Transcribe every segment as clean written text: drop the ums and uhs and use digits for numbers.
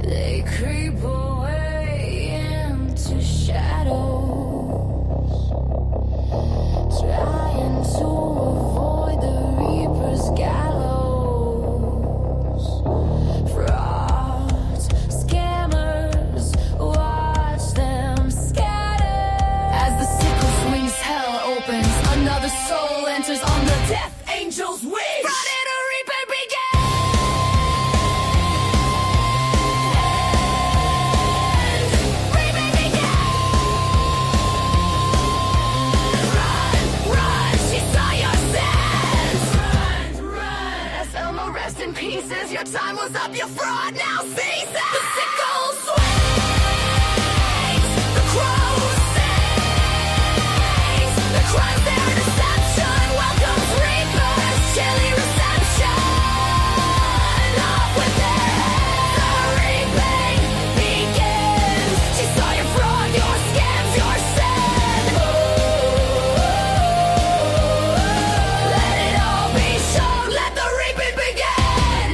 They creep away into shadows, trying to avoid the Reaper's gallows. Frauds, scammers, watch them scatter. As the sickle swings, hell opens, another soul enters on the death angel's wings. Friday the Reaper begins. Reaper begins. Run, run, she saw your sins. Run, run. As Elmo rest in pieces, your time was up, your fraud now ceases. The sickle swings, the crow sings, the crimes their deception welcomes reapers, chilly reception. Off with their heads, the reaping begins. She saw your fraud, your scams, your sin. Let it all be shown, let the reaping begin.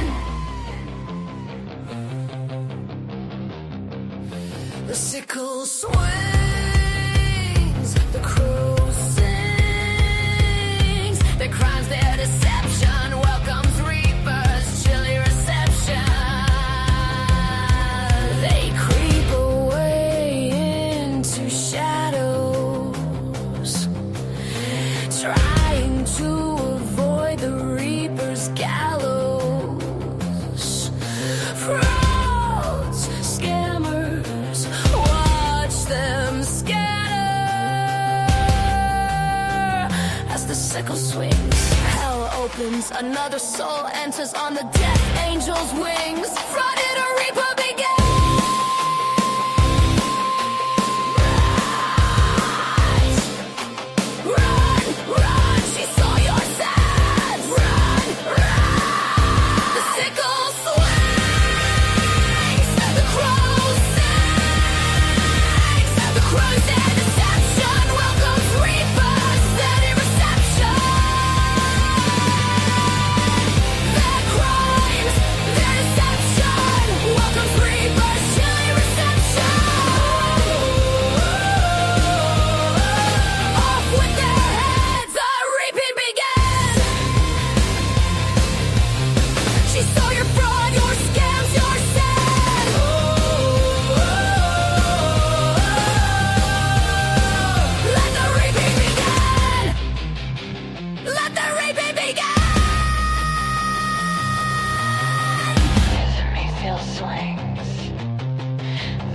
The sickle swings, the crow sings, their crimes, their deception welcomes reapers, chilly reception. They creep away into shadows, trying to avoid the Reaper's gallows. Frauds, scammers, watch them scatter. As the sickle swings, hell opens, another soul enters on the death angel's wings. Friday the Reaper begins. Run, run, she saw your sins. Run, run. The sickle swings, the crow sings, the crows their deception welcomes reapers, steady reception. Their crimes, their deception welcomes reapers, chilly reception. Off with their heads, the reaping begins. She saw your fraud, your scams, your sin. Let the reaping begin. Let the reaping begin. The refill swings,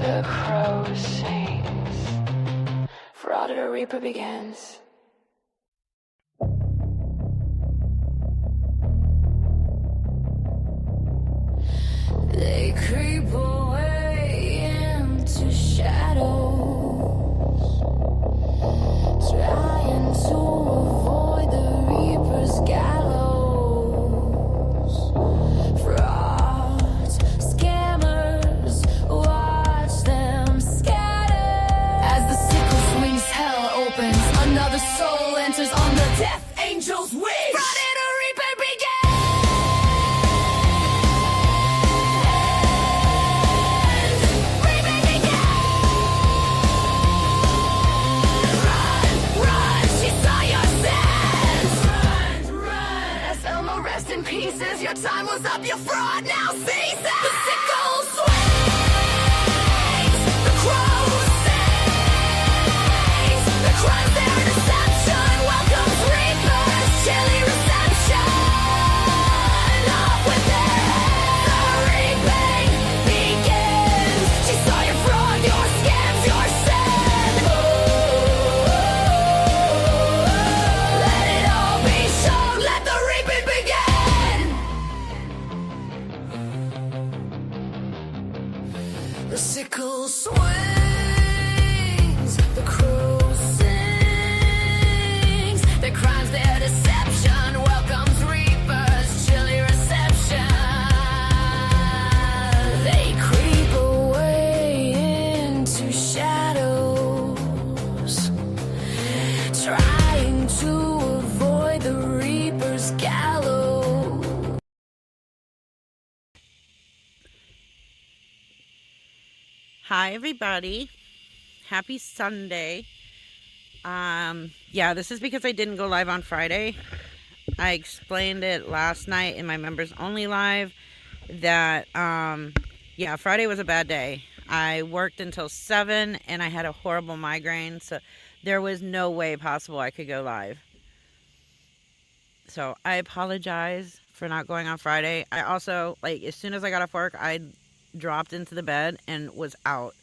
the crow sings. Fraud or Reaper begins. They creep away into shadows, trying to avoid the Reaper's gallows. Frauds, scammers, watch them scatter. As the sickle swings, hell opens, another soul enters on the death angel's wings. Friday the Reaper begins. Reaping begins. Run, run, she saw your sins. Run, run. As Elmo rest in pieces, your time was up, your fraud now ceases. The sickle swings, the crow sings, the crimes their deception welcomes reapers, chilly reception. Off with their heads, the reaping begins. She saw your fraud, your scams, your sin. Let it all be shown, let the reaping begin. Hi, everybody. Happy Sunday. Yeah, this is because I didn't go live on Friday. I explained it last night in my members only live that, yeah, Friday was a bad day. I worked until 7 and I had a horrible migraine, so there was no way possible I could go live. So I apologize for not going on Friday. I also, like, as soon as I got off work, I dropped into the bed and was out.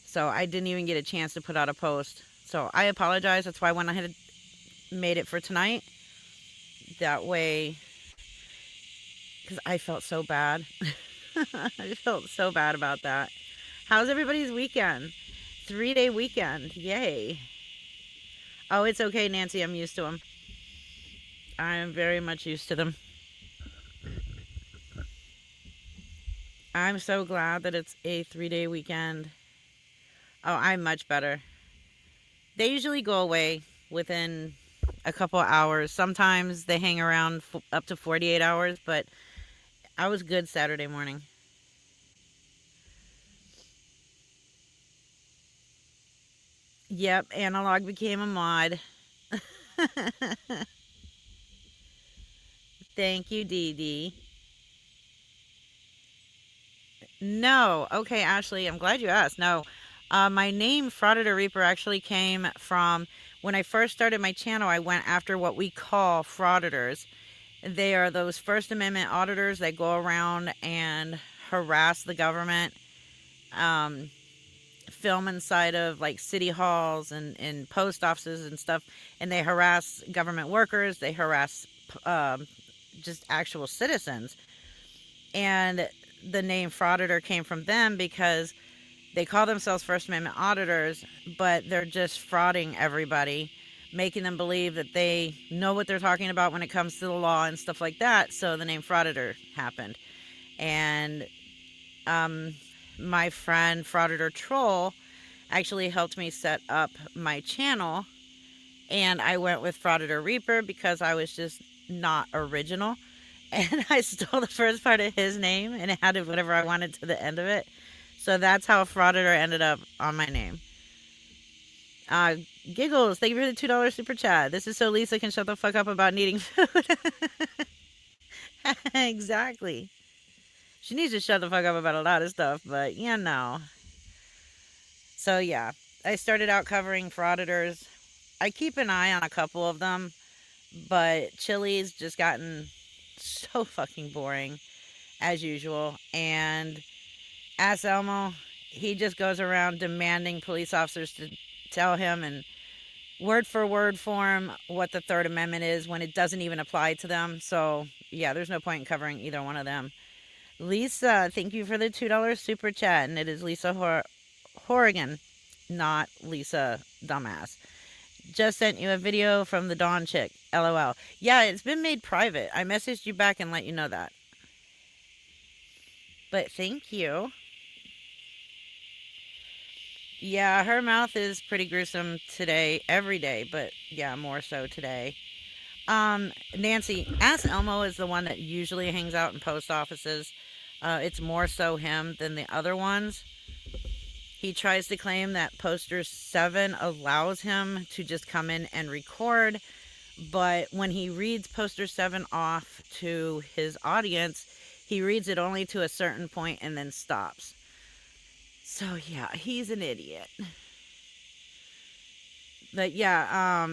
So I didn't even get a chance to put out a post. So I apologize. That's why when I had made it for tonight, that way, because I felt so bad. I felt so bad about that. How's everybody's weekend? 3-day weekend. Yay. Oh, it's okay, Nancy. I'm used to them. I am very much used to them. I'm so glad that it's a 3-day weekend. Oh, I'm much better. They usually go away within a couple hours. Sometimes they hang around up to 48 hours, but I was good Saturday morning. Yep, Analog became a mod. Thank you, Dee Dee. No. Okay, Ashley, I'm glad you asked. No. My name, Frauditor Reaper, actually came from when I first started my channel. I went after what we call frauditors. They are those First Amendment auditors that go around and harass the government, um, film inside of like city halls and post offices and stuff, and they harass government workers. They harass just actual citizens. And the name frauditor came from them because they call themselves First Amendment auditors, but they're just frauding everybody, making them believe that they know what they're talking about when it comes to the law and stuff like that. So the name frauditor happened. And my friend Frauditor Troll actually helped me set up my channel, and I went with Frauditor Reaper because I was just not original. And I stole the first part of his name and added whatever I wanted to the end of it. So that's how Frauditor ended up on my name. Uh, Giggles, thank you for the $2 super chat. This is so Lisa can shut the fuck up about needing food. Exactly. She needs to shut the fuck up about a lot of stuff, but you know. So yeah, I started out covering frauditors. I keep an eye on a couple of them, but Chili's just gotten so fucking boring as usual. And Ass Elmo, he just goes around demanding police officers to tell him in word for word form what the Third Amendment is when it doesn't even apply to them. So yeah, there's no point in covering either one of them. Lisa, thank you for the $2 super chat, and it is Lisa Horrigan, not Lisa Dumbass. Just sent you a video from the Dawn chick. LOL. Yeah, it's been made private. I messaged you back and let you know that. But thank you. Yeah, her mouth is pretty gruesome today, every day, but yeah, more so today. Nancy, Ask Elmo is the one that usually hangs out in post offices. It's more so him than the other ones. He tries to claim that Poster 7 allows him to just come in and record, but when he reads Poster 7 off to his audience, he reads it only to a certain point and then stops. So yeah, he's an idiot. But yeah,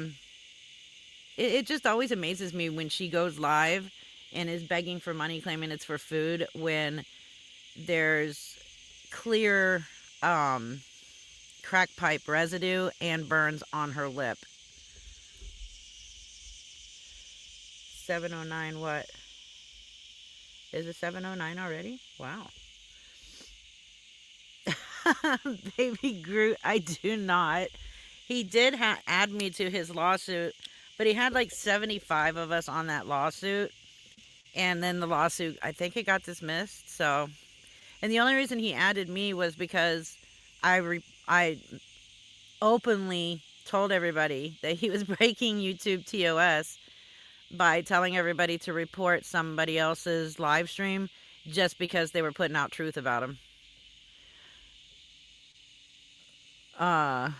it just always amazes me when she goes live and is begging for money, claiming it's for food, when there's clear crack pipe residue and burns on her lip. 709 what? Is it 709 already? Wow. Baby Groot, I do not. He did add me to his lawsuit, but he had like 75 of us on that lawsuit. And then the lawsuit, I think it got dismissed. So, and the only reason he added me was because I openly told everybody that he was breaking YouTube TOS by telling everybody to report somebody else's live stream just because they were putting out truth about him. Uh,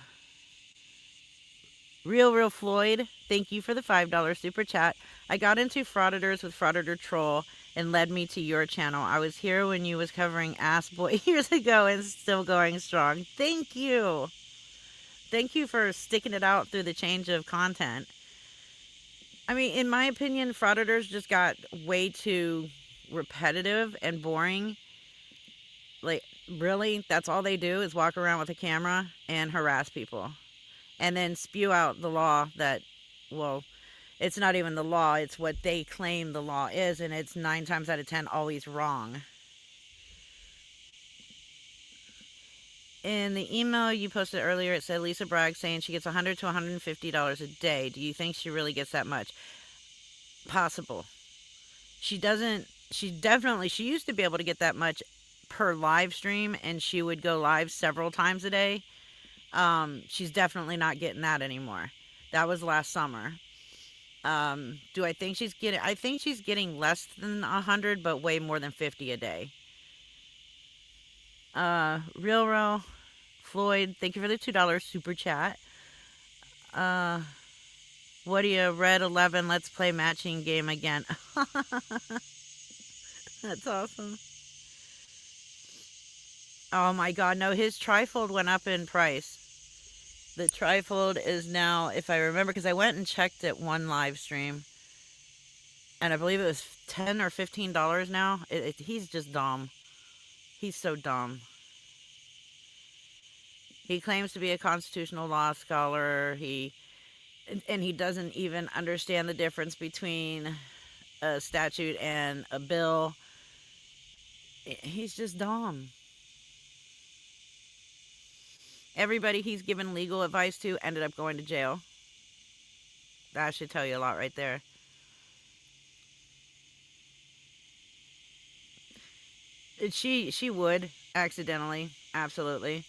Real Floyd, thank you for the $5 super chat. I got into Frauditors with Frauditor Troll and led me to your channel. I was here when you was covering Ass Boy years ago and still going strong. Thank you. Thank you for sticking it out through the change of content. I mean, in my opinion, Frauditors just got way too repetitive and boring. Like, really, that's all they do is walk around with a camera and harass people. And then spew out the law that, well, it's not even the law, it's what they claim the law is, and it's 9 times out of 10 always wrong. In the email you posted earlier, it said Lisa Bragg saying she gets $100 to $150 a day. Do you think she really gets that much? Possible. She doesn't, she used to be able to get that much per live stream, and she would go live several times a day. She's definitely not getting that anymore. That was last summer. Do I think she's getting, I think she's getting less than 100, but way more than 50 a day. Real Floyd, thank you for the $2 super chat. What do you, Red 11, let's play matching game again. That's awesome. Oh my god, no, his trifold went up in price. The trifold is now, if I remember, because I went and checked it one live stream, and I believe it was $10 or $15 now. He's just dumb. He's so dumb. He claims to be a constitutional law scholar. He doesn't even understand the difference between a statute and a bill. He's just dumb. Everybody he's given legal advice to ended up going to jail. That should tell you a lot right there. She would accidentally, absolutely.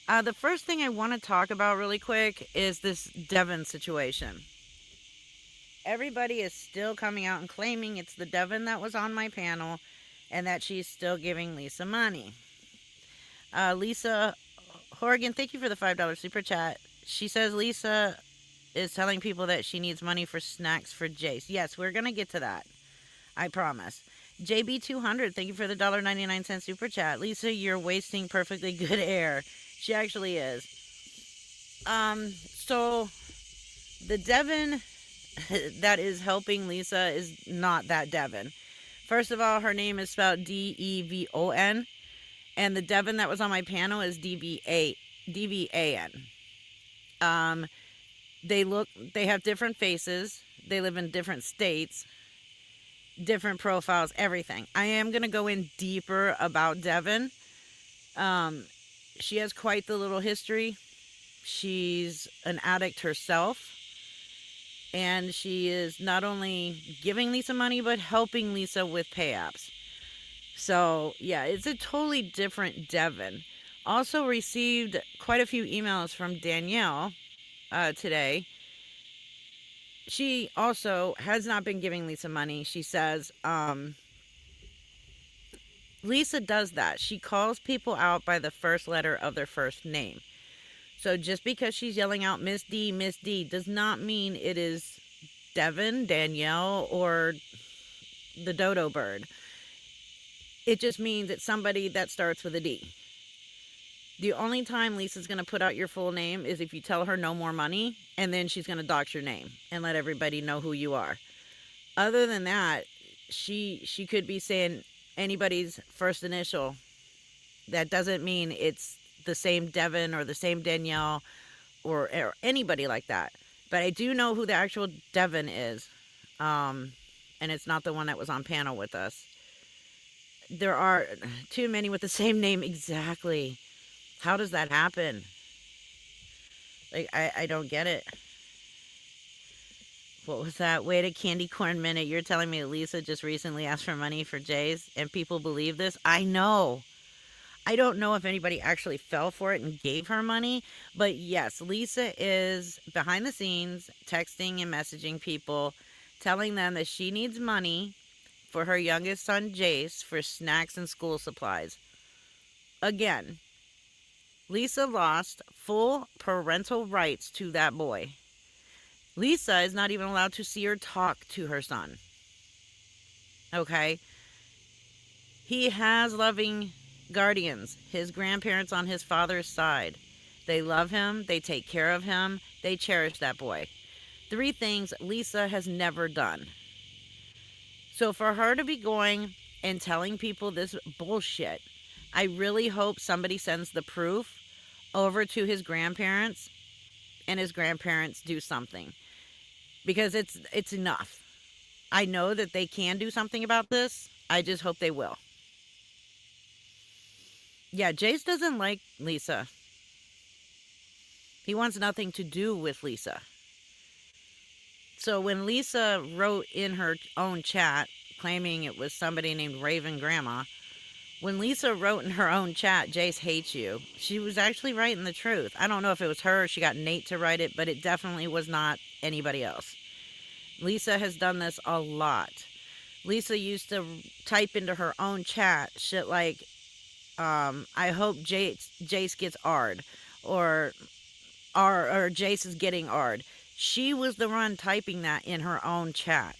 The first thing I want to talk about really quick is this Devon situation. Everybody is still coming out and claiming it's the Devon that was on my panel and that she's still giving Lisa money. Lisa Horgan, thank you for the $5 super chat. She says Lisa is telling people that she needs money for snacks for Jace. Yes, we're going to get to that. I promise. JB200, thank you for the $1.99 super chat. Lisa, you're wasting perfectly good air. She actually is. So the Devon that is helping Lisa is not that Devon. First of all, her name is spelled Devon, and the Devon that was on my panel is Dvan. They have different faces. They live in different states, different profiles, everything. I am going to go in deeper about Devon. She has quite the little history. She's an addict herself. And she is not only giving Lisa money, but helping Lisa with pay apps. So, yeah, it's a totally different Devon. Also received quite a few emails from Danielle today. She also has not been giving Lisa money. She says, Lisa does that. She calls people out by the first letter of their first name. So just because she's yelling out Miss D, does not mean it is Devon, Danielle, or the dodo bird. It just means it's somebody that starts with a D. The only time Lisa's going to put out your full name is if you tell her no more money, and then she's going to dox your name and let everybody know who you are. Other than that, she could be saying anybody's first initial. That doesn't mean it's the same Devon or the same Danielle or anybody like that. But I do know who the actual Devon is. And it's not the one that was on panel with us. There are too many with the same name exactly. How does that happen? Like, I don't get it. What was that? Wait a candy corn minute. You're telling me Lisa just recently asked for money for Jace and people believe this? I know. I don't know if anybody actually fell for it and gave her money, but yes, Lisa is behind the scenes texting and messaging people, telling them that she needs money for her youngest son, Jace, for snacks and school supplies. Again, Lisa lost full parental rights to that boy. Lisa is not even allowed to see or talk to her son. Okay? He has loving guardians, his grandparents on his father's side. They love him, they take care of him, they cherish that boy. 3 things Lisa has never done. So for her to be going and telling people this bullshit, I really hope somebody sends the proof over to his grandparents and his grandparents do something, because it's enough. I know that they can do something about this. I just hope they will. Yeah, Jace doesn't like Lisa. He wants nothing to do with Lisa. So when Lisa wrote in her own chat claiming it was somebody named Raven Grandma, when Lisa wrote in her own chat, Jace hates you, she was actually writing the truth. I don't know if it was her or she got Nate to write it, but it definitely was not anybody else. Lisa has done this a lot. Lisa used to type into her own chat shit like, I hope Jace gets Ard, or Jace is getting Ard. She was the one typing that in her own chat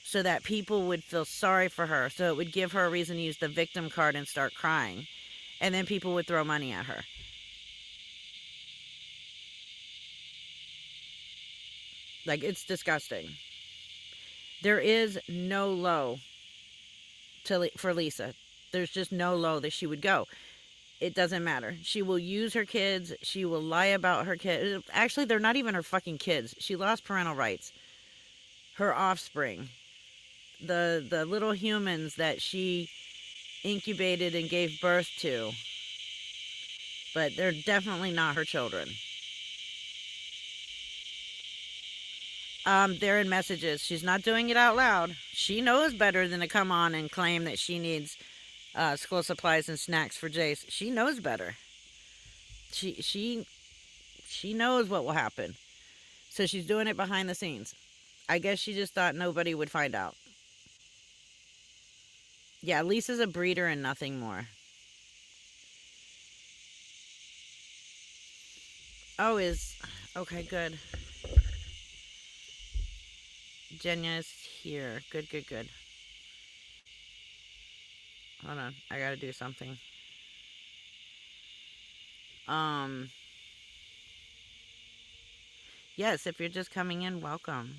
so that people would feel sorry for her, so it would give her a reason to use the victim card and start crying. And then people would throw money at her. Like, it's disgusting. There is no low for Lisa. There's just no low that she would go. It doesn't matter. She will use her kids. She will lie about her kids. Actually, they're not even her fucking kids. She lost parental rights. Her offspring. The little humans that she incubated and gave birth to. But they're definitely not her children. They're in messages. She's not doing it out loud. She knows better than to come on and claim that she needs school supplies and snacks for Jace. She knows better. She knows what will happen. So she's doing it behind the scenes. I guess she just thought nobody would find out. Yeah, Lisa's a breeder and nothing more. Oh, okay, good. Jenya's here. Good. Hold on, I gotta do something. Yes, if you're just coming in, welcome.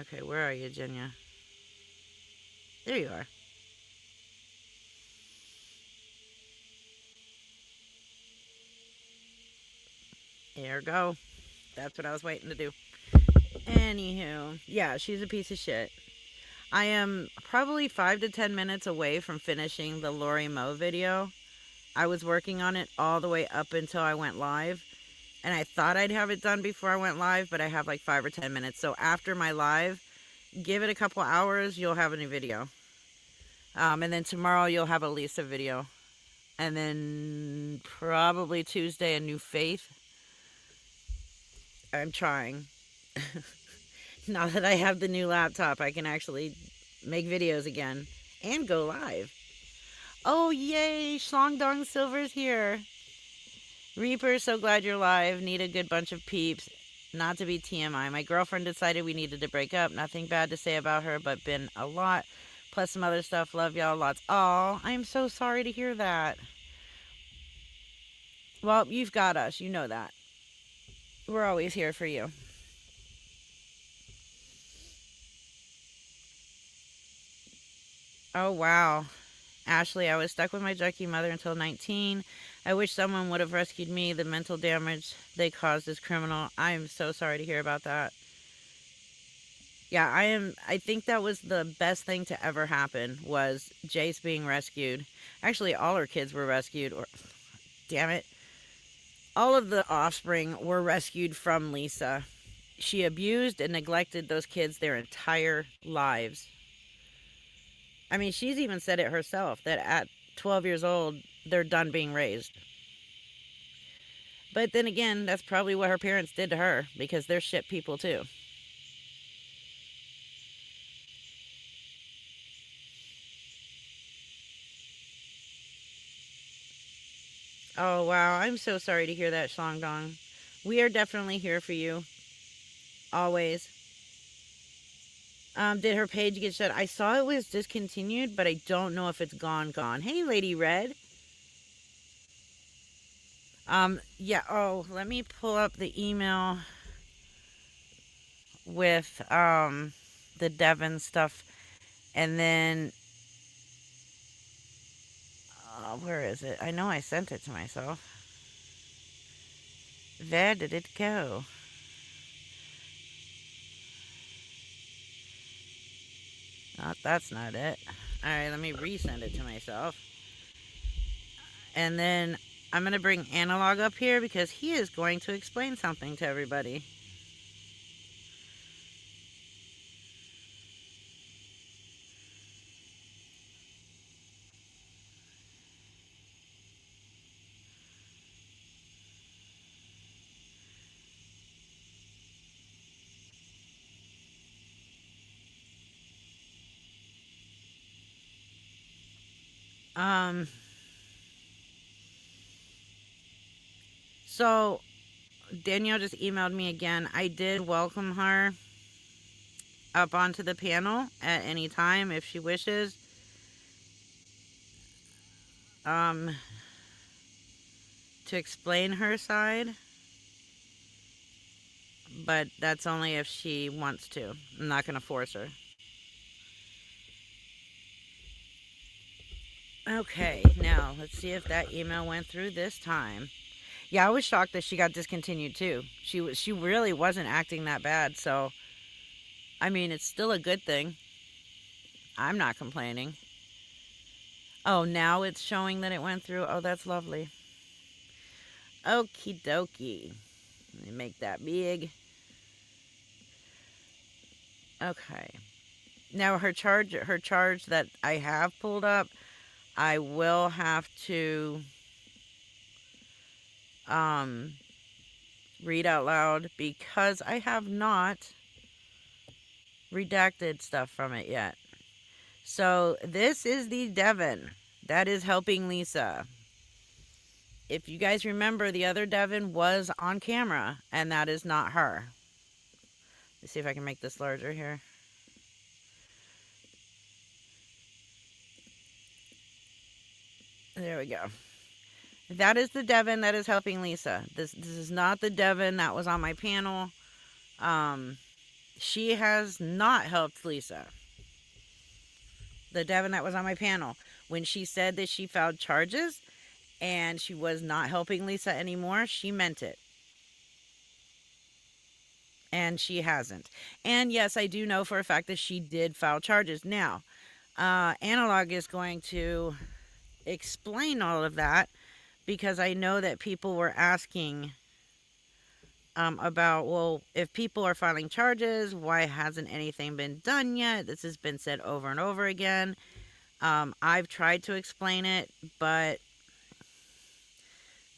Okay, where are you, Jenya? There you are. There you go. That's what I was waiting to do. Anywho, yeah, she's a piece of shit. I am probably 5 to 10 minutes away from finishing the Lori Moe video. I was working on it all the way up until I went live. And I thought I'd have it done before I went live, but I have like 5 or 10 minutes. So after my live, give it a couple hours, you'll have a new video. And then tomorrow you'll have a Lisa video. And then probably Tuesday, a new Faith. I'm trying. Now that I have the new laptop, I can actually make videos again and go live. Oh, yay! Shlong Dong Silver's here. Reaper, so glad you're live. Need a good bunch of peeps. Not to be TMI. My girlfriend decided we needed to break up. Nothing bad to say about her, but been a lot. Plus some other stuff. Love y'all lots. Aw, I'm so sorry to hear that. Well, you've got us. You know that. We're always here for you. Oh, wow. Ashley, I was stuck with my junkie mother until 19. I wish someone would have rescued me. The mental damage they caused is criminal. I am so sorry to hear about that. Yeah, I think that was the best thing to ever happen, was Jace being rescued. Actually, all her kids were rescued. Damn it. All of the offspring were rescued from Lisa. She abused and neglected those kids their entire lives. I mean, she's even said it herself, that at 12 years old, they're done being raised. But then again, that's probably what her parents did to her, because they're shit people too. Oh, wow. I'm so sorry to hear that, Shlongdong. We are definitely here for you. Always. Did her page get shut? I saw it was discontinued, but I don't know if it's gone. Hey, Lady Red. Yeah, oh, let me pull up the email with, the Devon stuff, and then, where is it? I know I sent it to myself. Where did it go? That's not it. Alright, let me resend it to myself. And then I'm going to bring Analog up here because he is going to explain something to everybody. Um, so Danielle just emailed me again. I did welcome her up onto the panel at any time if she wishes. To explain her side, but that's only if she wants to. I'm not going to force her. Okay, now let's see if that email went through this time. Yeah, I was shocked that she got discontinued too. She really wasn't acting that bad, so I mean, it's still a good thing. I'm not complaining. Oh, now it's showing that it went through. Oh, that's lovely. Okie dokie. Let me make that big. Okay. Now her charge that I have pulled up, I will have to read out loud because I have not redacted stuff from it yet. So this is the Devon that is helping Lisa. If you guys remember, the other Devon was on camera, and that is not her. Let's see if I can make this larger here. There we go. That is the Devon that is helping Lisa. This is not the Devon that was on my panel. She has not helped Lisa. The Devon that was on my panel. When she said that she filed charges and she was not helping Lisa anymore, she meant it. And she hasn't. And yes, I do know for a fact that she did file charges. Now, Analog is going to explain all of that because I know that people were asking about, well, if people are filing charges, why hasn't anything been done yet? This has been said over and over again. I've tried to explain it, but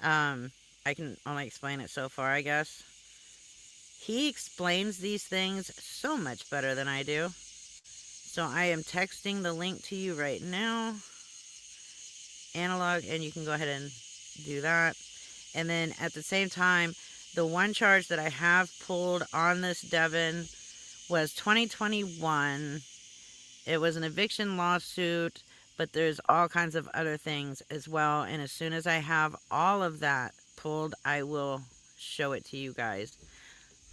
I can only explain it so far, I guess. He explains these things so much better than I do. So I am texting the link to you right now. Analog, and you can go ahead and do that. And then at the same time, the one charge that I have pulled on this Devon was 2021. It was an eviction lawsuit, but there's all kinds of other things as well. And as soon as I have all of that pulled, I will show it to you guys.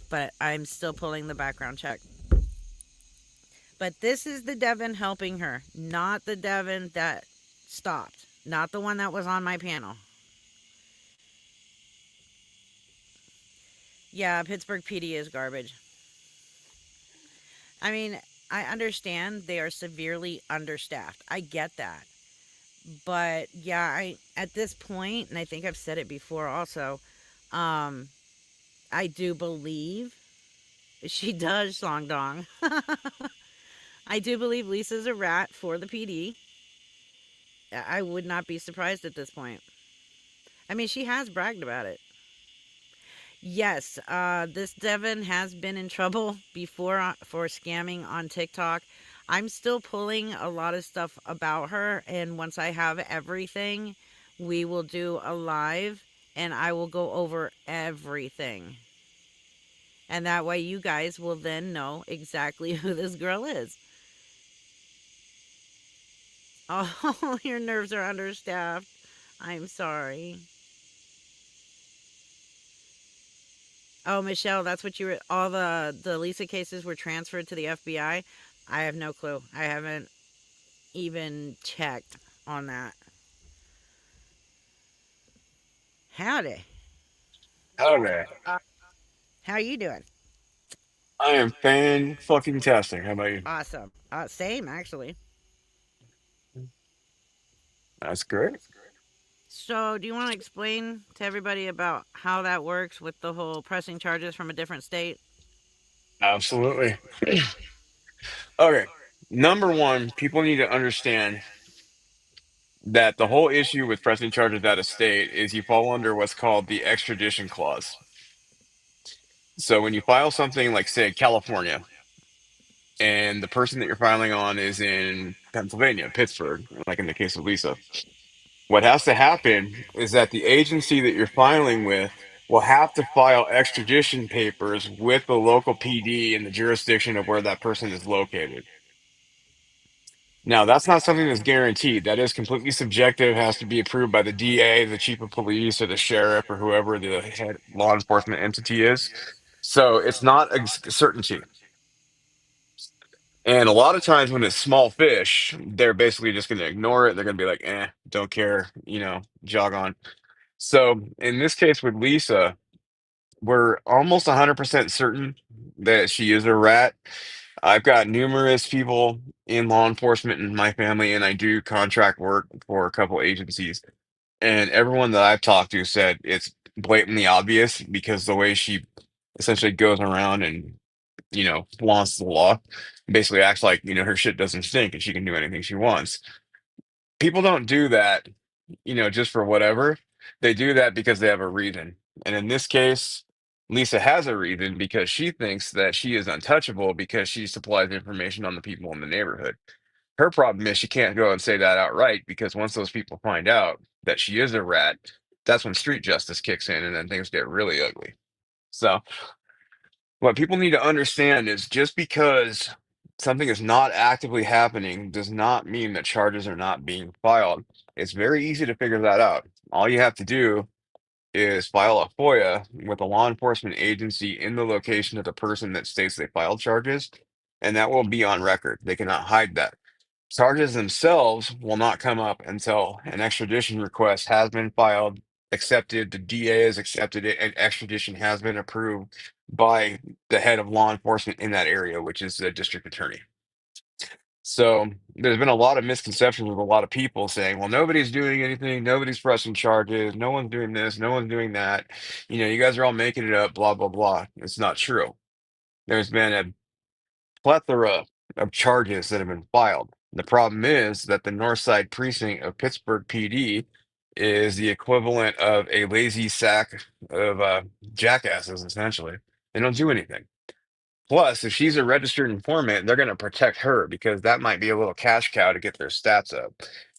But I'm still pulling the background check. But this is the Devon helping her, not the Devon that stopped, not the one that was on my panel. Yeah, Pittsburgh PD is garbage. I mean, I understand they are severely understaffed. I get that. But yeah, at this point, and I think I've said it before also, I do believe she does Song Dong. I do believe Lisa's a rat for the PD. I would not be surprised at this point. I mean, she has bragged about it. Yes, this Devon has been in trouble before for scamming on TikTok. I'm still pulling a lot of stuff about her, and once I have everything, we will do a live and I will go over everything. And that way you guys will then know exactly who this girl is. Oh, your nerves are understaffed. I'm sorry. Oh, Michelle, that's what you were. All the Lisa cases were transferred to the FBI. I have no clue. I haven't even checked on that. Howdy. Okay. How you doing? I am fan fucking tastic. How about you? Awesome. Same actually. That's great. So, do you want to explain to everybody about how that works with the whole pressing charges from a different state? Absolutely. Okay. Number one, people need to understand that the whole issue with pressing charges out of state is you fall under what's called the extradition clause. So when you file something like, say, California, and the person that you're filing on is in Pennsylvania, Pittsburgh, like in the case of Lisa, what has to happen is that the agency that you're filing with will have to file extradition papers with the local PD in the jurisdiction of where that person is located. Now, that's not something that's guaranteed. That is completely subjective, has to be approved by the DA, the chief of police, or the sheriff, or whoever the head law enforcement entity is. So it's not a certainty. And a lot of times when it's small fish, they're basically just going to ignore it. They're going to be like, don't care, jog on. So in this case with Lisa, we're almost 100% certain that she is a rat. I've got numerous people in law enforcement in my family, and I do contract work for a couple agencies. And everyone that I've talked to said it's blatantly obvious because the way she essentially goes around and, flaunts the law, basically acts like, her shit doesn't stink and she can do anything she wants. People don't do that, just for whatever. They do that because they have a reason. And in this case, Lisa has a reason because she thinks that she is untouchable because she supplies information on the people in the neighborhood. Her problem is she can't go and say that outright because once those people find out that she is a rat, that's when street justice kicks in and then things get really ugly. So, what people need to understand is just because something is not actively happening does not mean that charges are not being filed. It's very easy to figure that out. All you have to do is file a FOIA with a law enforcement agency in the location of the person that states they filed charges, and that will be on record. They cannot hide that. Charges themselves will not come up until an extradition request has been filed, accepted, the DA has accepted it, and extradition has been approved by the head of law enforcement in that area, which is the district attorney. So there's been a lot of misconceptions with a lot of people saying, well, nobody's doing anything, nobody's pressing charges, no one's doing this, no one's doing that. You guys are all making it up, blah, blah, blah. It's not true. There's been a plethora of charges that have been filed. The problem is that the North Side Precinct of Pittsburgh PD is the equivalent of a lazy sack of jackasses, essentially. They don't do anything. Plus, if she's a registered informant, they're going to protect her because that might be a little cash cow to get their stats up.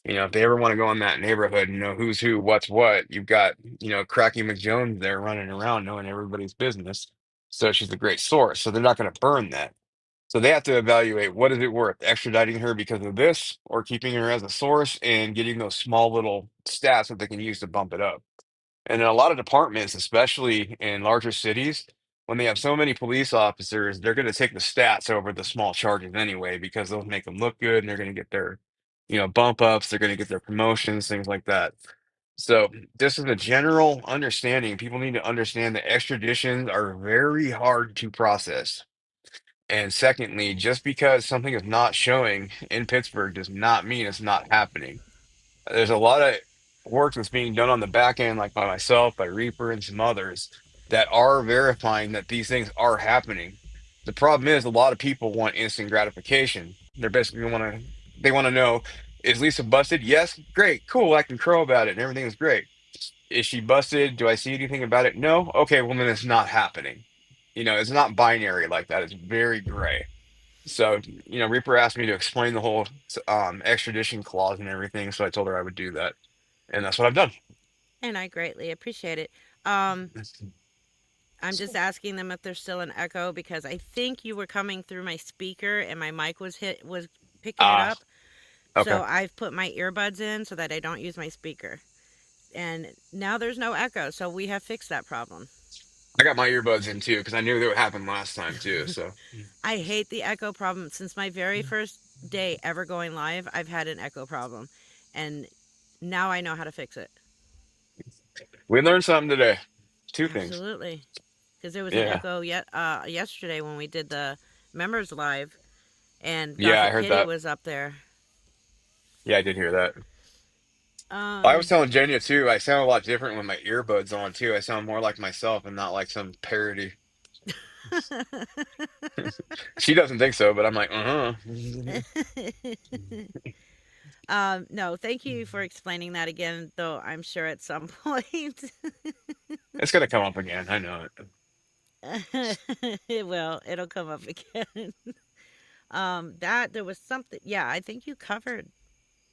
If they ever want to go in that neighborhood and know who's who, what's what, you've got, Cracky McJones there running around knowing everybody's business. So she's a great source. So they're not going to burn that. So they have to evaluate what is it worth extraditing her because of this or keeping her as a source and getting those small little stats that they can use to bump it up. And in a lot of departments, especially in larger cities, when they have so many police officers, they're going to take the stats over the small charges anyway because they'll make them look good and they're going to get their, bump ups, they're going to get their promotions, things like that. So, this is a general understanding. People need to understand that extraditions are very hard to process. And secondly, just because something is not showing in Pittsburgh does not mean it's not happening. There's a lot of work that's being done on the back end, like by myself, by Reaper, and some others that are verifying that these things are happening. The problem is a lot of people want instant gratification. They're basically they want to know, is Lisa busted? Yes, great, cool. I can crow about it and everything is great. Is she busted? Do I see anything about it? No. Okay, well then it's not happening. It's not binary like that. It's very gray. So, Reaper asked me to explain the whole extradition clause and everything, so I told her I would do that. and that's what I've done. And I greatly appreciate it. Um, I'm just asking them if there's still an echo because I think you were coming through my speaker and my mic was picking it Ah, up. okay. So I've put my earbuds in so that I don't use my speaker. And now there's no echo, so we have fixed that problem. I got my earbuds in too because I knew that would happen last time too. So I hate the echo problem. Since my very first day ever going live, I've had an echo problem. And now I know how to fix it. we learned something today. Two things. Absolutely. Because there was an Yeah. echo yesterday when we did the members live, and Yeah, I Gothic heard Kitty that. was up there. Yeah, I did hear that. I was Um, telling Jenya too, I sound a lot different with my earbuds on too. I sound more like myself and not like some parody. She doesn't think so, but I'm like, uh-huh. no, thank you for explaining that again, though I'm sure at some point It's gonna come up again. I know it. it will. It'll come up again. That there was something. Yeah, I think you covered.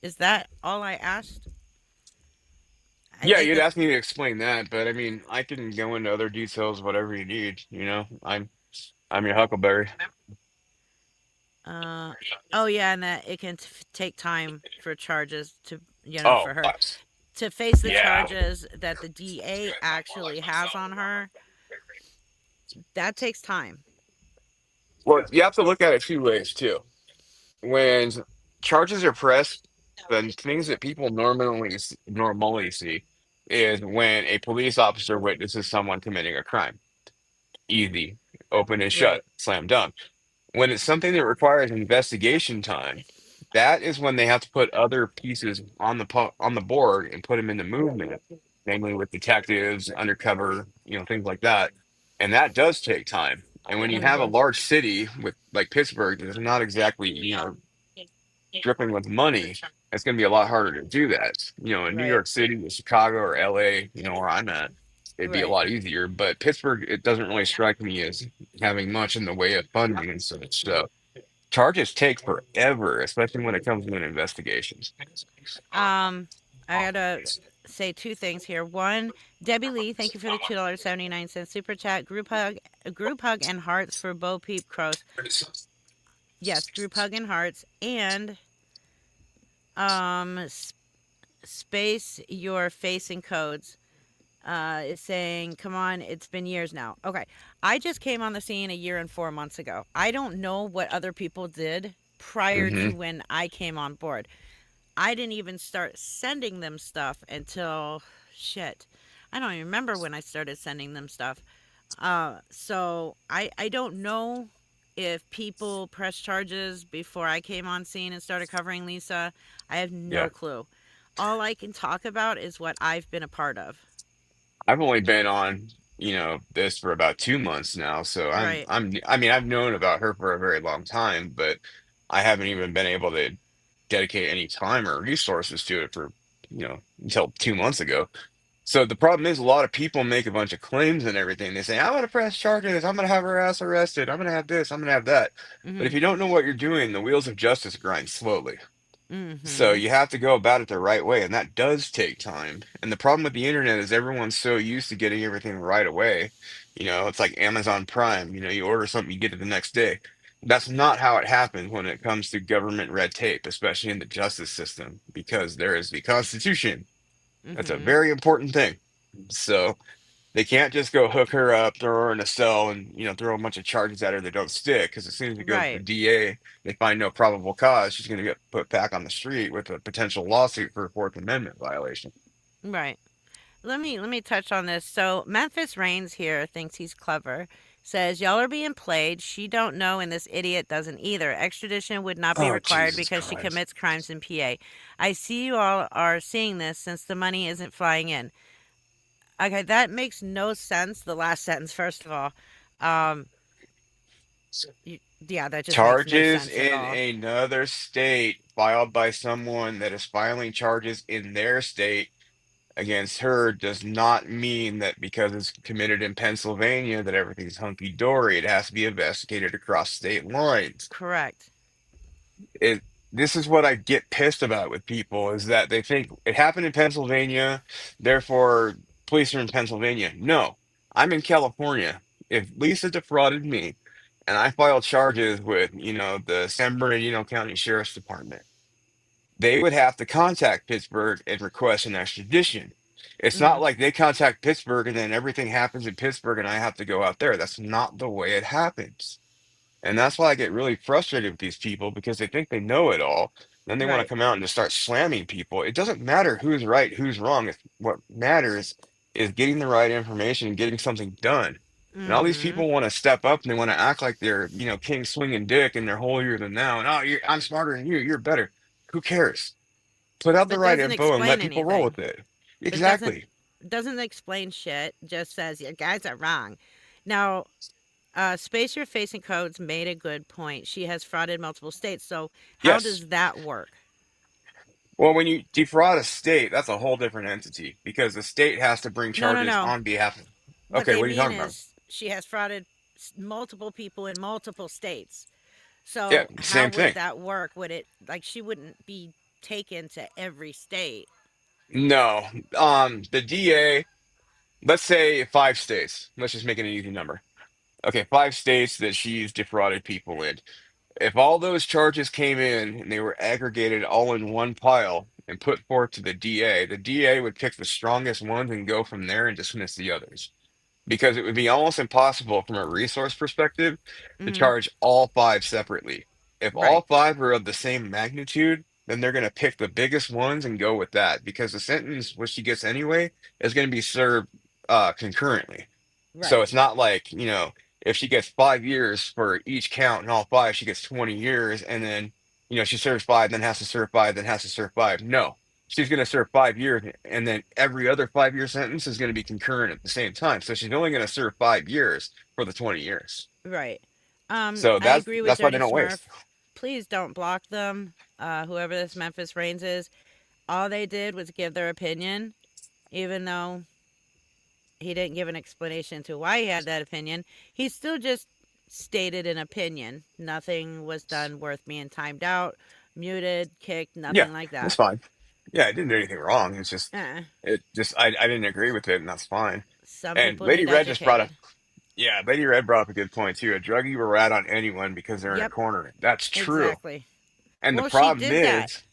Is that all I asked? I Yeah, think you'd that. ask me to explain that, but I mean, I can go into other details, whatever you need. I'm your Huckleberry. Uh, oh yeah, and that it can take time for charges to Oh, for her what? to face the Yeah. charges that the DA actually has on her. That takes time. Well, you have to look at it two ways too. When charges are pressed, the things that people normally see is when a police officer witnesses someone committing a crime. Easy, open and shut, Right. slam dunk. When it's something that requires investigation time, that is when they have to put other pieces on on the board and put them into movement, namely with detectives, undercover, things like that. And that does take time. And when you have a Mm-hmm. large city with like Pittsburgh, that's not exactly, dripping with money, it's going to be a lot harder to do that. In New Right. York City, or Chicago, or LA, where I'm at, it'd be a Right. lot easier. But Pittsburgh, it doesn't really strike me as having much in the way of funding and such. So charges take forever, especially when it comes to an investigation. Um, I gotta say two things here. One, Debbie Lee, thank you for the $2.79 super chat. Group hug, and hearts for Bo Peep Crows. Yes, group hug and hearts, and um, s- space your facing codes. Is saying, "Come on, it's been years now." Okay, I just came on the scene a year and 4 months ago. I don't know what other people did prior to Hmm. when I came on board. I didn't even start sending them stuff until shit. I don't even remember when I started sending them stuff. So I don't know if people press charges before I came on scene and started covering Lisa. I have no Yeah. clue. All I can talk about is what I've been a part of. I've only been on, this for about 2 months now. So Right. I mean, I've known about her for a very long time, but I haven't even been able to dedicate any time or resources to it for, until 2 months ago. So the problem is a lot of people make a bunch of claims and everything. They say, I'm gonna press charges, I'm gonna have her ass arrested, I'm gonna have this, I'm gonna have that. But if Mhm. you don't know what you're doing, the wheels of justice grind slowly. So Mhm. you have to go about it the right way, and that does take time. And the problem with the internet is everyone's so used to getting everything right away. It's like Amazon Prime, you order something, you get it the next day. That's not how it happens when it comes to government red tape, especially in the justice system, because there is the Constitution. That's a Mhm. very important thing. So they can't just go hook her up, throw her in a cell, and throw a bunch of charges at her that don't stick. Because as soon as it goes to the Right. DA, they find no probable cause. She's going to get put back on the street with a potential lawsuit for a Fourth Amendment violation. Right. Let me touch on this. So Memphis Reigns here thinks he's clever. Says y'all are being played. She don't know, and this idiot doesn't either. Extradition would not be Oh, required Jesus because she Christ! commits crimes in PA. I see you all are seeing this since the money isn't flying in. Okay, that makes no sense. The last sentence, first of all, um, yeah, that just makes no Charges sense at in all. another state filed by someone that is filing charges in their state against her does not mean that because it's committed in Pennsylvania that everything's hunky dory. It has to be investigated across state lines. Correct. this is what I get pissed about with people is that they think it happened in Pennsylvania, therefore police are in Pennsylvania. No, I'm in California. If Lisa defrauded me and I filed charges with, the San Bernardino County Sheriff's Department, they would have to contact Pittsburgh and request an extradition. It's Mm-hmm. not like they contact Pittsburgh and then everything happens in Pittsburgh and I have to go out there. That's not the way it happens. And that's why I get really frustrated with these people because they think they know it all. Then they want to Right. come out and just start slamming people. It doesn't matter who's right, who's wrong. What matters is getting the right information and getting something done. And all these Mm-hmm. people want to step up and they want to act like they're, king swinging dick and they're holier than thou. And I'm smarter than you. You're better. Who cares? Put out the But right doesn't info and let explain people roll anything. with it. But doesn't Exactly. doesn't explain shit. Just says your guys are wrong. Now, Spacer Facing Codes made a good point. She has frauded multiple states. So how Yes. does that work? Well, when you defraud a state, that's a whole different entity because the state has to bring No, no, charges no. on behalf of. What Okay, they what are you mean talking about? is she has frauded multiple people in multiple states. Yeah, So how same would thing. that work? Would it like she wouldn't be taken to every state? No, the DA, let's say 5 states. Let's just make it an easy number. Okay, 5 states that she's defrauded people in. If all those charges came in and they were aggregated all in one pile and put forth to the DA would pick the strongest ones and go from there and dismiss the others. Because it would be almost impossible from a resource perspective to Mm-hmm. charge all five separately. If all Right. five are of the same magnitude, then they're going to pick the biggest ones and go with that because the sentence, which she gets anyway, is going to be served concurrently. So Right. it's not like, if she gets 5 years for each count and all five, she gets 20 years and then, she serves five, then has to serve five, then has to serve five. No, she's going to serve 5 years and then every other 5 year sentence is going to be concurrent at the same time. So she's only going to serve 5 years for the 20 years. Right. So I that's agree with that's why they Dirty don't waste. Smurf. Please don't block them. Whoever this Memphis Reigns is, all they did was give their opinion, even though he didn't give an explanation to why he had that opinion. He still just stated an opinion. Nothing was done worth being timed out, muted, kicked, Yeah, nothing like that's that. fine. Yeah, I didn't do anything wrong. It's just Uh, I didn't agree with it and that's fine. some And people need Lady Red just brought up educated. yeah, Lady Red brought up a good point too. A druggie will rat on anyone because they're in a Yep, corner. That's true. exactly. And the Well, she problem did that. is,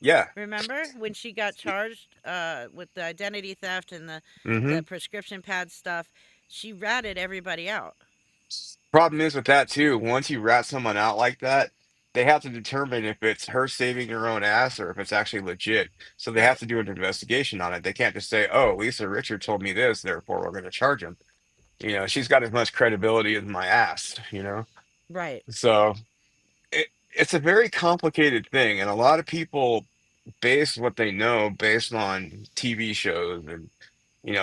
yeah. Remember when she got charged with the identity theft and the hmm prescription pad stuff? She ratted everybody out. Problem is with that too, once you rat someone out like that, they have to determine if it's her saving her own ass or if it's actually legit. So they have Right, to do an investigation on it. They can't just say, "Oh, Lisa Richard told me this, therefore we're going to charge him." She's got as much credibility as my ass. right, So it's a very complicated thing, and a lot of people base what they know based on TV shows and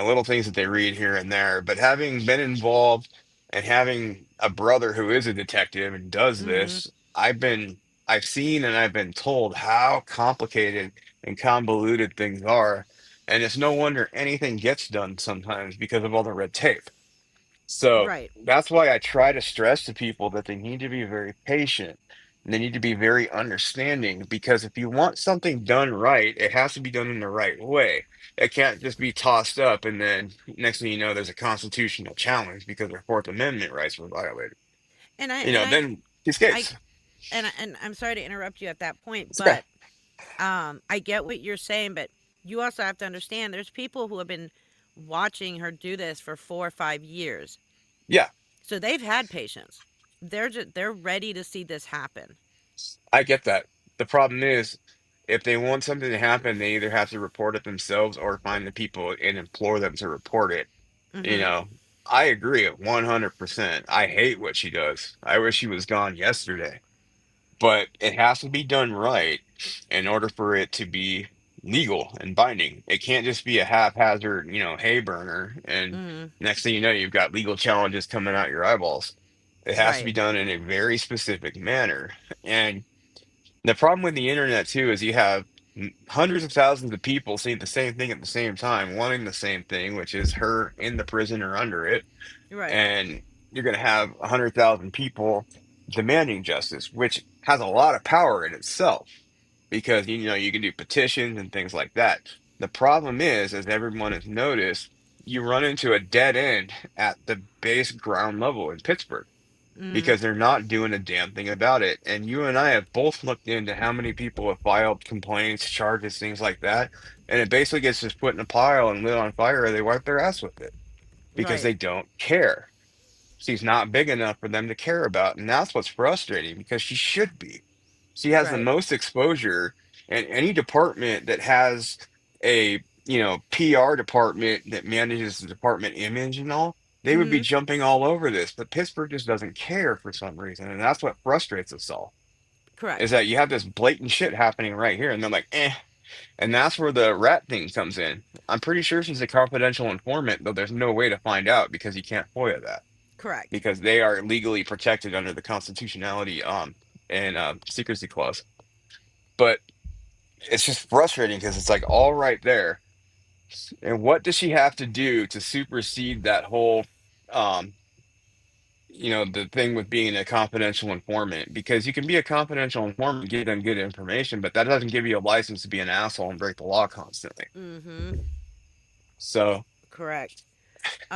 little things that they read here and there. But having been involved and having a brother who is a detective and does mm-hmm, this, I've seen and I've been told how complicated and convoluted things are. And it's no wonder anything gets done sometimes because of all the red tape. So right. that's why I try to stress to people that they need to be very patient and they need to be very understanding because if you want something done right, it has to be done in the right way. It can't just be tossed up and then next thing you know, there's a constitutional challenge because their Fourth Amendment rights were violated. And I and I Then he I skates. and I'm sorry to interrupt you at that point, It's okay. but I get what you're saying, but you also have to understand there's people who have been watching her do this for 4 or 5 years. Yeah, So they've had patience. They're ready to see this happen. I get that. The problem is, if they want something to happen, they either have to report it themselves or find the people and implore them to report it. You Mhm. know, I agree at 100%. I hate what she does. I wish she was gone yesterday. But it has to be done right in order for it to be legal and binding. It can't just be a haphazard, hay burner, and Mhm. next thing you know, you've got legal challenges coming out your eyeballs. It has to Right. be done in a very specific manner. And the problem with the internet too is you have hundreds of thousands of people seeing the same thing at the same time, wanting the same thing, which is her in the prison or under it, Right. and you're going to have 100,000 people. demanding justice, which has a lot of power in itself because you can do petitions and things like that. The problem is, as everyone has noticed, you run into a dead end at the base ground level in Pittsburgh Mm, because they're not doing a damn thing about it. And you and I have both looked into how many people have filed complaints, charges, things like that, and it basically gets just put in a pile and lit on fire, or they wipe their ass with it because right, they don't care. She's not big enough for them to care about. And that's what's frustrating because she should be. She has the right. most exposure, and any department that has a, PR department that manages the department image and all, they would be Mm, jumping all over this. But Pittsburgh just doesn't care for some reason. And that's what frustrates us all, is correct. that you have this blatant shit happening right here, and they're like, eh. And that's where the rat thing comes in. I'm pretty sure she's a confidential informant, though there's no way to find out because you can't FOIA that Correct. because they are legally protected under the constitutionality and secrecy clause. But it's just frustrating because it's like all right there. And what does she have to do to supersede that whole um the thing with being a confidential informant? Because you can be a confidential informant, give them good information, but that doesn't give you a license to be an asshole and break the law constantly. Mm-hmm. So Correct.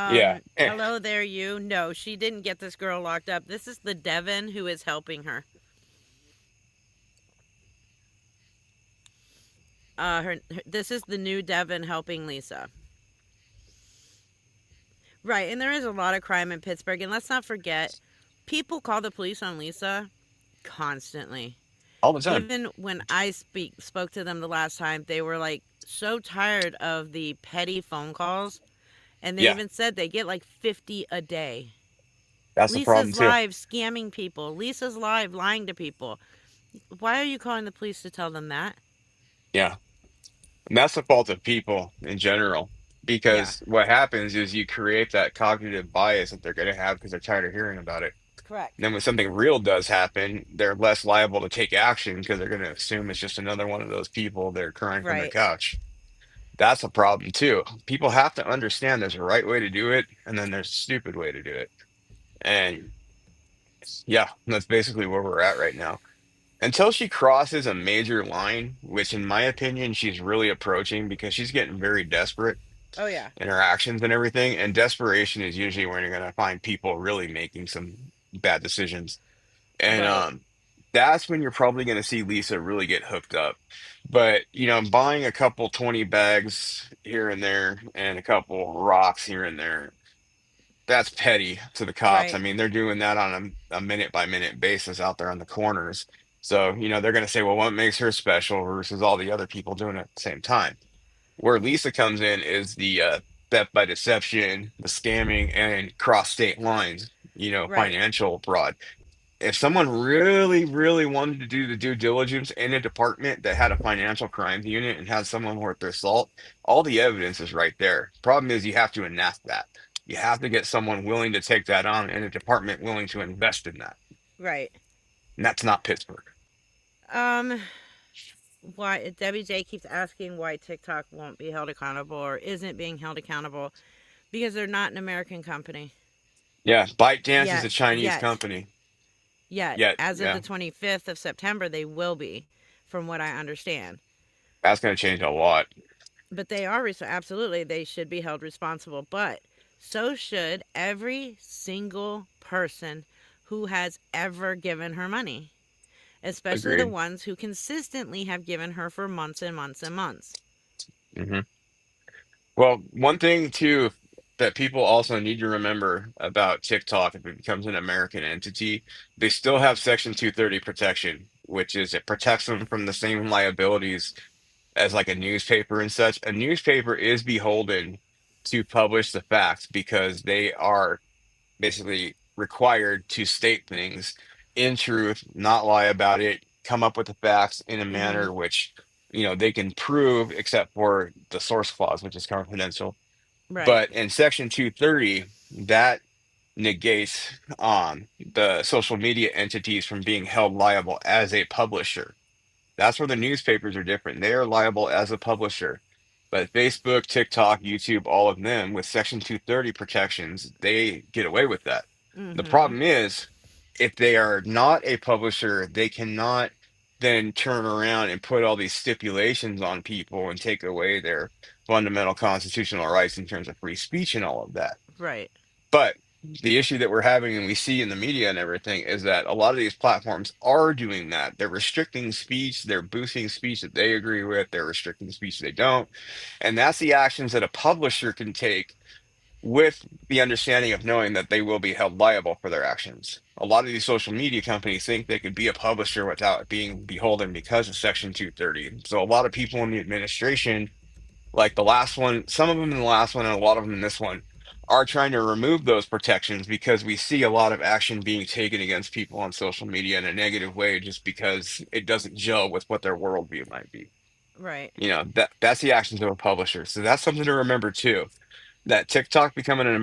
yeah. Hello there, you. No, she didn't get this girl locked up. This is the Devon who is helping her. This is the new Devon helping Lisa. Right, and there is a lot of crime in Pittsburgh, and let's not forget, people call the police on Lisa constantly. All the time. Even when I spoke to them the last time, they were like so tired of the petty phone calls, and they Yeah, even said they get like 50 a day. that's the problem Lisa's too. live scamming people. Lisa's live lying to people. Why are you calling the police to tell them that? Yeah. And that's the fault of people in general. Yeah, Because what happens is you create that cognitive bias that they're going to have because they're tired of hearing about it. And correct. then when something real does happen, they're less liable to take action because they're going to assume it's just another one of those people that are crying from their Right, couch. That's a problem too. People have to understand there's a right way to do it, and then there's a stupid way to do it. And yeah, that's basically where we're at right now. Until she crosses a major line, which in my opinion she's really approaching because she's getting very desperate oh yeah, in her actions and everything. And desperation is usually when you're going to find people really making some bad decisions. And right, that's when you're probably going to see Lisa really get hooked up. But, buying a couple 20 bags here and there and a couple rocks here and there, that's petty to the cops. I right, mean, they're doing that on a minute by minute basis out there on the corners. So, they're going to say, well, what makes her special versus all the other people doing it at the same time? Where Lisa comes in is the theft by deception, the scamming, and cross state lines, right, financial fraud. If someone really, really wanted to do the due diligence in a department that had a financial crimes unit and had someone worth their salt, all the evidence is right there. Problem is, you have to enact that. You have to get someone willing to take that on and a department willing to invest in that. right. And that's not Pittsburgh. Um, why Debbie J keeps asking why TikTok won't be held accountable or isn't being held accountable because they're not an American company Yeah, ByteDance is a yet. Chinese Yet, company. yet. Yet, As of the yeah, 25th of September, they will be, from what I understand. that's going to change a lot. But they are absolutely they should be held responsible. But so should every single person who has ever given her money, especially the Agreed. ones who consistently have given her for months and months and months. Hmm. Well, one thing too that people also need to remember about TikTok, if it becomes an American entity, they still have Section 230 protection, which is it protects them from the same liabilities as like a newspaper and such. A newspaper is beholden to publish the facts because they are basically required to state things in truth, not lie about it, come up with the facts in a Mm-hmm. manner which, they can prove, except for the source clause, which is confidential. Right. But in Section 230, that negates the social media entities from being held liable as a publisher. That's where the newspapers are different. They are liable as a publisher. But Facebook, TikTok, YouTube, all of them with Section 230 protections, they get away with that. The Mm-hmm. problem is if they are not a publisher, they cannot then turn around and put all these stipulations on people and take away their fundamental constitutional rights in terms of free speech and all of that. Right. But the issue that we're having and we see in the media and everything is that a lot of these platforms are doing that. They're restricting speech, they're boosting speech that they agree with, they're restricting speech they don't. And that's the actions that a publisher can take with the understanding of knowing that they will be held liable for their actions. A lot of these social media companies think they could be a publisher without being beholden because of Section 230. So a lot of people in the administration, like the last one, some of them in the last one, and a lot of them in this one, are trying to remove those protections because we see a lot of action being taken against people on social media in a negative way just because it doesn't gel with what their worldview might be. Right. That's the actions of a publisher. So that's something to remember too. That TikTok becoming an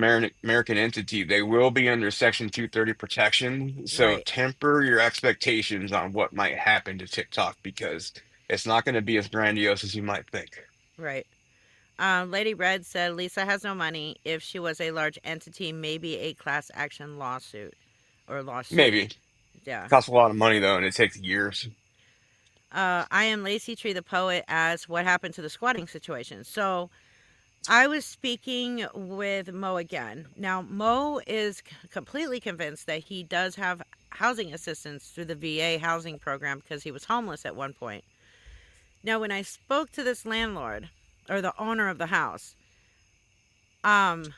American entity, they will be under Section 230 protection. So Right. temper your expectations on what might happen to TikTok because it's not going to be as grandiose as you might think. Right. Lady Red said Lisa has no money. If she was a large entity, maybe a class action lawsuit or lawsuit. Maybe. Yeah. Costs a lot of money though, and it takes years. I am Lacey Tree the poet as what happened to the squatting situation. So I was speaking with Mo again. Now, Mo is completely convinced that he does have housing assistance through the VA housing program because he was homeless at one point. Now, when I spoke to this landlord or the owner of the house, um,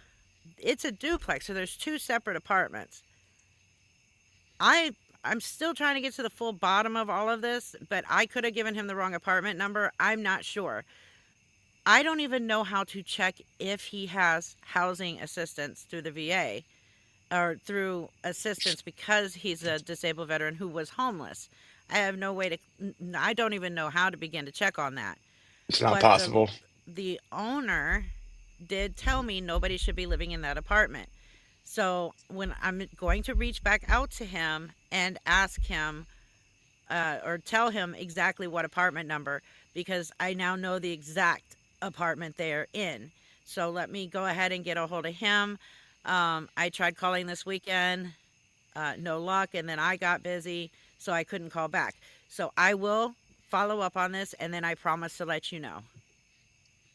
it's a duplex, so there's two separate apartments. I I'm still trying to get to the full bottom of all of this, but I could have given him the wrong apartment number. I'm not sure. I don't even know how to check if he has housing assistance through the VA or through assistance because he's a disabled veteran who was homeless. I have no way to I don't even know how to begin to check on that. It's not But possible. the owner did tell me nobody should be living in that apartment. So when I'm going to reach back out to him and ask him or tell him exactly what apartment number, because I now know the exact apartment they're in. So let me go ahead and get a hold of him. I tried calling this weekend, no luck, and then I got busy, so I couldn't call back. So I will follow up on this, and then I promise to let you know.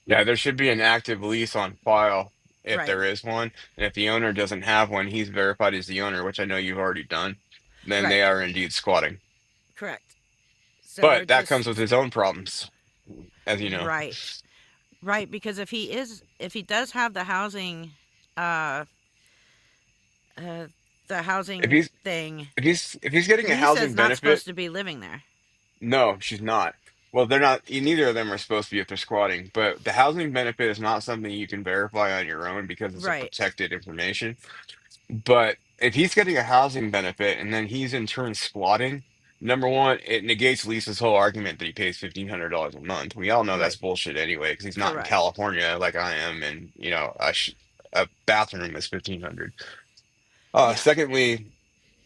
Yeah, there should be an active lease on file if Right, there is one. And if the owner doesn't have one, he's verified as the owner, which I know you've already done, then right, they are indeed squatting. correct. So we're But that comes with just his own problems, as you know. right. Right, because if he does have uh, uh, the If housing he's thing, if he's getting a Lisa's housing not benefit, supposed to be living there. no, she's not. Well, they're not. Neither of them are supposed to be if they're squatting. But the housing benefit is not something you can verify on your own because it's a Right. protected information. But if he's getting a housing benefit and then he's in turn squatting, number one, it negates Lisa's whole argument that he pays $1,500 a month. We all know that's Right. bullshit anyway because he's not in Correct. California like I am, and a bathroom is 1,500. Yeah. Secondly,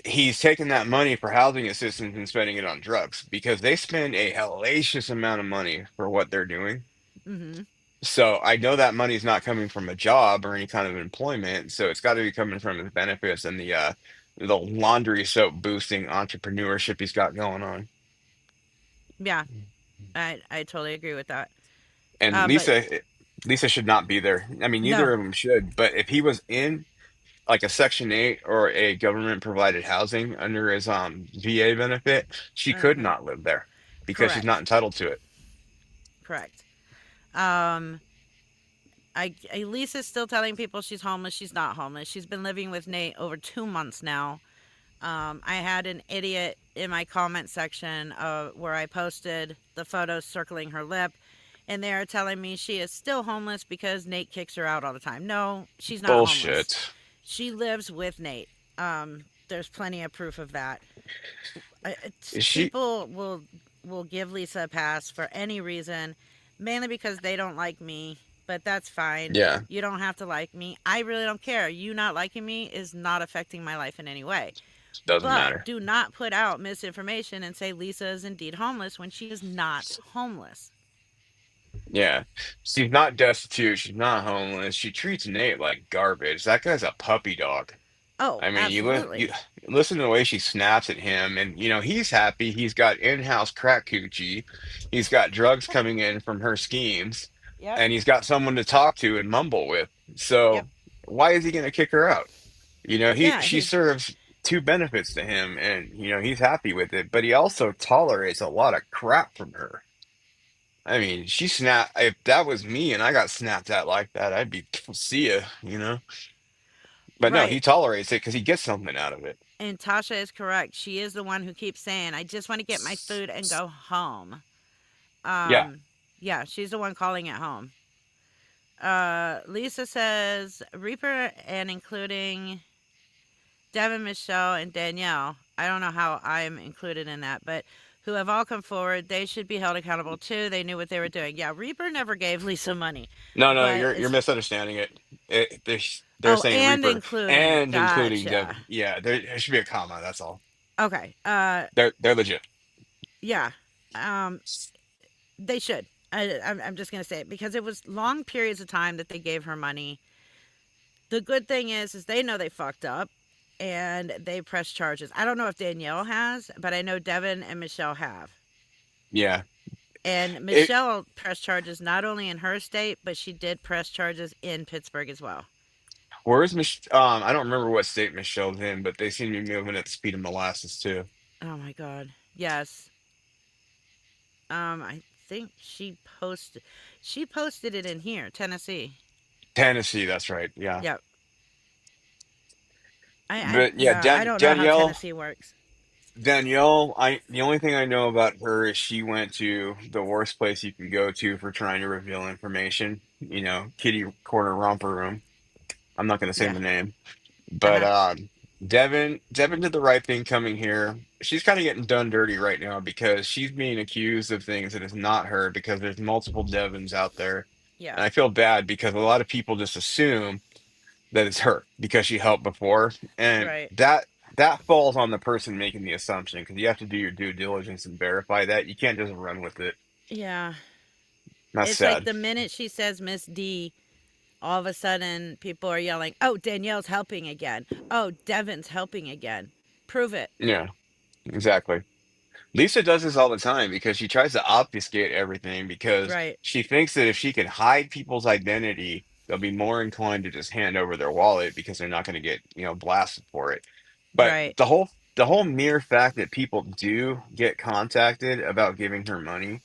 he's taking that money for housing assistance and spending it on drugs because they spend a hellacious amount of money for what they're doing. Mhm. So I know that money's not coming from a job or any kind of employment, so it's got to be coming from his benefits and the laundry soap boosting entrepreneurship he's got going on. Yeah. I totally agree with that. And But Lisa should not be there. I mean, neither no. of them should, but if he was in like a Section 8 or a government provided housing under his VA benefit, she could Uh-huh. not live there because she's not Correct. entitled to it. Correct. Um Lisa's still telling people she's homeless. She's not homeless. She's been living with Nate over 2 months now. I had an idiot in my comment section where I posted the photos circling her lip, and they are telling me she is still homeless because Nate kicks her out all the time. No, she's not homeless. Bullshit. She lives with Nate. There's plenty of proof of that. Is she? People will give Lisa a pass for any reason, mainly because they don't like me. But that's fine. Yeah, You don't have to like me. I really don't care. You not liking me is not affecting my life in any way. doesn't But matter. do not put out misinformation and say Lisa is indeed homeless when she is not homeless. Yeah. She's not destitute. She's not homeless. She treats Nate like garbage. That guy's a puppy dog. Oh, I mean, you absolutely. listen to the way she snaps at him, and he's happy. He's got in-house crack coochie. He's got drugs coming in from her schemes, Yep. and he's got someone to talk to and mumble with. Yep. So why is he going to kick her out? Yeah, She he serves two benefits to him, and he's happy with it. But he also tolerates a lot of crap from her. I mean, she snapped. If that was me and I got snapped at like that, I'd be see ya. But no, he right. tolerates it because he gets something out of it. And Tasha is correct. She is the one who keeps saying, "I just want to get my food and go home." Yeah. Um, yeah, she's the one calling it home. Lisa says Reaper and including Devon, Michelle, and Danielle. I don't know how I'm included in that, but who have all come forward. They should be held accountable too. They knew what they were doing. Yeah, Reaper never gave Lisa money, No, no, but you're it's misunderstanding it. They're oh, saying and Reaper including. and including Gotcha. Devon. Yeah, there should be a comma. That's all. Okay. They're legit. Yeah. Um, they should. I'm just gonna say it because it was long periods of time that they gave her money. The good thing is they know they fucked up, and they pressed charges. I don't know if Danielle has, but I know Devin and Michelle have. Yeah. And It Michelle pressed charges not only in her state, but she did press charges in Pittsburgh as well. Where's I don't remember what state Michelle's in, but they seem to be moving at the speed of molasses too. Oh my God. Yes. I think she posted it in here, Tennessee. Tennessee, that's right. Yeah. Yep. But yeah, Yeah, I don't know how Danielle. Tennessee works. Danielle, the only thing I know about her is she went to the worst place you could go to for trying to reveal information. Kitty corner romper room. I'm not going to say Yeah. the name, but Uh-huh. Devin did the right thing coming here. She's kind of getting done dirty right now because she's being accused of things that is not her because there's multiple Devons out there, Yeah. and I feel bad because a lot of people just assume that it's her because she helped before, and Right. that falls on the person making the assumption because you have to do your due diligence and verify that. You can't just run with it. Yeah. That's It's like sad. the minute she says Miss D, all of a sudden people are yelling, "Oh, Danielle's helping again. Oh, Devin's helping again. Prove it." Yeah, exactly. Lisa does this all the time because she tries to obfuscate everything because Right. she thinks that if she can hide people's identity, they'll be more inclined to just hand over their wallet because they're not going to get, blasted for it. But Right. the whole mere fact that people do get contacted about giving her money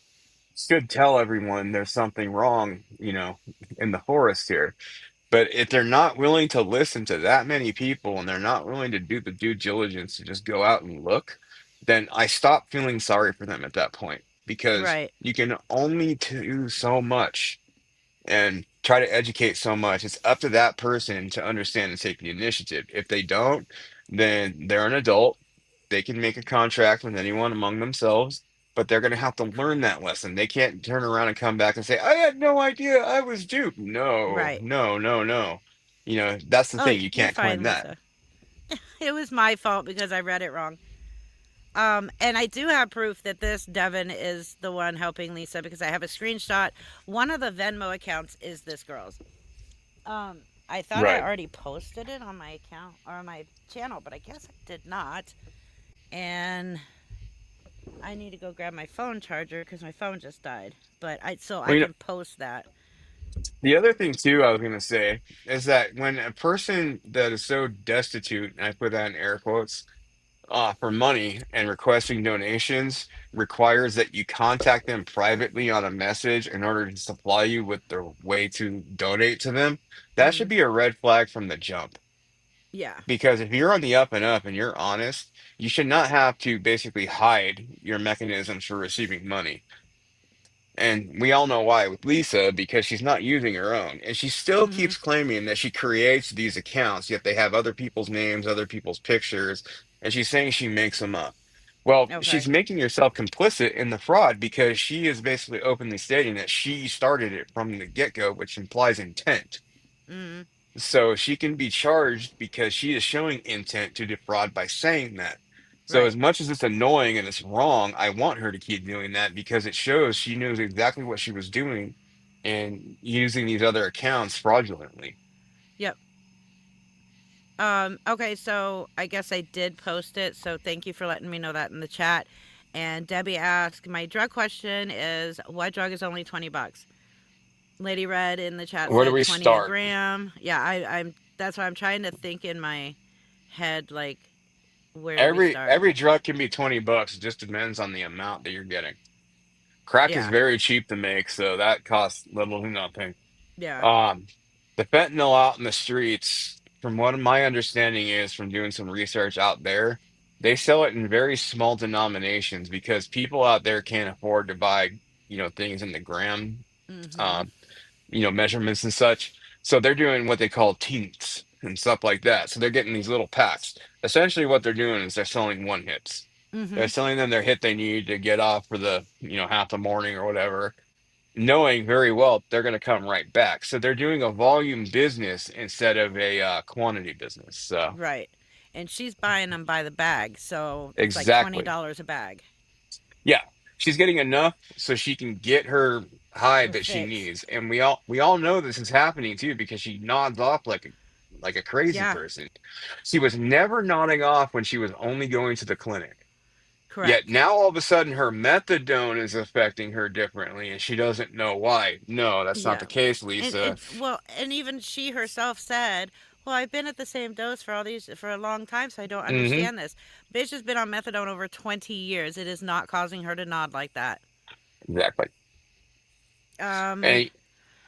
should tell everyone there's something wrong, in the forest here. But if they're not willing to listen to that many people and they're not willing to do the due diligence to just go out and look, then I stop feeling sorry for them at that point because Right. you can only do so much and try to educate so much. It's up to that person to understand and take the initiative. If they don't, then they're an adult. They can make a contract with anyone among themselves, but they're going to have to learn that lesson. They can't turn around and come back and say, I had no idea I was duped. No, Right. no, no, no. That's the Oh, thing. You you're can't claim fine, that. Lisa. It was my fault because I read it wrong. And I do have proof that this Devin is the one helping Lisa because I have a screenshot. One of the Venmo accounts is this girl's. I thought I Right. already posted it on my account or on my channel, but I guess I did not. And I need to go grab my phone charger because my phone just died. But I Well, can post that. the other thing too, I was going to say is that when a person that is so destitute, and I put that in air quotes, for money and requesting donations requires that you contact them privately on a message in order to supply you with the way to donate to them. That should Hmm. be a red flag from the jump. Yeah. Because if you're on the up and up and you're honest, you should not have to basically hide your mechanisms for receiving money. And we all know why with Lisa, because she's not using her own. And she still Hmm. keeps claiming that she creates these accounts, yet they have other people's names, other people's pictures, and she's saying she makes them up. Well, Okay. she's making herself complicit in the fraud because she is basically openly stating that she started it from the get-go, which implies intent. Hmm. So she can be charged because she is showing intent to defraud by saying that. So as Right. much as it's annoying and it's wrong, I want her to keep doing that because it shows she knows exactly what she was doing and using these other accounts fraudulently. Yep. Okay, so I guess I did post it, so thank you for letting me know that in the chat. And Debbie asked, my drug question is, what drug is only 20 bucks? Lady Red in the chat Where do said we 20 a start? gram. Yeah, I'm that's why I'm trying to think in my head, like, where do we start? Every drug can be 20 bucks. It just depends on the amount that you're getting. Crack is Yeah, very cheap to make, so that costs little to nothing. yeah. Um, the fentanyl out in the streets, from what my understanding is from doing some research out there, they sell it in very small denominations because people out there can't afford to buy, things in the gram, Mm-hmm. um, measurements and such. So they're doing what they call tints and stuff like that. So they're getting these little packs. Essentially, what they're doing is they're selling one hits. Mm-hmm. They're selling them their hit they need to get off for the, half the morning or whatever, knowing very well they're going to come right back. So they're doing a volume business instead of a quantity business. So Right. And she's buying them by the bag, so it's like exactly. $20 a bag. Yeah. She's getting enough so she can get her high Her that she fix. needs. And we all know this is happening too because she nods off like a crazy Yeah, person. She was never nodding off when she was only going to the clinic. Yet correct. now all of a sudden her methadone is affecting her differently and she doesn't know why. No, that's not Yeah. the case, And Lisa. it well, and even she herself said, "Well, I've been at the same dose for all these for a long time, so I don't Hmm. understand this." Bitch has been on methadone over 20 years. It is not causing her to nod like that. Exactly. Um, And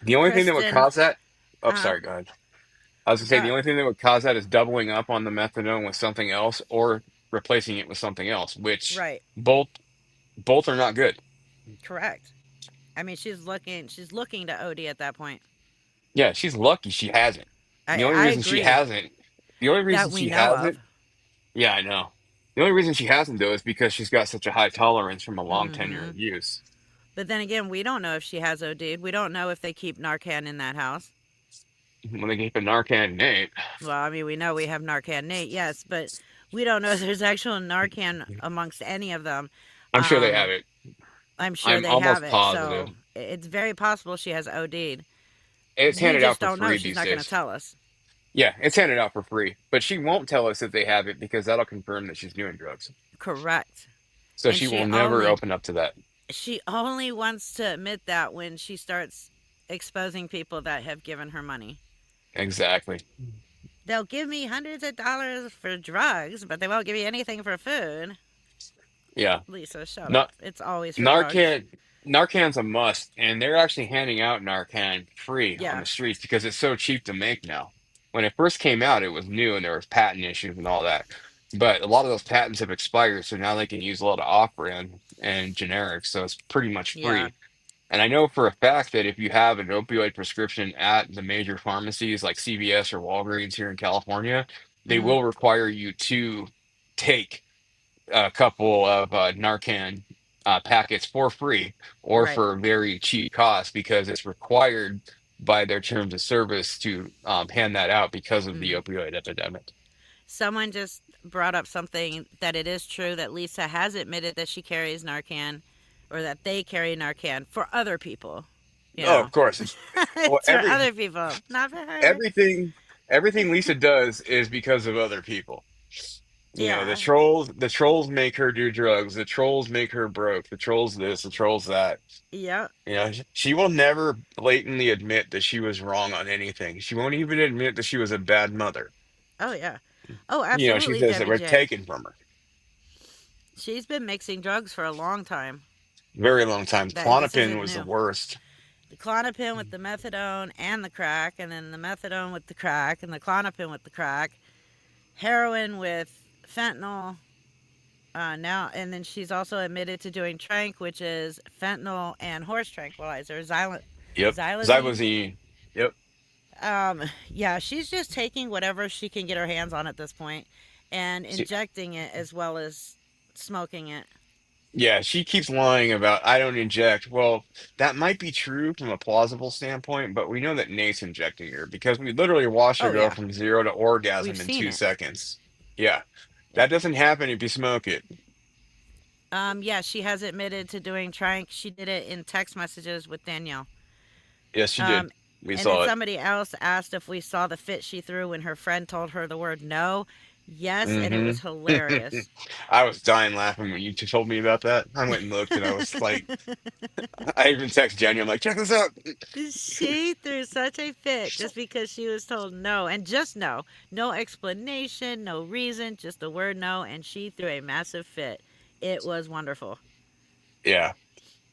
the only thing that would Kristen, cause that, oh, uh, sorry, go ahead. I was gonna say the uh, only thing that would cause that is doubling up on the methadone with something else or replacing it with something else, which right, both are not good. correct. I mean, she's looking to OD at that point. Yeah, she's lucky she hasn't. The only I reason she agree hasn't, the only that reason we she know hasn't, of. yeah, I know. The only reason she hasn't though is because she's got such a high tolerance from a long tenure Mm-hmm. of use. But then again, we don't know if she has OD'd. We don't know if they keep Narcan in that house. When they keep a Narcan Nate, Well, I mean, we know we have Narcan Nate, yes, but we don't know if there's actual Narcan amongst any of them. I'm sure they have Um, it. I'm sure I'm they have almost it, positive. so it's very possible she has OD'd. It's We handed out just for don't know. free She's these not going to days. tell us. Yeah, it's handed out for free, but she won't tell us that they have it because that'll confirm that she's doing drugs. Correct. So And she will never open up to that. she only wants to admit that when she starts exposing people that have given her money. Exactly. They'll give me hundreds of dollars for drugs, but they won't give me anything for food. Yeah. Lisa, shut Not up. It's always for drugs. Narcan. Narcan's a must, and they're actually handing out Narcan free on Yeah. the streets because it's so cheap to make now. When it first came out, it was new and there was patent issues and all that. But a lot of those patents have expired, so now they can use a lot of off-brand and generics, so it's pretty much Yeah. free. And I know for a fact that if you have an opioid prescription at the major pharmacies like CVS or Walgreens here in California, they Hmm. will require you to take a couple of Narcan packets for free or Right. for a very cheap cost because it's required by their terms of service to hand that out because of the Hmm. opioid epidemic. Someone just brought up something that it is true that Lisa has admitted that she carries Narcan or that they carry Narcan for other people. You Oh, know, of course. Well, it's for other people, not for her. everything everything Lisa does is because of other people. The Yeah. trolls make her do drugs. The trolls make her broke. The trolls this, the trolls that. Yep. She will never blatantly admit that she was wrong on anything. She won't even admit that she was a bad mother. Oh, yeah. Oh, She absolutely, says that Debbie were J. taken from her. She's been mixing drugs for a long time. Very long time. This Clonopin isn't was the new. worst. The Clonopin with the methadone and the crack, and then the methadone with the crack, and the Clonopin with the crack, heroin with fentanyl. Now and then she's also admitted to doing trank, which is fentanyl and horse tranquilizer, Yep. xylazine. Xylazine. Yep. Yeah, she's just taking whatever she can get her hands on at this point, and She, injecting it as well as smoking it. yeah, she keeps lying about I don't inject. Well, that might be true from a plausible standpoint, but we know that Nate's injecting her because we literally watched her Oh go yeah, from zero to we've orgasm in seen two it. seconds. Yeah. Yeah. That doesn't happen if you smoke it. Yeah, she has admitted to doing trank. She did it in text messages with Danielle. Yes, she Um, did. We And then saw it. somebody else asked if we saw the fit she threw when her friend told her the word no. Yes, and it Hmm. was hilarious. I was dying laughing when you told me about that. I went and looked, and I was like, I even text Jenny. I'm like, check this out. She threw such a fit just because she was told no, and just no. No explanation, no reason, just the word no, and she threw a massive fit. It was wonderful. Yeah,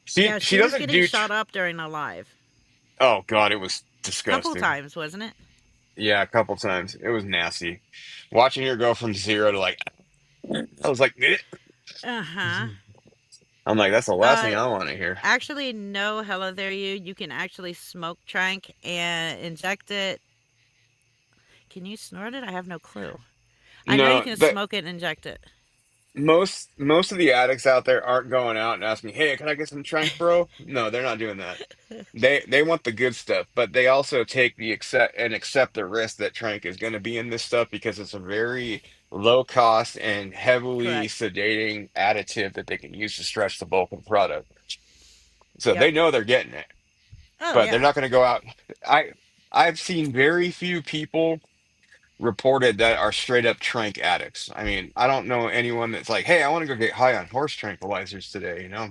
she Yeah, she she was doesn't getting do. shot up during a live. Oh God, it was Couple disgusting. times, wasn't it? Yeah, a couple times. It was nasty. Watching her go from zero to like, I was like, "Eh." Uh-huh. I'm like, that's the last thing Uh I want to hear. Actually, no, hello there, you. You can actually smoke trank and inject it. Can you snort it? I have no clue. I know you No, can but smoke it and inject it. most of the addicts out there aren't going out and asking, "Hey, can I get some Trank, bro?" No, they're not doing that. They want the good stuff, but they also take the accept the risk that Trank is going to be in this stuff because it's a very low cost and heavily Correct. sedating additive that they can use to stretch the bulk of the product. So Yep. they know they're getting it, Oh, but they're yeah. not going to go out. I I've seen very few people reported that are straight up trank addicts. I mean, I don't know anyone that's like, "Hey, I want to go get high on horse tranquilizers today," you know?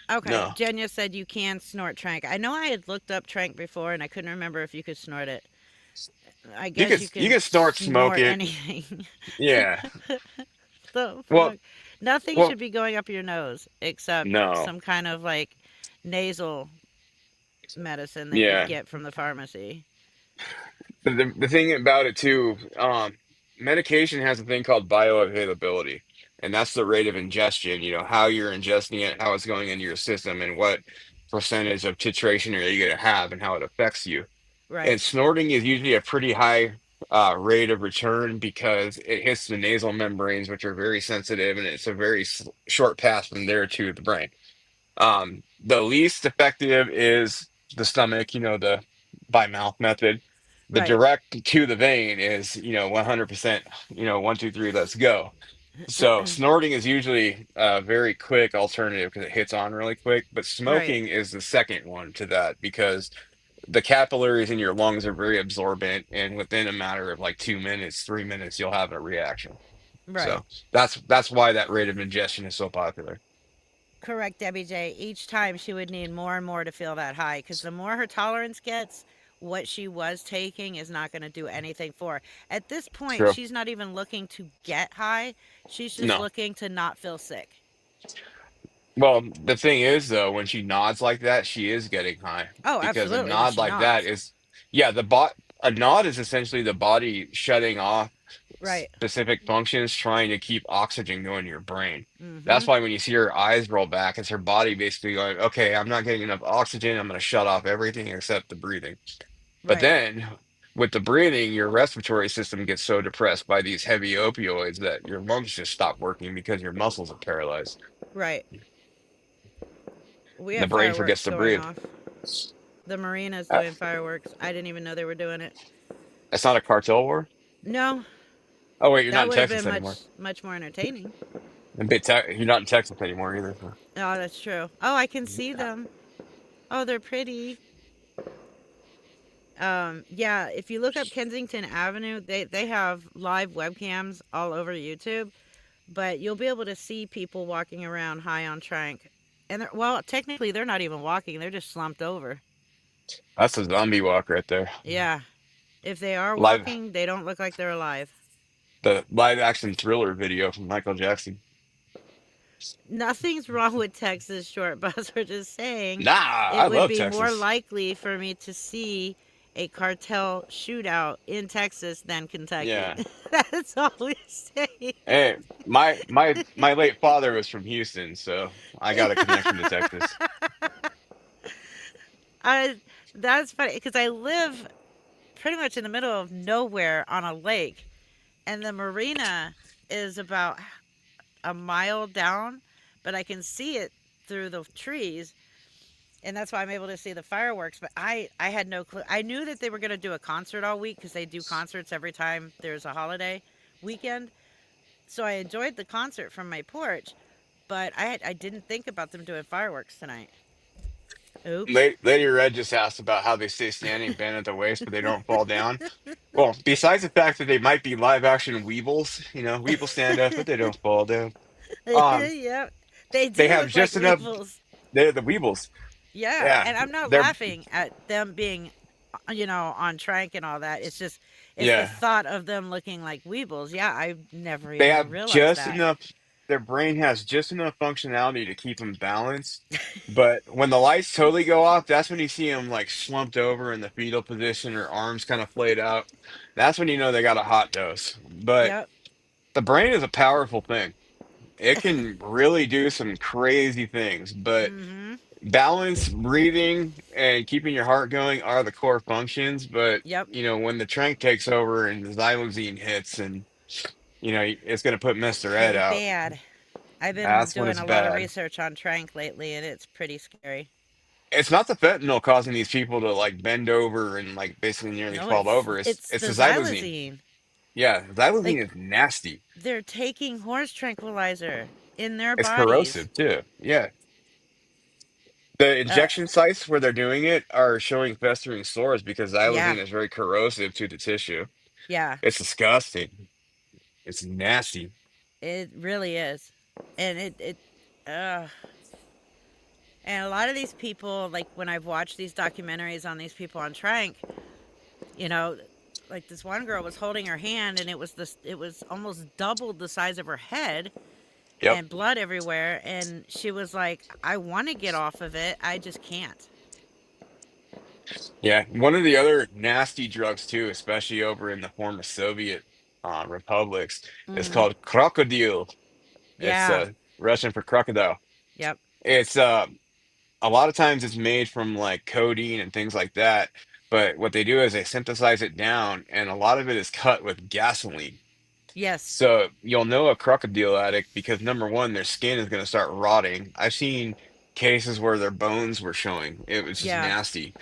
Okay, No. Jenya said you can snort trank. I know I had looked up trank before and I couldn't remember if you could snort it. I guess you You can can snort smoke snort it. anything. Yeah. The Well, fuck? Nothing well, should be going up your nose except no. some kind of like nasal medicine that you Yeah. get from the pharmacy. But the thing about it too, medication has a thing called bioavailability, and that's the rate of ingestion, how you're ingesting it, how it's going into your system, and what percentage of titration are you going to have and how it affects you. Right, And snorting is usually a pretty high rate of return because it hits the nasal membranes, which are very sensitive, and it's a very short pass from there to the brain. The least effective is the stomach, the by mouth method. The right. direct to the vein is, 100%, 1, 2, 3, let's go. So snorting is usually a very quick alternative because it hits on really quick, but Right, smoking is the second one to that because the capillaries in your lungs are very absorbent, and within a matter of like 2 minutes, 3 minutes, you'll have a reaction. right. So that's why that rate of ingestion is so popular. Correct, Debbie J. Each time she would need more and more to feel that high because the more her tolerance gets, what she was taking is not going to do anything for her. At this point, True. she's not even looking to get high, she's just No. looking to not feel sick. Well, the thing is, though, when she nods like that, she is getting high Oh, because a absolutely, when nod she like that nods. is, yeah, a nod is essentially the body shutting off Right. specific functions, trying to keep oxygen going to your brain. Mm hmm. That's why when you see her eyes roll back, it's her body basically going, okay, I'm not getting enough oxygen. I'm going to shut off everything except the breathing. But Right. then with the breathing, your respiratory system gets so depressed by these heavy opioids that your lungs just stop working because your muscles are paralyzed. Right. We And the have brain forgets fireworks to going breathe. off. The marina's Uh, doing fireworks. I didn't even know they were doing it. That's not a cartel war? No, Oh wait, you're not that in would have Texas been anymore. much more entertaining. You're not in Texas anymore either. So. Oh, that's true. Oh, I can see them. Oh, they're pretty. Yeah, if you look up Kensington Avenue, they have live webcams all over YouTube, but you'll be able to see people walking around high on trank. And well, technically they're not even walking, they're just slumped over. That's a zombie walk right there. Yeah. If they are Live walking, they don't look like they're alive. the live action Thriller video from Michael Jackson. Nothing's wrong with Texas short bus. We're just saying Nah, I it would love be more Texas. likely for me to see a cartel shootout in Texas than Kentucky. Yeah. That's all we're saying. Hey, my late father was from Houston, so I got a connection to Texas. I, that's funny because I live pretty much in the middle of nowhere on a lake, and the marina is about a mile down, but I can see it through the trees, and that's why I'm able to see the fireworks. But I had no clue. I knew that they were going to do a concert all week because they do concerts every time there's a holiday weekend. So I enjoyed the concert from my porch, but I didn't think about them doing fireworks tonight. Oops. Lady Red just asked about how they stay standing, bent at the waist, but they don't fall down. Well, besides the fact that they might be live action Weebles, Weebles stand up, but they don't fall down. Um, Yep. They they do have look like just enough. weevils. They're the Weebles. Yeah, Yeah, and I'm not they're laughing at them being, on trank and all that. It's the yeah. thought of them looking like weebles. Yeah, I never They even have realized just that. enough. Their brain has just enough functionality to keep them balanced. But when the lights totally go off, that's when you see them like slumped over in the fetal position or arms kind of flayed out. That's when you know they got a hot dose. But Yep. the brain is a powerful thing. It can really do some crazy things, but Mm-hmm. balance, breathing, and keeping your heart going are the core functions. But Yep. when the trank takes over and the xylazine hits, and it's going to put Mr. Ed Pretty out. bad. I've been That's when doing it's a lot of bad. research on trank lately, and it's pretty scary. It's not the fentanyl causing these people to like bend over and like basically nearly No, fall over. It's it's it's the the xylazine. xylazine. Yeah, xylazine Like is nasty. they're taking horse tranquilizer in their It's bodies. corrosive too. Yeah. The Uh, injection sites where they're doing it are showing festering sores because yeah, xylazine is very corrosive to the tissue. yeah. It's disgusting. It's nasty. It really is, and uh, and a lot of these people, like when I've watched these documentaries on these people on trank, you know, like this one girl was holding her hand, and it was almost doubled the size of her head, Yep. and blood everywhere, and she was like, "I want to get off of it, I just can't." Yeah. One of the other nasty drugs too, especially over in the former Soviet republics, is Mm-hmm. called crocodile. It's Yeah. Russian for crocodile. Yep. It's a lot of times it's made from like codeine and things like that. But what they do is they synthesize it down, and a lot of it is cut with gasoline. Yes. So you'll know a crocodile addict because number one, their skin is going to start rotting. I've seen cases where their bones were showing. It was just Yeah. nasty.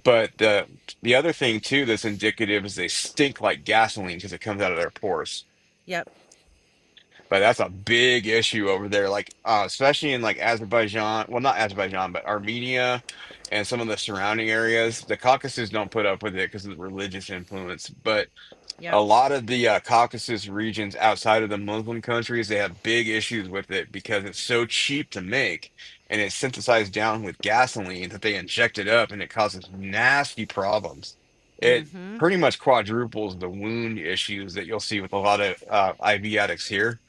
But the other thing too that's indicative is they stink like gasoline because it comes out of their pores. Yep. But that's a big issue over there, like especially in like Azerbaijan. Well, not Azerbaijan, but Armenia and some of the surrounding areas. The Caucasus don't put up with it because of the religious influence. But a Yep. lot of the Caucasus regions outside of the Muslim countries, they have big issues with it because it's so cheap to make and it's synthesized down with gasoline that they inject it up and it causes nasty problems. It Mm-hmm. pretty much quadruples the wound issues that you'll see with a lot of IV addicts here.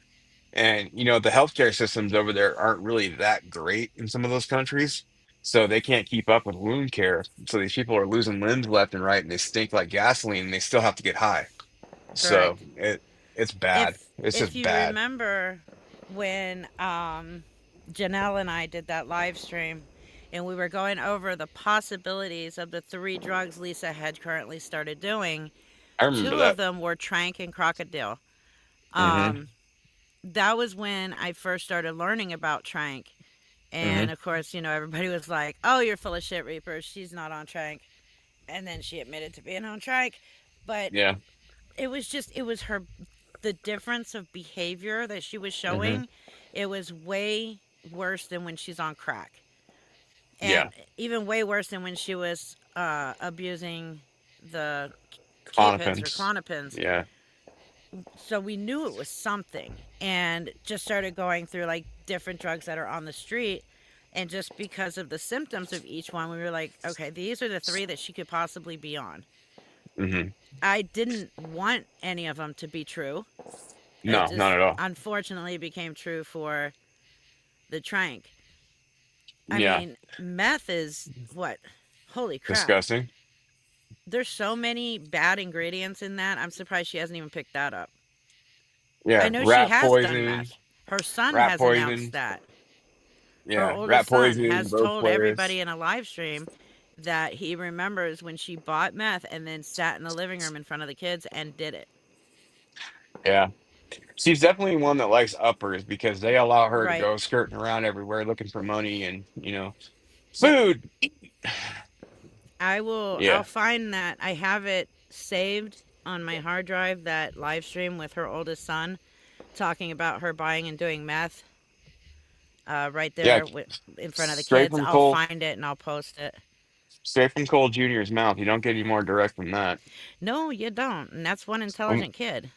And the healthcare systems over there aren't really that great in some of those countries. So they can't keep up with wound care. So these people are losing limbs left and right and they stink like gasoline and they still have to get high. So Correct. it's bad. if It's if just you bad. remember when Janelle and I did that live stream, and we were going over the possibilities of the three drugs Lisa had currently started doing, I remember two of that. them were trank and crocodile. Hmm. um that was when I first started learning about trank, Hmm. and of course, everybody was like, "Oh, you're full of shit, Reaper, she's not on trank." And then she admitted to being on trank, but Yeah. it was her, the difference of behavior that she was Hmm. showing. It was way worse than when she's on crack, and Yeah. even way worse than when she was abusing the K-pins or Clonopins. clonopins. Yeah. So we knew it was something, and just started going through like different drugs that are on the street. And just because of the symptoms of each one, we were like, okay, these are the three that she could possibly be on. Hmm. I didn't want any of them to be true. It No, not just at all. unfortunately became true for the trank. I Yeah. mean, meth is what? Holy crap. Disgusting. There's so many bad ingredients in that. I'm surprised she hasn't even picked that up. I Yeah. know she Rat has done poison. meth. Her son Rat has announced poison. that. Her Yeah. oldest Rat son poison. has Road told flares. everybody in a live stream that he remembers when she bought meth and then sat in the living room in front of the kids and did it. Yeah. She's definitely one that likes uppers because they allow her to Right. go skirting around everywhere looking for money and, Yep. food. I'll Yeah. find that. I have it saved on my hard drive, that live stream with her oldest son talking about her buying and doing meth. right Yeah, there in front of the straight kids. from I'll Cole, find it and I'll post it. straight from Cole Jr.'s mouth. You don't get any more direct than that. No, you don't. And that's one Um, intelligent kid.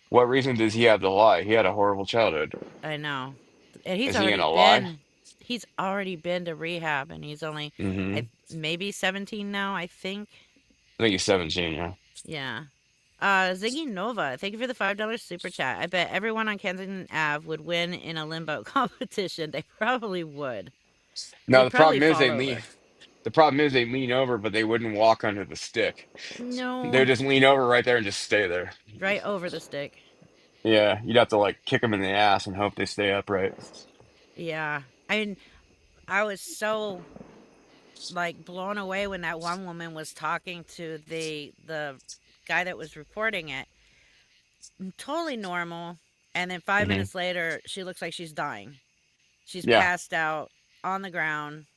what reason does he have to lie? He had a horrible childhood. I know. And Is he gonna lie? he's already been to rehab and he's only Mm-hmm. maybe 17 now, I think. I think he's 17, yeah. Yeah. Ziggy Nova, thank you for the $5 super chat. I bet everyone on Kensington Ave would win in a limbo competition. They probably would. No, They'd probably fall over. the problem is they lean over, but they wouldn't walk under the stick. They No, would just lean over right there and just stay there. right over the stick. Yeah, you'd have to like kick them in the ass and hope they stay upright. Yeah. I mean, I was so like blown away when that one woman was talking to the guy that was reporting it. Totally normal. And then 5 Hmm. minutes later, she looks like she's dying. She's Yeah, passed out on the ground,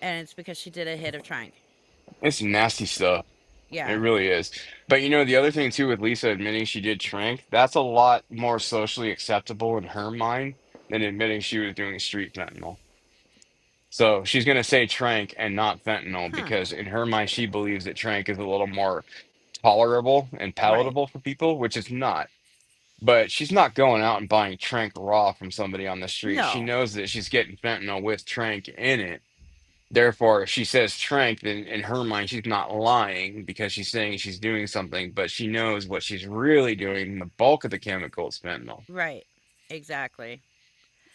and it's because she did a hit of Trank. it's nasty stuff. It Yeah. really is. But you know, the other thing too with Lisa admitting she did trank, that's a lot more socially acceptable in her mind than admitting she was doing street fentanyl. So she's going to say trank and not fentanyl Huh. because in her mind she believes that trank is a little more tolerable and Right. palatable for people, which it's not. But she's not going out and buying trank raw from somebody on the street. She No. knows that she's getting fentanyl with trank in it. Therefore, if she says trank, then in her mind she's not lying because she's saying she's doing something, but she knows what she's really doing. The bulk of the chemical is fentanyl. Right. Exactly.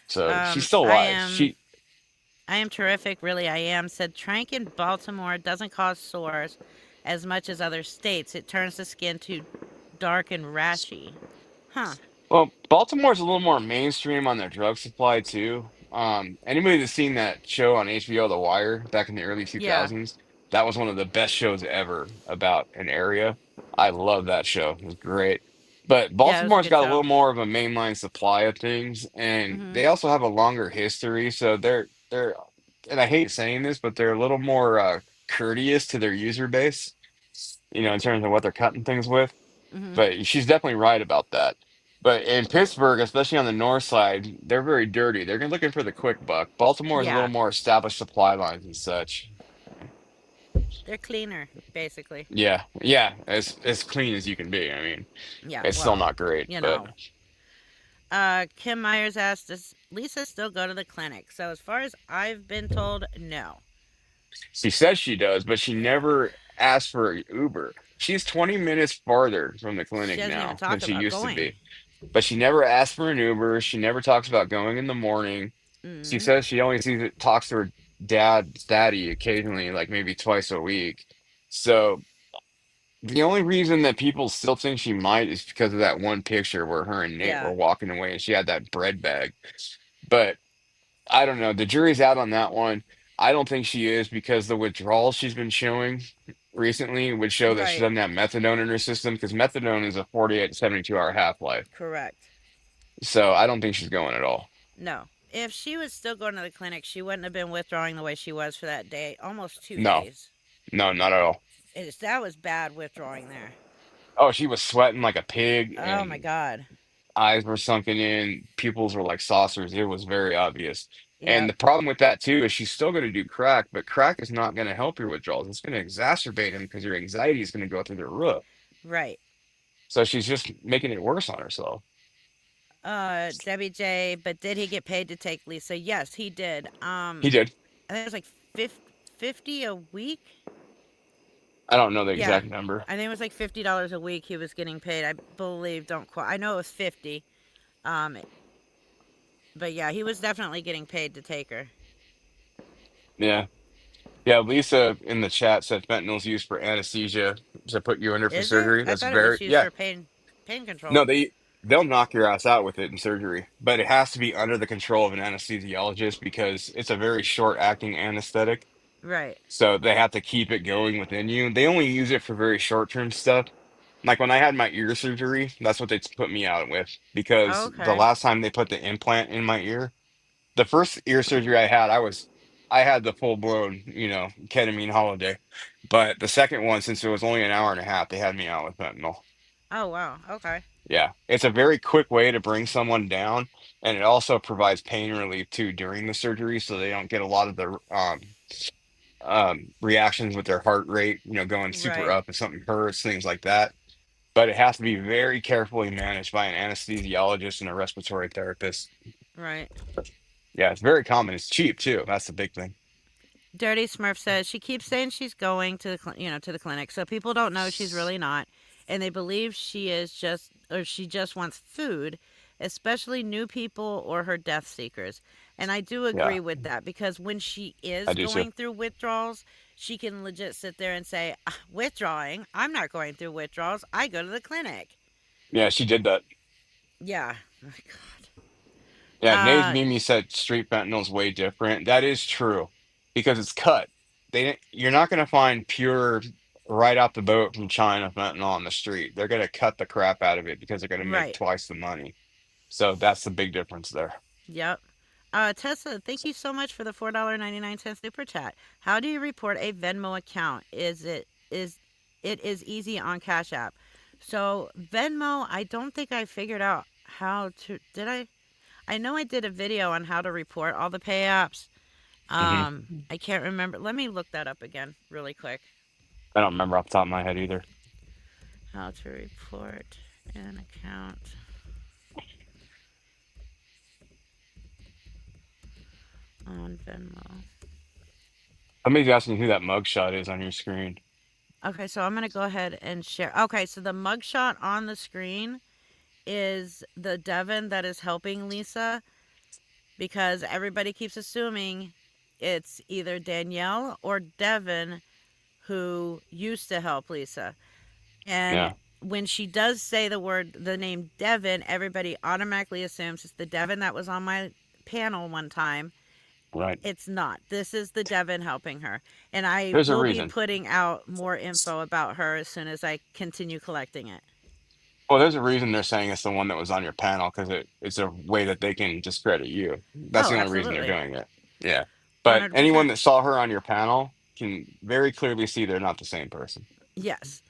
So she's still I alive. am. I am terrific. Really, I am. Said Trank in Baltimore doesn't cause sores as much as other states. It turns the skin to dark and rashy. Huh. Well, Baltimore's a little more mainstream on their drug supply too. Anybody that's seen that show on HBO, The Wire, back in the early Yeah. 2000s, that was one of the best shows ever about an area. I love that show. It was great. But Yeah, it was a Baltimore's good got a show. little more of a mainline supply of things, and Mhm. they also have a longer history. So they're, and I hate saying this, but they're a little more courteous to their user base, you know, in terms of what they're cutting things with. Mhm. But she's definitely right about that. But in Pittsburgh, especially on the north side, they're very dirty. They're looking for the quick buck. Baltimore is a little Yeah. more established supply lines and such. They're cleaner, basically. Yeah, yeah, as clean as you can be. I mean, Yeah. it's still Well, not great, you but know. Kim Myers asked, "Does Lisa still go to the clinic?" So as far as I've been told, no. she says she does, but she Yeah. never asks for an Uber. She's 20 minutes farther from the She clinic doesn't even now than talk she about used to going. be. But she never asks for an Uber. She never talks about going in the morning. She Mm. says she only sees it, talks to her daddy occasionally, like maybe twice a week. So the only reason that people still think she might is because of that one picture where her and Nate Yeah. were walking away and she had that bread bag. But I don't know. The jury's out on that one. I don't think she is because the withdrawals she's been showing recently would show that she Right. doesn't have methadone in her system because methadone is a 48 to 72 hour half-life. Correct. So I don't think she's going at all. No. If she was still going to the clinic, she wouldn't have been withdrawing the way she was for that day, almost two No, days. no, not at all. That was bad withdrawing there. Oh, she was sweating like a pig Oh my and God. eyes were sunken in, pupils were like saucers. It was very obvious. And Yep. the problem with that too is she's still going to do crack, but crack is not going to help your withdrawals. It's going to exacerbate them because your anxiety is going to go through the roof. Right. So she's just making it worse on herself. Debbie J. But did he get paid to take Lisa? Yes, he did. He did. I think it was like 50 a week. I don't know the Yeah, exact number. I think it was like $50 a week he was getting paid. I believe. Don't quote. I know it was 50. Um, but yeah, he was definitely getting paid to take her. Yeah. Yeah, Lisa in the chat said fentanyl's used for anesthesia to put you under for Is it? surgery. I That's thought it was very, used yeah. for pain No, control. they'll knock your ass out with it in surgery, but it has to be under the control of an anesthesiologist because it's a very short acting anesthetic. Right. So they have to keep it going within you. They only use it for very short term stuff. Like when I had my ear surgery, that's what they put me out with because the Okay. last time they put the implant in my ear, the first ear surgery I had, I had the full blown, you know, ketamine holiday. But the second one, since it was only an hour and a half, they had me out with fentanyl. Oh wow. Okay. Yeah, it's a very quick way to bring someone down, and it also provides pain relief too during the surgery, so they don't get a lot of the reactions with their heart rate, going super Right, up if something hurts, things like that. But it has to be very carefully managed by an anesthesiologist and a respiratory therapist. right. Yeah, it's very common. It's cheap too. That's the big thing. Dirty Smurf says she keeps saying she's going to the to the clinic, so people don't know she's really not, and they believe she is just or she just wants food, especially new people or her death seekers. And I do Yeah, agree with that because when she I is do too. going through withdrawals, she can legit sit there and say, "Ah, withdrawing? I'm not going through withdrawals. I go to the clinic." Yeah, she did that. Yeah. Oh my God. Yeah, Nave's Mimi said street fentanyl's way different. That is true because it's cut. You're not gonna find pure right out the boat from China fentanyl on the street. They're gonna cut the crap out of it because they're gonna make Right. twice the money. So that's the big difference there. Yep. Tessa, thank you so much for the $4.99 super chat. How do you report a Venmo account? Is easy on Cash App. So Venmo, I don't think I figured out how to. Did I? I know I did a video on how to report all the pay apps. Hmm. I can't remember. Let me look that up again really quick. I don't remember off the top of my head either. How to report an account on Venmo. Somebody's asking who that mugshot is on your screen. Okay, so I'm gonna go ahead and share. Okay, so the mugshot on the screen is the Devon that is helping Lisa because everybody keeps assuming it's either Danielle or Devon who used to help Lisa. And Yeah, when she does say the name Devon, everybody automatically assumes it's the Devon that was on my panel one time. right. It's not. This is the Devon helping her. And I There's a will be reason. putting out more info about her as soon as I continue collecting it. Well, there's a reason they're saying it's the one that was on your panel because it's a way that they can discredit you. That's Oh, the only reason they're absolutely. doing it. Yeah. But anyone 100%. that saw her on your panel can very clearly see they're not the same person. Yes.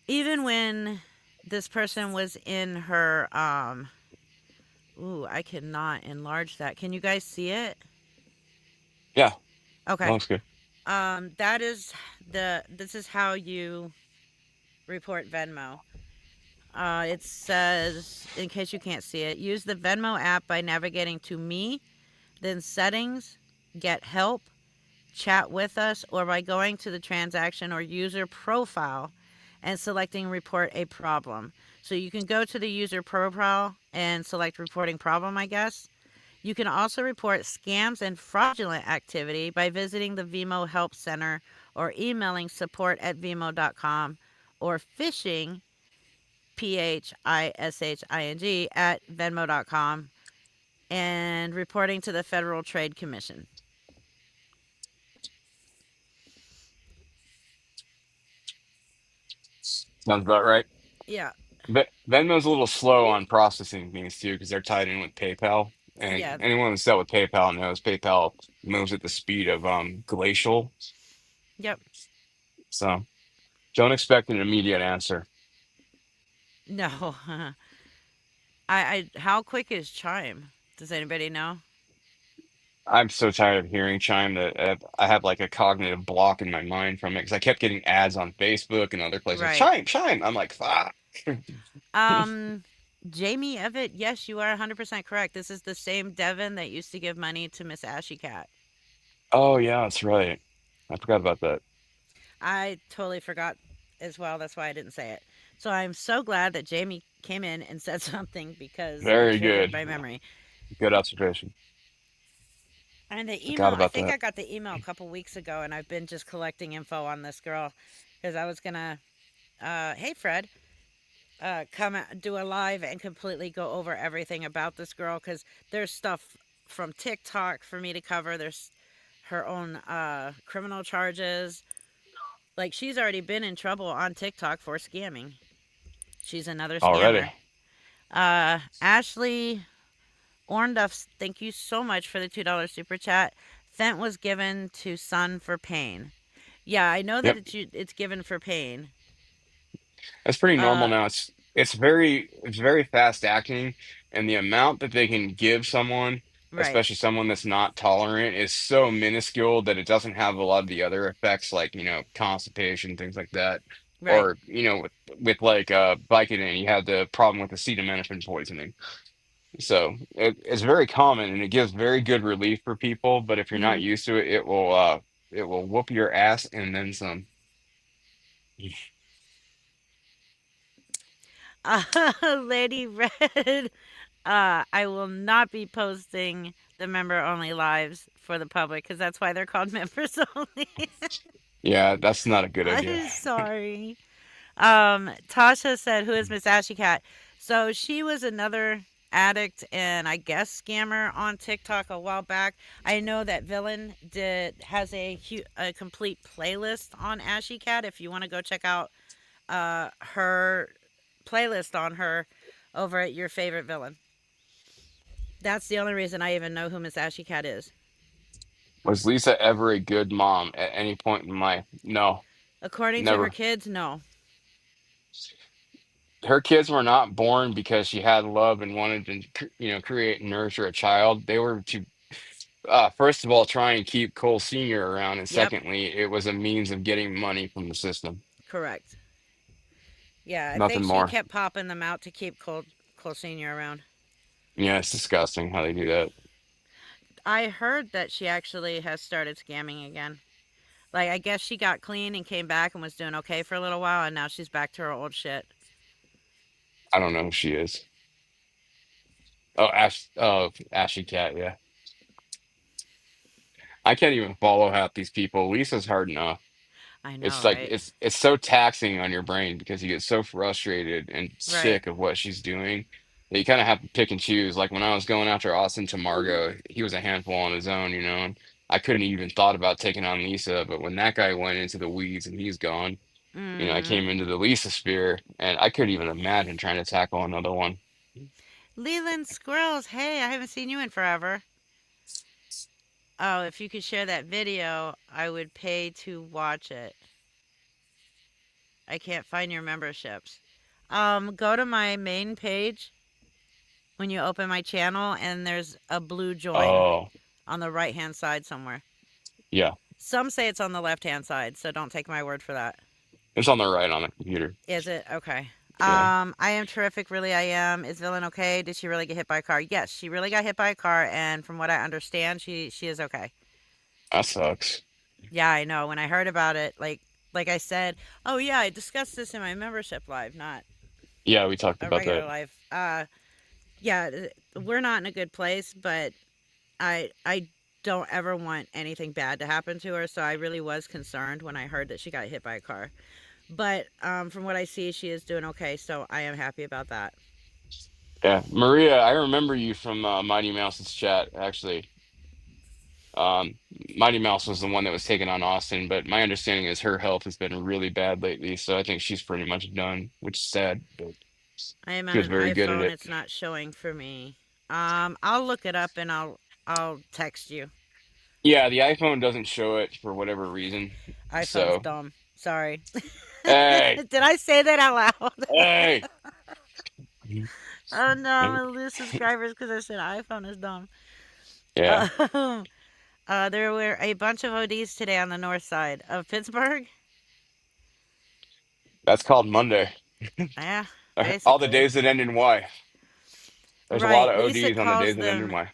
Even when this person was in her ooh, I cannot enlarge that. Can you guys see it? Yeah, that Okay. looks good. That is this is how you report Venmo. It says, in case you can't see it, use the Venmo app by navigating to me, then settings, get help, chat with us, or by going to the transaction or user profile and selecting report a problem. So you can go to the user profile and select reporting problem, I guess. You can also report scams and fraudulent activity by visiting the Vimo Help Center or emailing support@vimo.com or phishing, PHISHING, at venmo.com and reporting to the Federal Trade Commission. Sounds about right. Yeah. Venmo's a little slow on processing things too because they're tied in with PayPal. Yeah. And anyone that's dealt with PayPal knows PayPal moves at the speed of glacial. Yep. So don't expect an immediate answer. No. How quick is Chime? Does anybody know? I'm so tired of hearing chime that I have like a cognitive block in my mind from it because I kept getting ads on Facebook and other places. Right. Chime, chime. I'm like, fuck. Um, Jamie Evitt, yes, you are 100% correct. This is the same Devon that used to give money to Miss Ashy Cat. Oh yeah, that's right. I forgot about that. I totally forgot as well. That's why I didn't say it. So I'm so glad that Jamie came in and said something because it Very triggered good. my memory. Good observation. And the Forgot email, I about think that. I got the email a couple weeks ago, and I've been just collecting info on this girl because I was gonna, hey Fred, come do a live and completely go over everything about this girl because there's stuff from TikTok for me to cover. There's her own criminal charges. Like she's already been in trouble on TikTok for scamming. She's another Already. scammer. Ashley Ornduff, thank you so much for the $2 super chat. Fent was given to son for pain. Yeah, I know that Yep. it's given for pain. That's pretty normal Uh, now. It's very fast acting, and the amount that they can give someone, right, especially someone that's not tolerant, is so minuscule that it doesn't have a lot of the other effects like, constipation, things like that. right. Or, with like Vicodin, you had the problem with acetaminophen poisoning. So it's very common and it gives very good relief for people, but if you're Hmm. not used to it, it will whoop your ass and then some. Lady Red, I will not be posting the member only lives for the public because that's why they're called members only. Yeah, that's not a good idea. I'm sorry. Tasha said, "Who is Miss Ashy Cat?" So she was another addict and I guess scammer on TikTok a while back. I know that Villain did has a complete playlist on Ashy Cat. If you want to go check out her playlist on her over at Your Favorite Villain. That's the only reason I even know who Miss Ashy Cat is. Was Lisa ever a good mom at any point in life? No, According to her never. kids, no. Her kids were not born because she had love and wanted to, create and nurture a child. They were to, first of all, try and keep Cole Sr. around, and Yep, secondly, it was a means of getting money from the system. correct. Yeah, I Nothing think she more. kept popping them out to keep Cole Senior around. Yeah, it's disgusting how they do that. I heard that she actually has started scamming again. Like I guess she got clean and came back and was doing okay for a little while, and now she's back to her old shit. I don't know who she is. Ashy Cat, yeah. I can't even follow half these people. Lisa's hard enough. I know, It's like right? it's so taxing on your brain because you get so frustrated and Right. sick of what she's doing that you kind of have to pick and choose. Like when I was going after Austin Tamargo, he was a handful on his own, and I couldn't even thought about taking on Lisa. But when that guy went into the weeds and he's gone, I Mm-hmm. came into the Lisa sphere and I couldn't even imagine trying to tackle another one. Leland Squirrels, hey, I haven't seen you in forever. Oh, if you could share that video, I would pay to watch it. I can't find your memberships. Go to my main page when you open my channel, and there's a blue join Oh, on the right hand side somewhere. yeah. Some say it's on the left hand side, so don't take my word for that. It's on the right on the computer. Is it? Okay. Yeah, I am terrific, really I am. Is Villain okay? Did she really get hit by a car? Yes, she really got hit by a car, and from what I understand, she is okay. that sucks. Yeah, I know. When I heard about it, like I said, oh yeah, I discussed this in my membership live, not Yeah, we talked a about regular that. live. Yeah, we're not in a good place, but I don't ever want anything bad to happen to her, so I really was concerned when I heard that she got hit by a car. But from what I see, she is doing okay, so I am happy about that. Yeah, Maria, I remember you from Mighty Mouse's chat, actually. Um, Mighty Mouse was the one that was taking on Austin, but my understanding is her health has been really bad lately, so I think she's pretty much done, which is sad, but I am she on was an very good at iPhone. it. It's not showing for me. I'll look it up and I'll text you. Yeah, the iPhone doesn't show it for whatever reason. iPhone's So, dumb. Sorry. hey, Did I say that out loud? hey. Oh no, I'm gonna lose subscribers because I said iPhone is dumb. Yeah, Uh, there were a bunch of ODs today on the north side of Pittsburgh. that's called Monday. Yeah, All the basically. days that end in Y. There's a lot Right. of Lisa ODs on the calls days that end in them Y.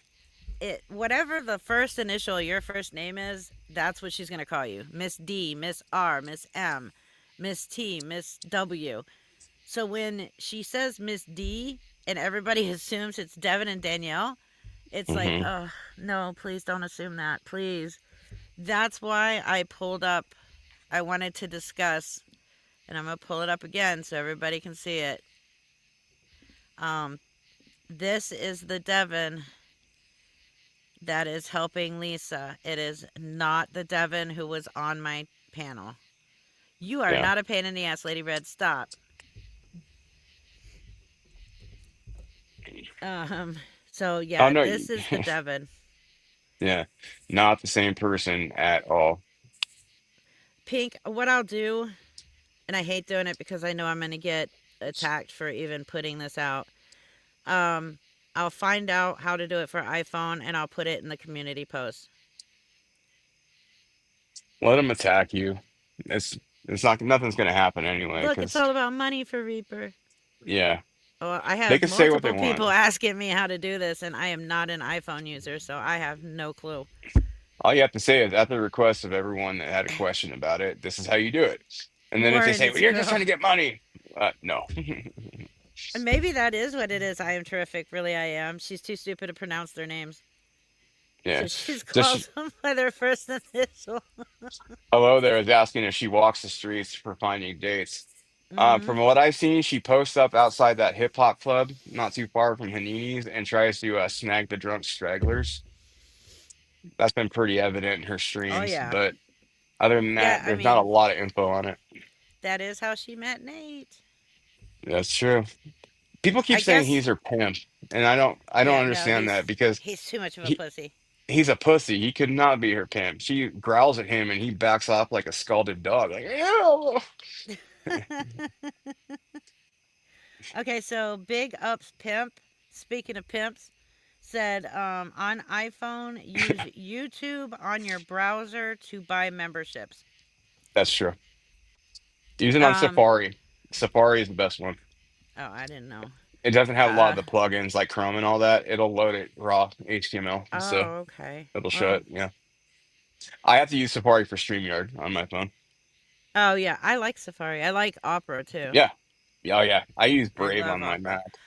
whatever the first initial of your first name is, that's what she's gonna call you. Miss D, Miss R, Miss M, Miss T, Miss W. So when she says Miss D and everybody assumes it's Devon and Danielle, it's like, Hmm. oh no, please don't assume that. Please. That's why I pulled up I wanted to discuss, and I'm gonna pull it up again so everybody can see it. Um, this is the Devon that is helping Lisa. It is not the Devon who was on my panel. You are Yeah. not a pain in the ass, Lady Red. Stop. Um, so Oh yeah, no, this is the Devon. yeah, not the same person at all. Pink, what I'll do, and I hate doing it because I know I'm going to get attacked for even putting this out. Um, I'll find out how to do it for iPhone and I'll put it in the community post. Let them attack you. It's it's not nothing's gonna happen anyway. Look, it's Because all about money for Reaper. yeah, Oh, I they have can say what they multiple want. people asking me how to do this, and I am not an iPhone user, so I have no clue. All you have to say is at the request of everyone that had a question about it, this is how you do it. And then if they Where say, "Well, it's you're just trying go. to get money," no. Maybe that is what it is. I am terrific. Really, I am. She's too stupid to pronounce their names. Yeah. So she just Just calls them by their first initial. hello there is asking if she walks the streets for finding dates. Mm-hmm. From what I've seen, she posts up outside that hip hop club, not too far from Hanini's, and tries to snag the drunk stragglers. That's been pretty evident in her Oh, streams. yeah. But other than Yeah, that, I there's not a mean, lot of info on it. that is how she met Nate. That's true. People keep I saying guess, he's her pimp, and I don't yeah, no, understand that because he's too much of a he pussy. he's a pussy. He could not be her pimp. She growls at him and he backs off like a scalded dog. Like, ew. Okay, so Big Ups Pimp, speaking of pimps, said on iPhone, use YouTube on your browser to buy memberships. That's true. Use it on Um, Safari. Safari is the best one. oh, I didn't know. It doesn't have a lot of Uh, the plugins like Chrome and all that. It'll load it raw HTML, so oh, okay. it'll show Well, it. Yeah, I have to use Safari for StreamYard on my phone. oh yeah, I like Safari. I like Opera too. Yeah, yeah, oh, yeah. I use I Brave love on my Opera. Mac.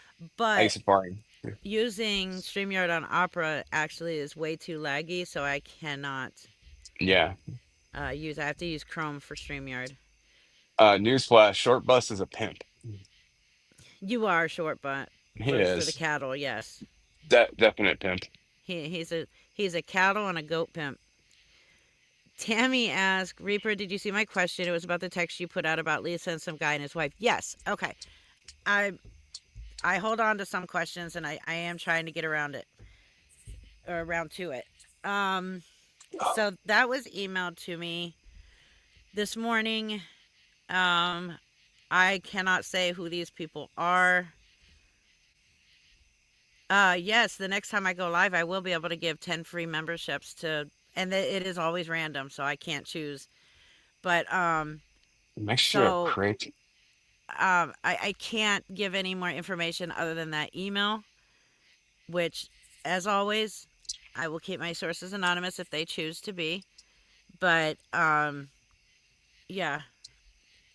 I use But Safari. using StreamYard on Opera actually is way too laggy, so I cannot Yeah. use. I have to use Chrome for StreamYard. Newsflash: Short Bus is a pimp. You are short, but He for the is cattle, yes. definite pimp. He's a cattle and a goat pimp. Tammy asked, Reaper, did you see my question? It was about the text you put out about Lisa and some guy and his wife. Yes. Okay. I I hold on to some questions and I am trying to get around it or around to it. Um so that was emailed to me this morning. Um I cannot say who these people are. Yes, the next time I go live I will be able to give 10 free memberships to, and it is always random, so I can't choose. But Mixture of so crate. I can't give any more information other than that email, which, as always, I will keep my sources anonymous if they choose to be. But yeah,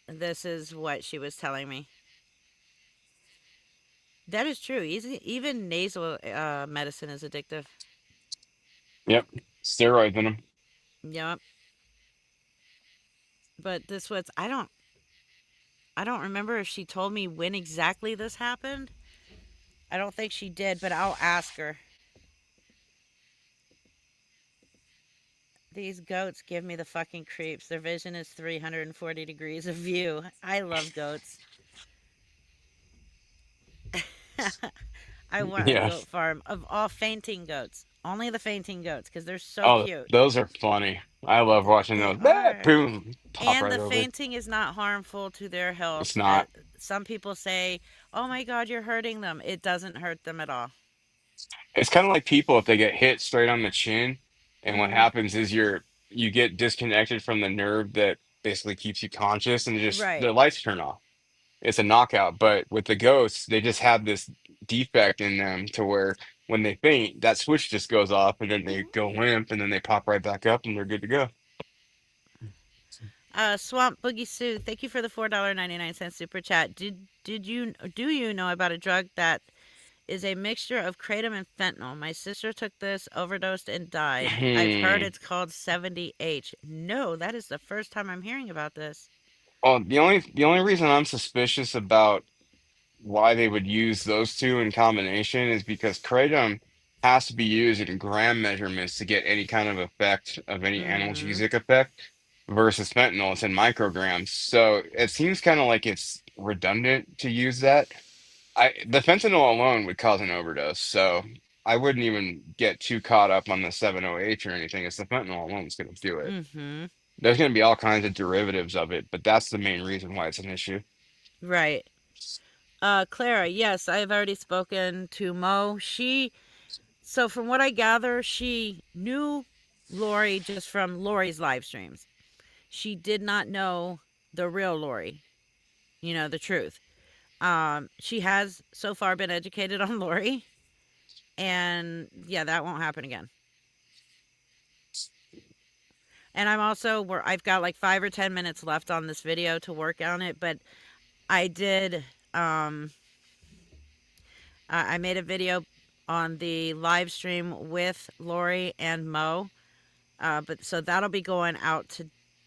this is what she was telling me. That is true. Even nasal medicine is addictive. Yep. Steroids in them. Yep. But this was I don't remember if she told me when exactly this happened. I don't think she did, but I'll ask her. These goats give me the fucking creeps. Their vision is 340 degrees of view. I love goats. I want a Yeah. goat farm of all fainting goats. Only the fainting goats because they're so Oh, cute. those are funny. I love watching They those. Ah, are. boom, pop And right the over. fainting is not harmful to their It's health. not. Some people say, oh my God, you're hurting them. It doesn't hurt them at all. It's kind of like people if they get hit straight on the chin, and what Hmm. happens is you get disconnected from the nerve that basically keeps you conscious, and just Right. the lights turn off. It's a knockout. But with the ghosts, they just have this defect in them to where when they faint, that switch just goes off, and then they go limp, and then they pop right back up, and they're good to go. Swamp Boogie Sue, thank you for the $4.99 super chat. Do you know about a drug that is a mixture of kratom and fentanyl? My sister took this, overdosed, and died. I've heard Hmm. it's called 70H. No, that is the first time I'm hearing about this. Well, the only reason I'm suspicious about why they would use those two in combination is because kratom has to be used in gram measurements to get any kind of effect of any Mm-hmm. analgesic effect versus fentanyl, it's in micrograms. So it seems kind of like it's redundant to use that. The fentanyl alone would cause an overdose, so I wouldn't even get too caught up on the 7OH or anything. It's the fentanyl alone that's going to do it. Mm-hmm. there's going to be all kinds of derivatives of it, but that's the main reason why it's an issue. Right. Clara, yes, I've already spoken to Mo. So from what I gather, she knew Lori just from Lori's live streams. She did not know the real Lori, the truth. She has so far been educated on Lori, and yeah, that won't happen again. And I've got like 5 or 10 minutes left on this video to work on it, but I did, um, I made a video on the live stream with Lori and Mo. But so that'll be going out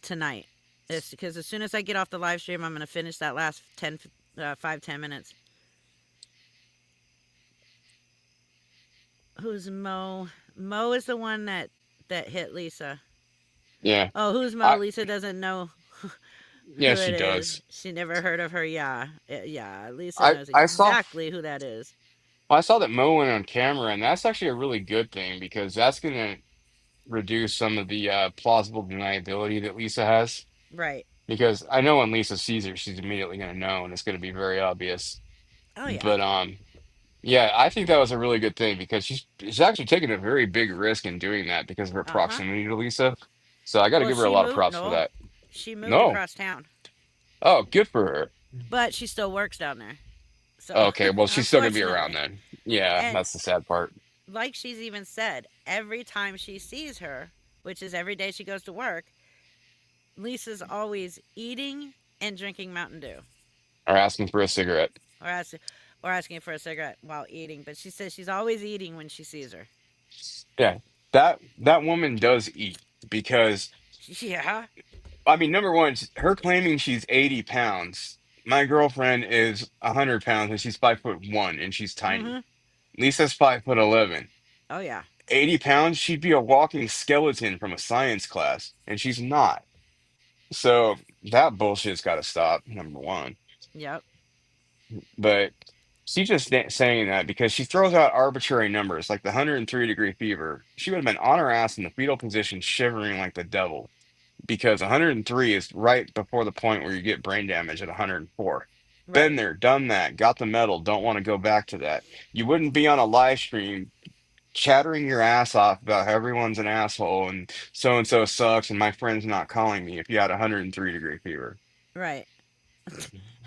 tonight. It's because as soon as I get off the live stream, I'm going to finish that last 5-10 minutes. Who's Mo? Mo is the one that hit Lisa. Yeah. Oh, who's Mo? I Lisa doesn't know Yeah, who she it is. does. She never heard of her. Yeah, yeah. Lisa I knows I saw exactly who that is. I saw that Mo went on camera, and that's actually a really good thing because that's going to reduce some of the plausible deniability that Lisa has. Right. Because I know when Lisa sees her, she's immediately going to know, and it's going to be very obvious. Oh yeah. But yeah, I think that was a really good thing because she's actually taking a very big risk in doing that because of her Uh huh. proximity to Lisa. So I got to Well, give her a she lot of moved. props for No, that. she moved No, across town, oh, good for her. but she still works down there. So Okay, well, she's still going to be around unfortunately, then. Yeah, and that's the sad part. like she's even said, every time she sees her, which is every day she goes to work, Lisa's always eating and drinking Mountain Dew, Or asking for a cigarette. or asking, or asking for a cigarette while eating. But she says she's always eating when she sees her. Yeah, that woman does eat because Yeah. I mean, number one, her claiming she's 80 pounds. My girlfriend is 100 pounds and she's 5'1" and she's tiny. Mm-hmm. Lisa's 5'11". Oh yeah. 80 pounds, she'd be a walking skeleton from a science class, and she's not. So that bullshit's got to stop, number one. Yep. But she's just saying that because she throws out arbitrary numbers like the 103-degree fever. She would have been on her ass in the fetal position, shivering like the devil because 103 is right before the point where you get brain damage at 104. Been Right. there, done that, got the medal, don't want to go back to that. You wouldn't be on a live stream chattering your ass off about how everyone's an asshole and so sucks and my friend's not calling me if you had a 103-degree fever. Right.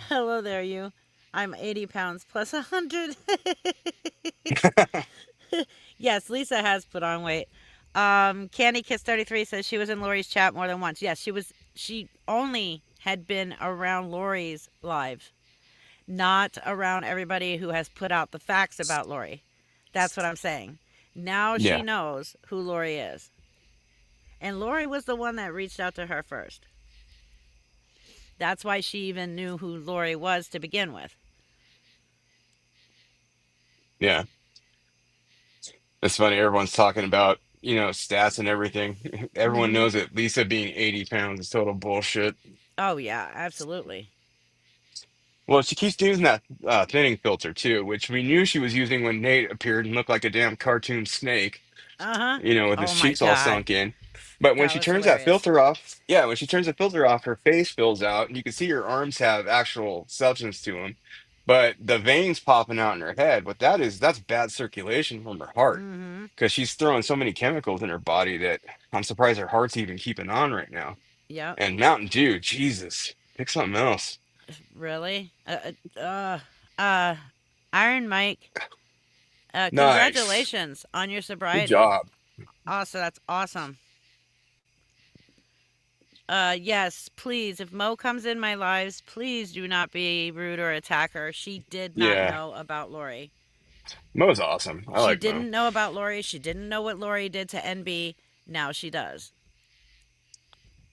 Hello there, you. I'm 80 pounds plus 100. Yes, Lisa has put on weight. Candy Kiss 33 says she was in Lori's chat more than once. Yes, she was. She only had been around Lori's live, not around everybody who has put out the facts about Lori. That's what I'm saying. Now she Yeah, knows who Lori is. And Lori was the one that reached out to her first. That's why she even knew who Lori was to begin with. yeah. It's funny, everyone's talking about, stats and everything. Everyone Mm-hmm. knows that Lisa being 80 pounds is total bullshit. Oh, yeah, absolutely. Well, she keeps using that thinning filter too, which we knew she was using when Nate appeared and looked like a damn cartoon snake. Uh huh. With his Oh, my cheeks all God. sunk in. But when That she was turns that hilarious. filter off, yeah, when she turns the filter off, her face fills out, and you can see her arms have actual substance to them. But the veins popping out in her head, what that is, that's bad circulation from her heart. Mm hmm. Because she's throwing so many chemicals in her body that I'm surprised her heart's even keeping on right now. Yep. And Mountain Dew, Jesus, pick something else. Really? Uh, Iron Mike, Nice. congratulations on your Good sobriety. job. Also, that's awesome. Yes, please, if Mo comes in my lives, please do not be rude or attack her. She did not Yeah. know about Lori. Mo's awesome. I She like Mo. didn't know about Lori. She didn't know what Lori did to NB. Now she does.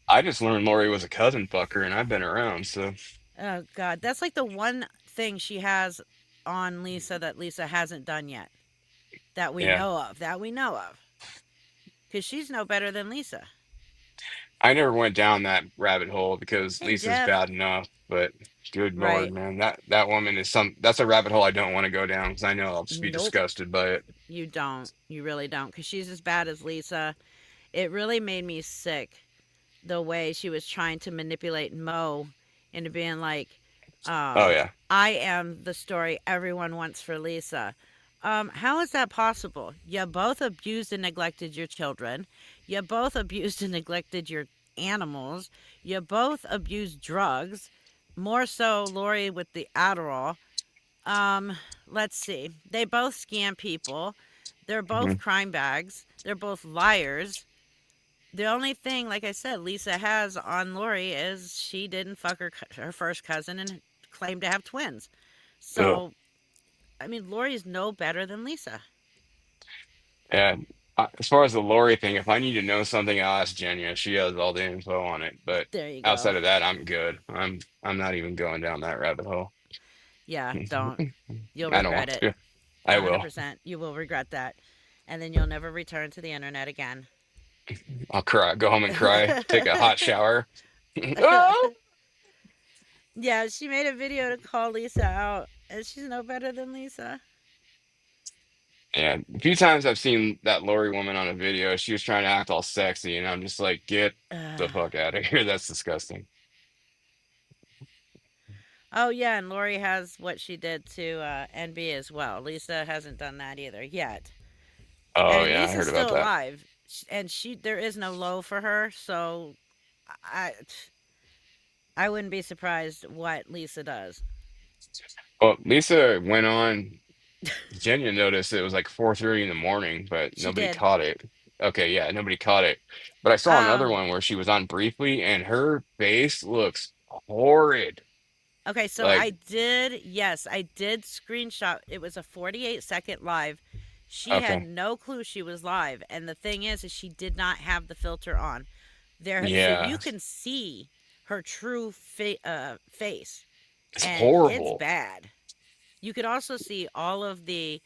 I just learned Lori was a cousin fucker, and I've been around, so Oh, God. That's like the one thing she has on Lisa that Lisa hasn't done yet. That we yeah. know of. That we know of. Because she's no better than Lisa. I never went down that rabbit hole because Hey, Lisa's Jeff. bad enough, but good Lord, Right. man, that woman is that's a rabbit hole I don't want to go down because I know I'll just be Nope. disgusted by it. You don't. You really don't. Because she's as bad as Lisa. It really made me sick the way she was trying to manipulate Mo into being like, Oh um, yeah. I am the story everyone wants for Lisa. How is that possible? You both abused and neglected your children. You both abused and neglected your animals. You both abused drugs. More so, Lori with the Adderall. Um, let's see. They both scam people. They're both Mhm. crime bags. They're both liars. The only thing, like I said, Lisa has on Lori is she didn't fuck her first cousin and claimed to have twins. Ugh. So, I mean, Lori's no better than Lisa. Yeah. As far as the Lori thing, if I need to know something, I'll ask Jenya. She has all the info on it. But There you go. outside of that, I'm good. I'm not even going down that rabbit hole. Yeah, don't. You'll I don't regret want it. to. I will. 100%. You will regret that. And then you'll never return to the internet again. I'll cry. Go home and cry. Take a hot shower. Oh! Yeah, she made a video to call Lisa out, and she's no better than Lisa. Yeah, a few times I've seen that Lori woman on a video. She was trying to act all sexy, and I'm just like, get the fuck out of here. That's disgusting. Oh yeah, and Lori has what she did to NB as well. Lisa hasn't done that either yet, Oh and yeah, I Lisa's heard about still that. alive, and she there is no low for her. So I I wouldn't be surprised what Lisa does. Well, Lisa went on. Jenya noticed it was like 4:30 in the morning, but She nobody did. caught it. Okay, yeah, nobody caught it. But I saw another Um. one where she was on briefly, and her face looks horrid. Okay, so Like, I did. Yes, I did screenshot. It was a 48-second live. She had okay, no clue she was live, and the thing is she did not have the filter on there, so you yeah, can see her true face, it's and it's horrible. bad. You could also see all of the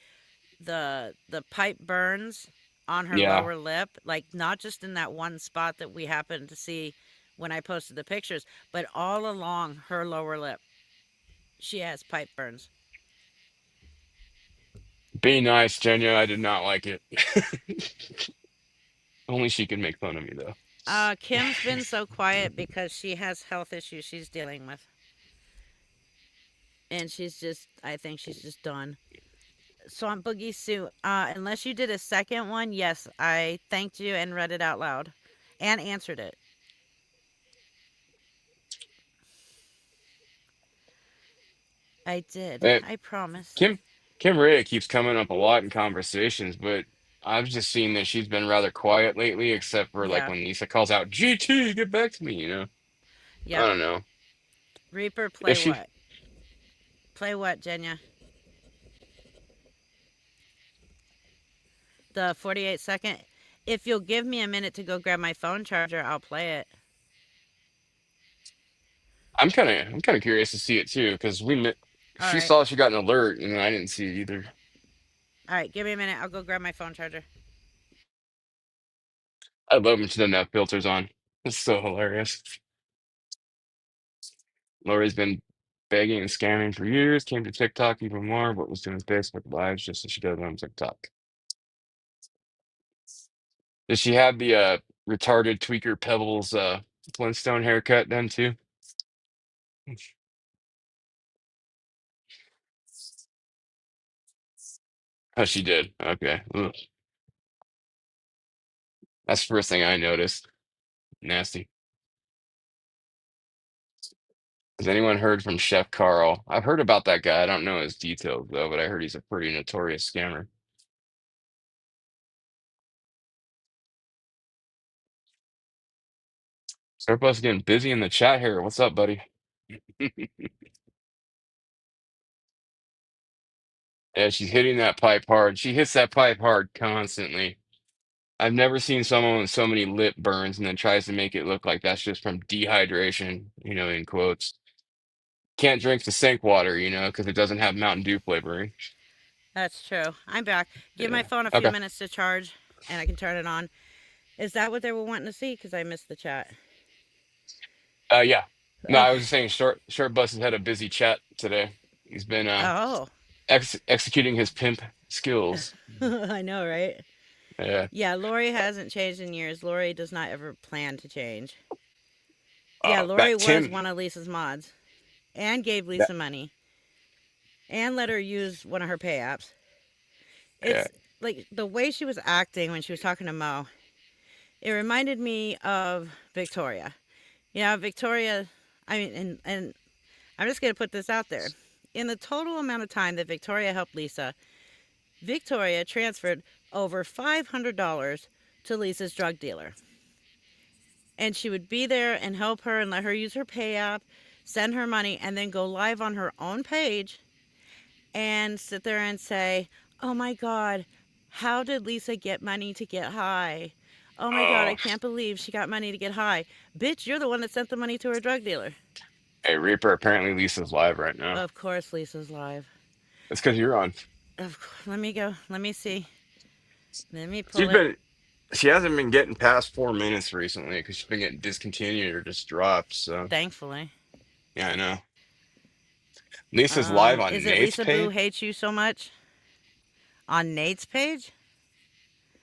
pipe burns on her Yeah, lower lip, like not just in that one spot that we happened to see when I posted the pictures, but all along her lower lip. She has pipe burns. be nice, Jenya. I did not like it. Only she can make fun of me though. Kim's been so quiet because she has health issues she's dealing with. And I think she's just done. So on Boogie Suit, unless you did a second one, yes, I thanked you and read it out loud and answered it. I did. Eh, I promise. Kim Kim Ray keeps coming up a lot in conversations, but I've just seen that she's been rather quiet lately, except for like Yeah. when Lisa calls out GT, get back to me, I Yep. don't know. Reaper, play Is she? what? Play what, Jenya? The 48-second. If you'll give me a minute to go grab my phone charger, I'll play it. I'm kind of curious to see it too, because All she right. saw she got an alert and I didn't see it either. All right, give me a minute. I'll go grab my phone charger. I love when she doesn't have filters on. It's so hilarious. Lori's been begging and scamming for years, came to TikTok even more, but was doing Facebook Lives just as she does on TikTok. Does she have the retarded tweaker Pebbles Flintstone haircut done too? Oh, she did. Okay. Ugh. That's the first thing I noticed. Nasty. Has anyone heard from Chef Carl? I've heard about that guy. I don't know his details though, but I heard he's a pretty notorious scammer. Surplus getting busy in the chat here. What's up, buddy? Yeah, she's hitting that pipe hard. She hits that pipe hard constantly. I've never seen someone with so many lip burns and then tries to make it look like that's just from dehydration, in quotes. Can't drink the sink water, because it doesn't have Mountain Dew flavoring. That's true. I'm back. Give my Yeah. phone a few Okay. minutes to charge, and I can turn it on. Is that what they were wanting to see? Because I missed the chat. Yeah. No, Ugh. I was just saying Short Bus has had a busy chat today. He's been Oh, executing his pimp skills. I know, right? Yeah. Yeah, Lori hasn't changed in years. Lori does not ever plan to change. Yeah, Lori That was Tim, one of Lisa's mods and gave that Lisa money and let her use one of her pay apps. yeah, It's like the way she was acting when she was talking to Mo. It reminded me of Victoria. Victoria, I mean, and I'm just going to put this out there. In the total amount of time that Victoria helped Lisa, Victoria transferred over $500 to Lisa's drug dealer. And she would be there and help her and let her use her pay app, send her money, and then go live on her own page and sit there and say, "Oh my God, how did Lisa get money to get high? Oh my God, I oh, can't believe she got money to get high. Bitch, you're the one that sent the money to her drug dealer." hey Reaper, apparently Lisa's live right now. Of course, Lisa's live. That's because you're on. Let me go. Let me see. Let me She's pull it. been, she hasn't been getting past 4 minutes recently because she's been getting discontinued or just dropped. So Thankfully. yeah, I know. Lisa's live on Is it Nate's Lisa Boo page. hates you so much? On Nate's page?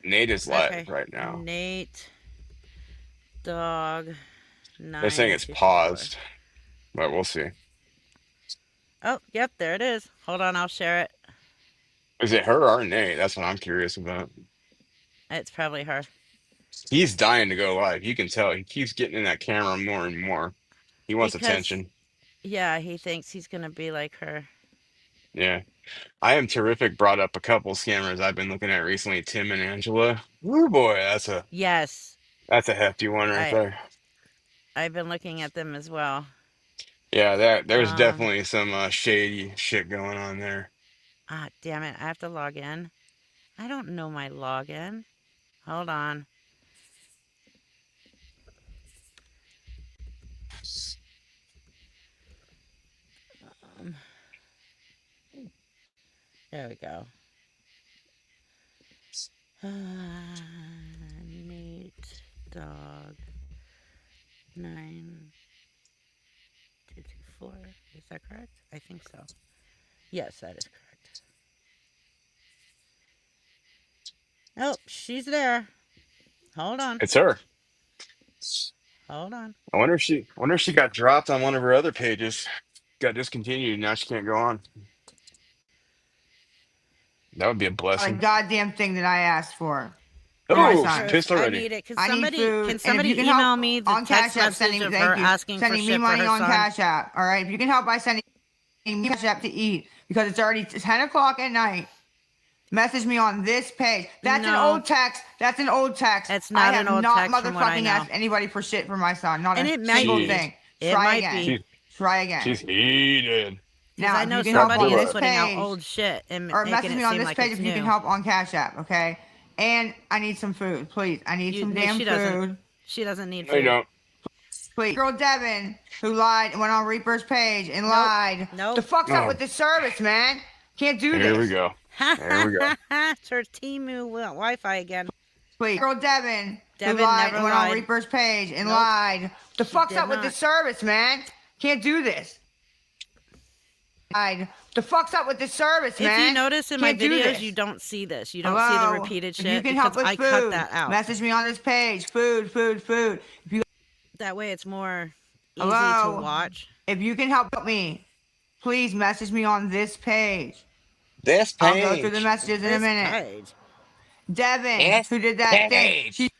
Nate is live Okay. right now. Nate Dog They're saying it's 9224. paused, but we'll see. Oh, yep, there it is. Hold on, I'll share it. Is it her or Nate? That's what I'm curious about. It's probably her. He's dying to go live. You can tell. He keeps getting in that camera more and more. He wants Because, attention. yeah, he thinks he's going to be like her. Yeah. I am terrific brought up a couple scammers I've been looking at recently, Tim and Angela. Ooh boy, Yes, that's a hefty one right I, there. I've been looking at them as well. Yeah, there's Um, definitely some shady shit going on there. Damn it, I have to log in. I don't know my login. Hold on. Um, there we go. Neat dog 9224. Is that correct? I think so. Yes, that is correct. Oh, she's there. Hold on. It's her. Hold on. I wonder if she got dropped on one of her other pages. Got discontinued, now she can't go on. That would be a A blessing. goddamn thing that I asked for my Oh, son. pissed I already. need it. Can I need somebody food, can and if somebody you can help email me the on text Cash App, message of her thank you, asking for sending me shit for money her on son? Cash App. All right, if you can help by sending me Cash App to eat because it's already 10 o'clock at night. Message me on this page. That's an No, old text. That's an old text. it's I not have an old not text from what I motherfucking know. asked anybody for shit for my son. Not And a it might single be. Jeez. thing. It Try might again. be. She's Try again. she's heated. Because Now, I if know you can help somebody on is this Godzilla. putting out page, old shit and or making message it me on seem this like page it's if you can new. help on Cash App, okay? And I need some food, please. I need some No, damn she doesn't. food. She doesn't need No, you food. don't. Please. Girl Devon, who lied and went on Reaper's page and Nope. lied. The Nope. fuck's up Oh, with this service, man? Can't do here we this. go. Ha Here ha we go. ha ha. It's her Timu Wi-Fi again. Please. Girl Devon, who Devin lied never and went on lied. Reaper's page and Nope. lied. The She fuck's did up with not. this service, man? Can't do this. Lied. The fuck's up with this service, If you man? notice in my Can't do videos, this. you don't see this. You don't see the Hello? repeated If you shit can help because with I cut food, that out. message me on this page. Food, food, food. If you That way it's more easy to Hello? watch. If you can help me, please message me on this page. This I'll go through the page. messages in a This minute. page. Devin, This who did that thing, page. she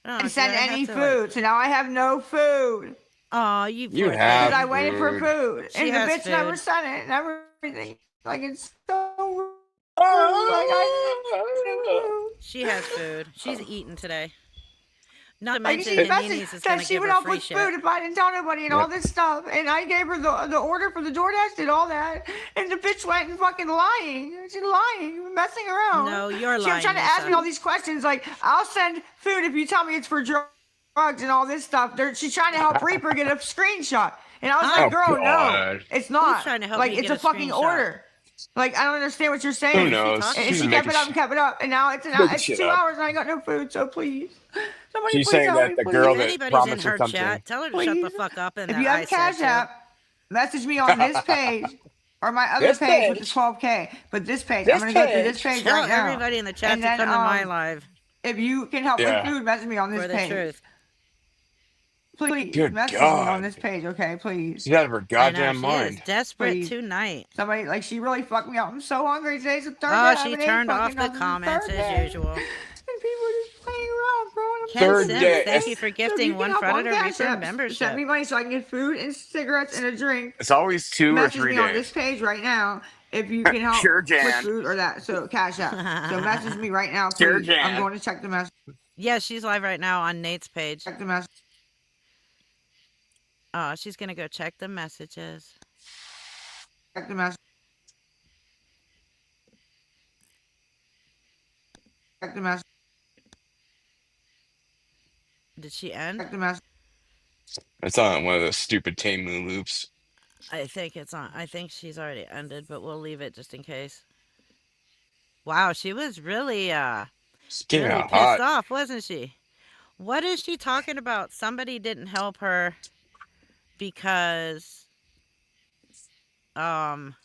Oh, didn't do send I have any to food, so now I have no food. Oh, you You poor Because have I thing. waited for food. food, She and the has bitch never food. sent it and everything. Like, it's so rude. Like, I need food. She has food. She's eaten today. Not to Like, mention she It- messaged Nini's is that gonna she give would her help free with food shit. if I didn't tell nobody and all Yep. this stuff. And I gave her the order for the DoorDash, did all that. And the bitch went and fucking lying. She's lying, messing around. No, you're She lying, was trying to ask me Lisa. all these questions like, I'll send food if you tell me it's for drugs and all this stuff. She's trying to help Reaper get a screenshot. And I was Huh? like, Oh girl, no, God. it's not. trying to help Like, me it's get a a fucking screenshot? order. Like, I don't understand what you're Who saying. Who's she knows? talking And She's she to? kept making it up and kept it up. And now making it's shit 2 up. hours and I got no food, so please. Somebody She's please saying help that me, the please. girl If that anybody's in promised her her something. chat, tell her to shut the Please. fuck up and If that you I have said Cash to. App, message me on this page or my other This page with the page. 12K. But this page, I'm This gonna go through this page. page Tell right now. everybody in the chat And to then come to my live if you can help with Yeah. food, message me on this for the page. truth. please Good message me on God. this page, okay? Please. She's out of her I know goddamn she is mind. desperate Please. tonight. Somebody, like, she really fucked me up. I'm so hungry. Today's the third day. Oh, I she haven't ate turned fucking off the nothing. The comments third as day. usual. And people are just playing around, bro. And I'm so Ken Third Sims, day. thank you It's, for so if you gifting can one help on Predator Cash Reaper App, send membership. me money so I can get food and cigarettes and a drink. it's always 2 or Message 3 me on this days. page right now if you can help Sure, with Jan. food or that. So Cash App. So message me right now, Sure, please. I'm Jan. going to check the message. Yeah, she's live right now on Nate's page. Check the message. Oh, she's gonna go check the messages. Check the message. Check the message. Did she end? Check the message. It's on one of those stupid Temu loops. I think it's on. I think she's already ended, but we'll leave it just in case. Wow, she was really She came really out pissed hot. off, wasn't she? What is she talking about? Somebody didn't help her because um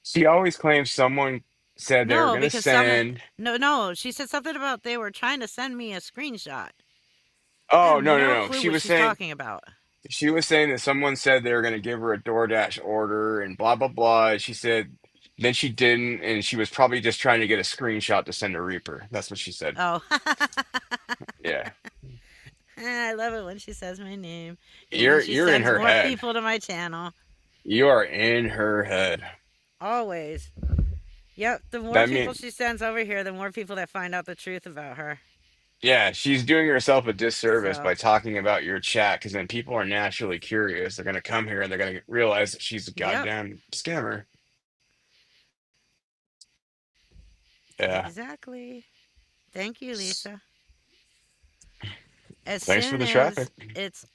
She always claims someone said they were no, going to because someone send. no, she said something about they were trying to send me a screenshot. I Oh, have no, no, no no. clue She what was she's saying. talking about. She was saying that someone said they were going to give her a DoorDash order and blah, blah, blah. She said, then she didn't. And she was probably just trying to get a screenshot to send to Reaper. That's what she said. Oh. Yeah. I love it when she says my name. It You're means she you're in sends her more head. people to my channel. You are in her head. Always. Yep, the more That people mean, she sends over here, the more people that find out the truth about her. yeah, she's doing herself a disservice So, by talking about your chat because then people are naturally curious. They're going to come here and they're going to realize that she's a yep, goddamn scammer. Yeah. exactly. Thank you, Lisa. As Thanks for soon the traffic. as it's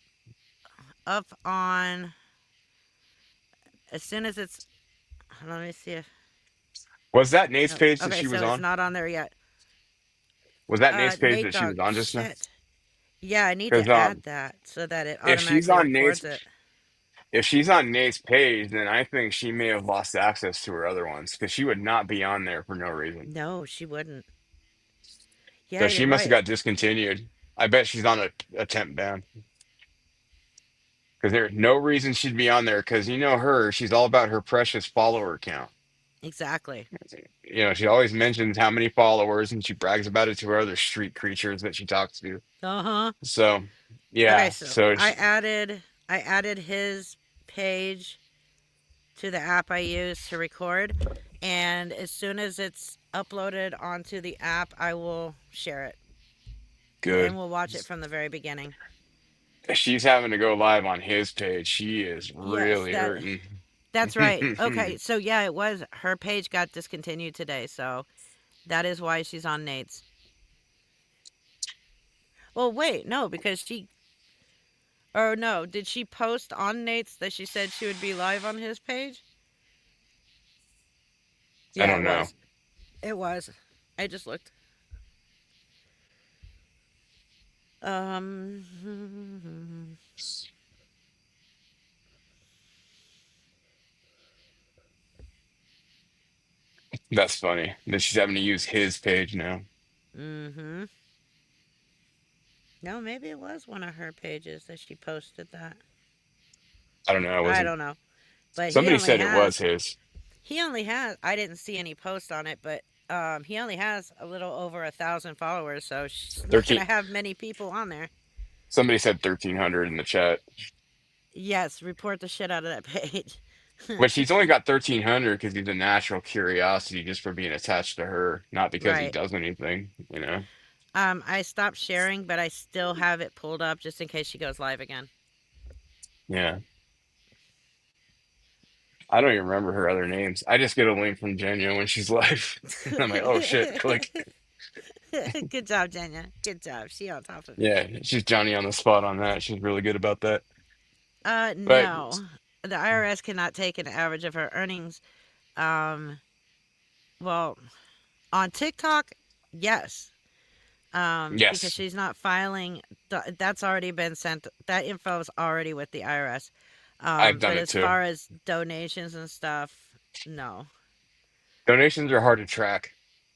up on, as soon as it's, let me see if, Was that Nate's no, page that okay, she was so it's on? not on there yet. Was that Nate's page Nate that she was Dog, on just now? shit. Yeah, I need Because to add that so that it if she's automatically on Nate's records it. if she's on Nate's page, then I think she may have lost access to her other ones because she would not be on there for no reason. No, she wouldn't. So Yeah, she you're must have right. got discontinued. I bet she's on a temp ban because there's no reason she'd be on there because you know her, she's all about her precious follower count. Exactly. You know, she always mentions how many followers and she brags about it to her other street creatures that she talks to. Uh-huh. So, Okay, yeah. so So, I added his page to the app I use to record, and as soon as it's uploaded onto the app, I will share it. And good. we'll watch it from the very beginning. She's having to go live on his page. She is Yes, really hurting. that's right. Okay, so yeah, it was her page got discontinued today, so that is why she's on Nate's. Well, wait, no, because she or no, did she post on Nate's that she said she would be live on his page? I Yeah, don't it know. was. It was. I just looked. Um That's funny that she's having to use his page now. mhm. No, maybe it was one of her pages that she posted that. I don't know. It I wasn't. don't know. But Somebody said it was his. he only has I didn't see any posts on it, but he only has a little over 1,000 followers, so she's not 13. gonna have many people on there. Somebody said 1,300 in the chat. Yes, report the shit out of that page. But she's only got 1,300 because he's a natural curiosity just for being attached to her, not because he Right. does anything, you know? I stopped sharing, but I still have it pulled up just in case she goes live again. Yeah. I don't even remember her other names. I just get a link from Jenya when she's live. I'm like, oh shit, click. Good job, Jenya. Good job. She on top of it. Yeah, she's Johnny on the spot on that. She's really good about that. But No. The IRS cannot take an average of her earnings. Um, well, on TikTok, yes. Because yes, she's not filing. That's already been sent. That info is already with the IRS. I've done But it as too. far as donations and stuff, no. Donations are hard to track.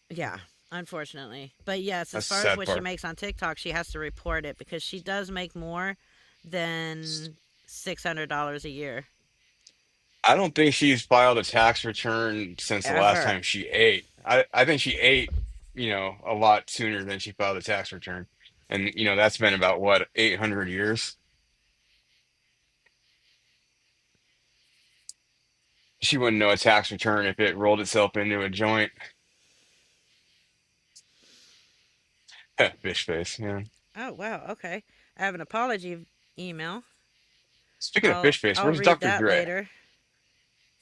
Yeah, unfortunately. But yes, as That's the far as sad what she part. makes on TikTok, she has to report it because she does make more than $600 a year I don't think she's filed a tax return since the last ever. time she ate. I think she ate, a lot sooner than she filed a tax return. And, that's been about what, 800 years? She wouldn't know a tax return if it rolled itself into a joint. Fish face, yeah. Oh wow, okay. I have an apology email. Speaking of I'll fish face, I'll where's read Dr. that Dre? later.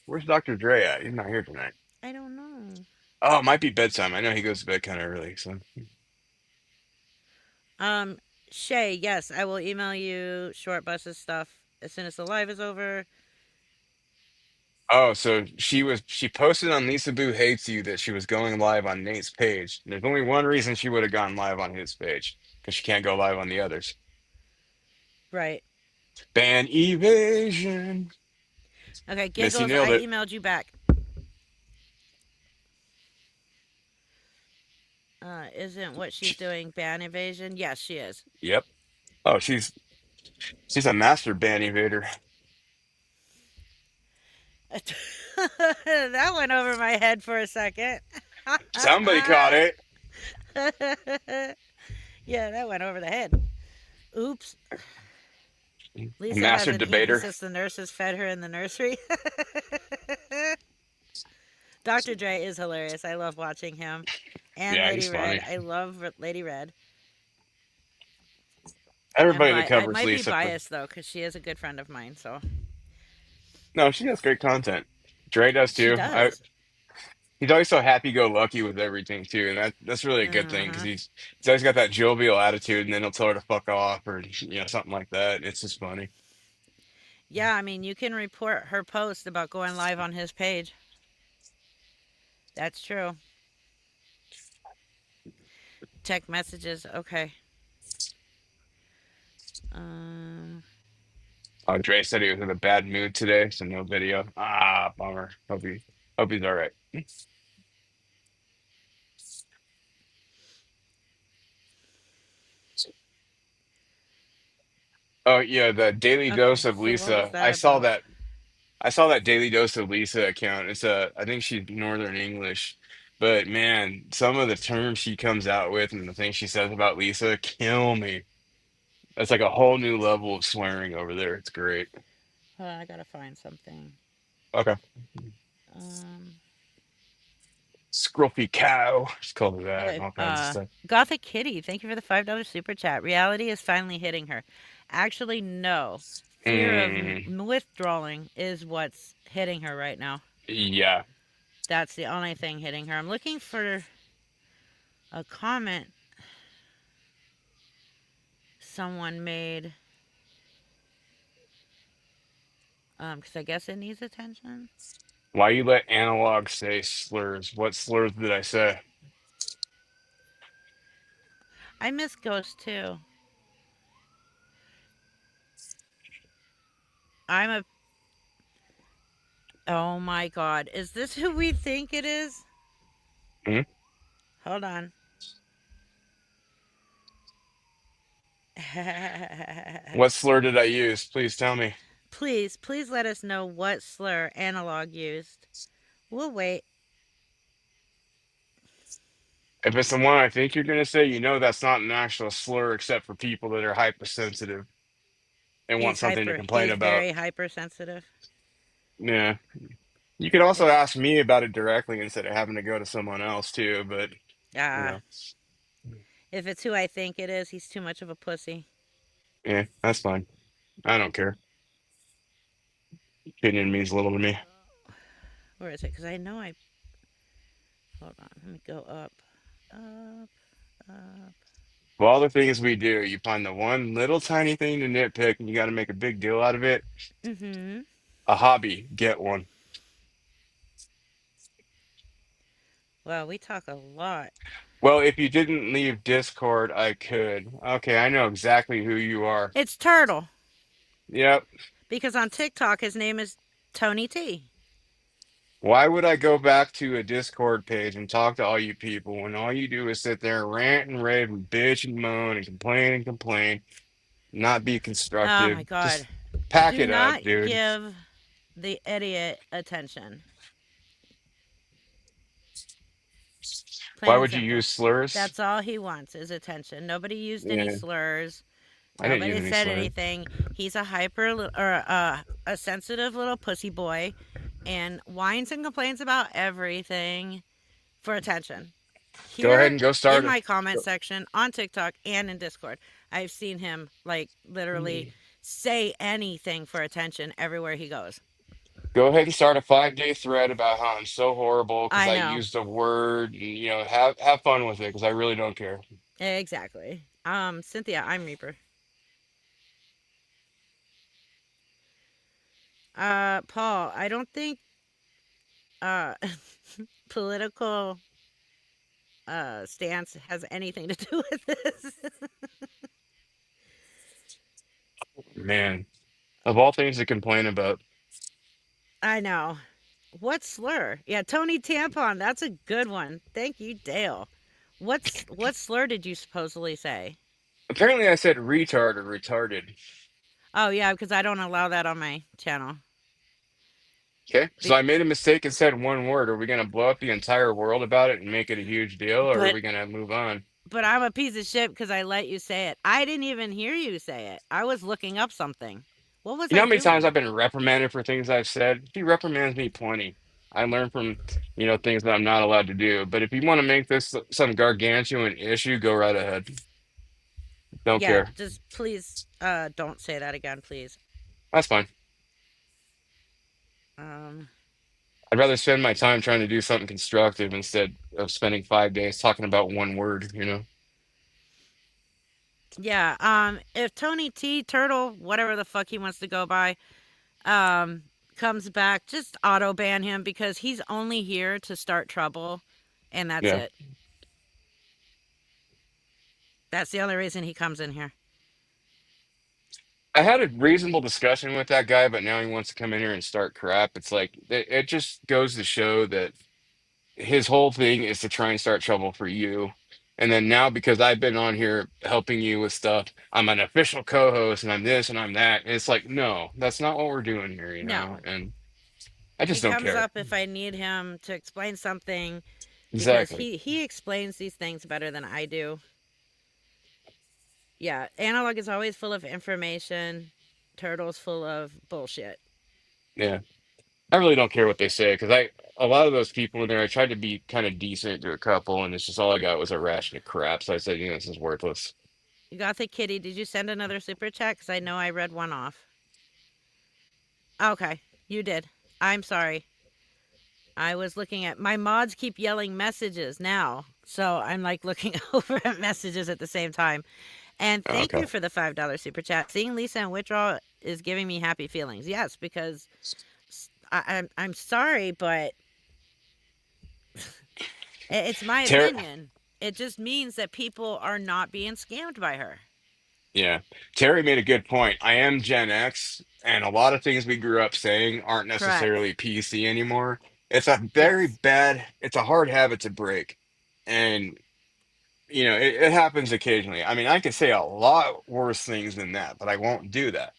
Where's Dr. Dre at? He's not here tonight. I don't know. Oh, it might be bedtime. I know he goes to bed kind of early, so. Um, Shay, yes, I will email you short buses stuff as soon as the live is over. Oh, so she posted on Lisa Boo Hates You that she was going live on Nate's page. There's only one reason she would have gone live on his page, because she can't go live on the others. Right. Ban evasion. Okay, Missy giggles, nailed I it. emailed you back. Isn't what she's She- doing ban evasion? Yes, she is. yep. Oh, she's a master ban evader. That went over my head for a second. Somebody caught it. Yeah, that went over the head. Oops. A Lisa master hasn't eaten debater. since the nurses fed her in the nursery. Dr. Dre is hilarious. I love watching him. And Yeah, Lady he's Red. funny. I love Lady Red. Everybody that I covers might be Lisa. biased though, because she is a good friend of mine. So No, she has great content. Dre does she too. does. He's always so happy-go-lucky with everything too, and that's really a good thing because Uh-huh. he's always got that jovial attitude, and then he'll tell her to fuck off or something like that. It's just funny. Yeah, I mean, you can report her post about going live on his page. That's true. Check messages. Okay. Um. Dre said he was in a bad mood today, so no video. Ah, bummer. Hope he's all right. Oh yeah, the Daily Okay. Dose of So what was Lisa. that about? I saw that Daily Dose of Lisa account. I think she's Northern English, but man, some of the terms she comes out with and the things she says about Lisa kill me. That's like a whole new level of swearing over there. It's great. Hold on, I gotta find something. Okay. Um. Scruffy cow. Just call her that and Okay. all kinds of stuff. Gothic Kitty. Thank you for the $5 super chat. Reality is finally hitting her. Actually, no. Fear of Mm, withdrawing is what's hitting her right now. yeah. That's the only thing hitting her. I'm looking for a comment someone made. Because I guess it needs attention. Why you let analog say slurs? What slurs did I say? I miss Ghost too. I'm a. Oh my god. Is this who we think it is? Hmm? Hold on. What slur did I use? Please tell me. Please let us know what slur Analog used. We'll wait. If it's the one I think you're gonna say, that's not an actual slur except for people that are hypersensitive and want something to complain He's about. very hypersensitive. Yeah. You could also If ask me about it directly instead of having to go to someone else too, but you ah, know, if it's who I think it is, he's too much of a pussy. yeah, that's fine. I don't care. Opinion means little to me. Where is it? Because I know I. Hold on. Let me go up. Up. Up. Of all the things we do, you find the one little tiny thing to nitpick and you got to make a big deal out of it. Mm-hmm. A hobby, get one. Well, we talk a lot. Well, if you didn't leave Discord, I could. Okay, I know exactly who you are. It's Turtle. Yep. Because on TikTok, his name is Tony T. Why would I go back to a Discord page and talk to all you people when all you do is sit there and rant and rave and bitch and moan and complain and complain? not be Oh my constructive. God. Just pack Do it up, not dude. give the idiot attention. Why Plain and would you simple. use slurs? That's all he wants is attention. Nobody used any Yeah, slurs. I didn't use Nobody any said slurs. anything. He's a a sensitive little pussy boy, and whines and complains about everything for attention. Go ahead Here and go in start my it. comment section on TikTok and in Discord, I've seen him like literally say anything for attention everywhere he goes. Go ahead and start a 5-day thread about how I'm so horrible because I I know. used a word. And, have fun with it because I really don't care. Exactly. Cynthia, I'm Reaper. Paul, I don't think uh political stance has anything to do with this. Man, of all things to complain about, I know. What slur? Yeah, Tony Tampon. That's a good one. Thank you, Dale. What slur did you supposedly say? apparently I said retard or retarded. Oh yeah, because I don't allow that on my channel. Okay, so Be- I made a mistake and said one word. Are we gonna blow up the entire world about it and make it a huge deal, or are but we gonna move on? I'm a piece of shit because I let you say it. I didn't even hear you say it. I was looking up something. What was You know I how many times doing? I've been reprimanded for things I've said? He reprimands me plenty. I learn from, things that I'm not allowed to do. But if you want to make this some gargantuan issue, go right ahead. Don't Yeah, care. just please don't say that again, please. That's fine. Um I'd rather spend my time trying to do something constructive instead of spending 5 days talking about one word. yeah, if Tony T Turtle, whatever the fuck he wants to go by, um comes back, just auto ban him because he's only here to start trouble and that's Yeah. it. That's the only reason he comes in here. I had a reasonable discussion with that guy, but now he wants to come in here and start crap. It's like it just goes to show that his whole thing is to try and start trouble for you. And then now, because I've been on here helping you with stuff, I'm an official co-host and I'm this and I'm that. And it's like, no, that's not what we're doing here. No. And I He just don't comes care. up if I need him to explain something because Exactly. he explains these things better than I do. Yeah, analog is always full of information. Turtle's full of bullshit. Yeah. I really don't care what they say because a lot of those people in there, I tried to be kind of decent to a couple, and it's just all I got was a ration of crap. So I said, this is worthless. You got the kitty. Did you send another super chat? Because I know I read one off. Okay, you did. I'm sorry. I was looking at my mods keep yelling messages now. So I'm like looking over at messages at the same time. And thank Okay. you for the $5 super chat. Seeing Lisa and Withdrawal is giving me happy feelings. Yes, because I'm sorry, but it's my Ter opinion. It just means that people are not being scammed by her. Yeah. Terry made a good point. I am Gen X, and a lot of things we grew up saying aren't Correct. necessarily PC anymore. Yes. It's a hard habit to break. And, it happens occasionally. I mean, I could say a lot worse things than that, but I won't do that.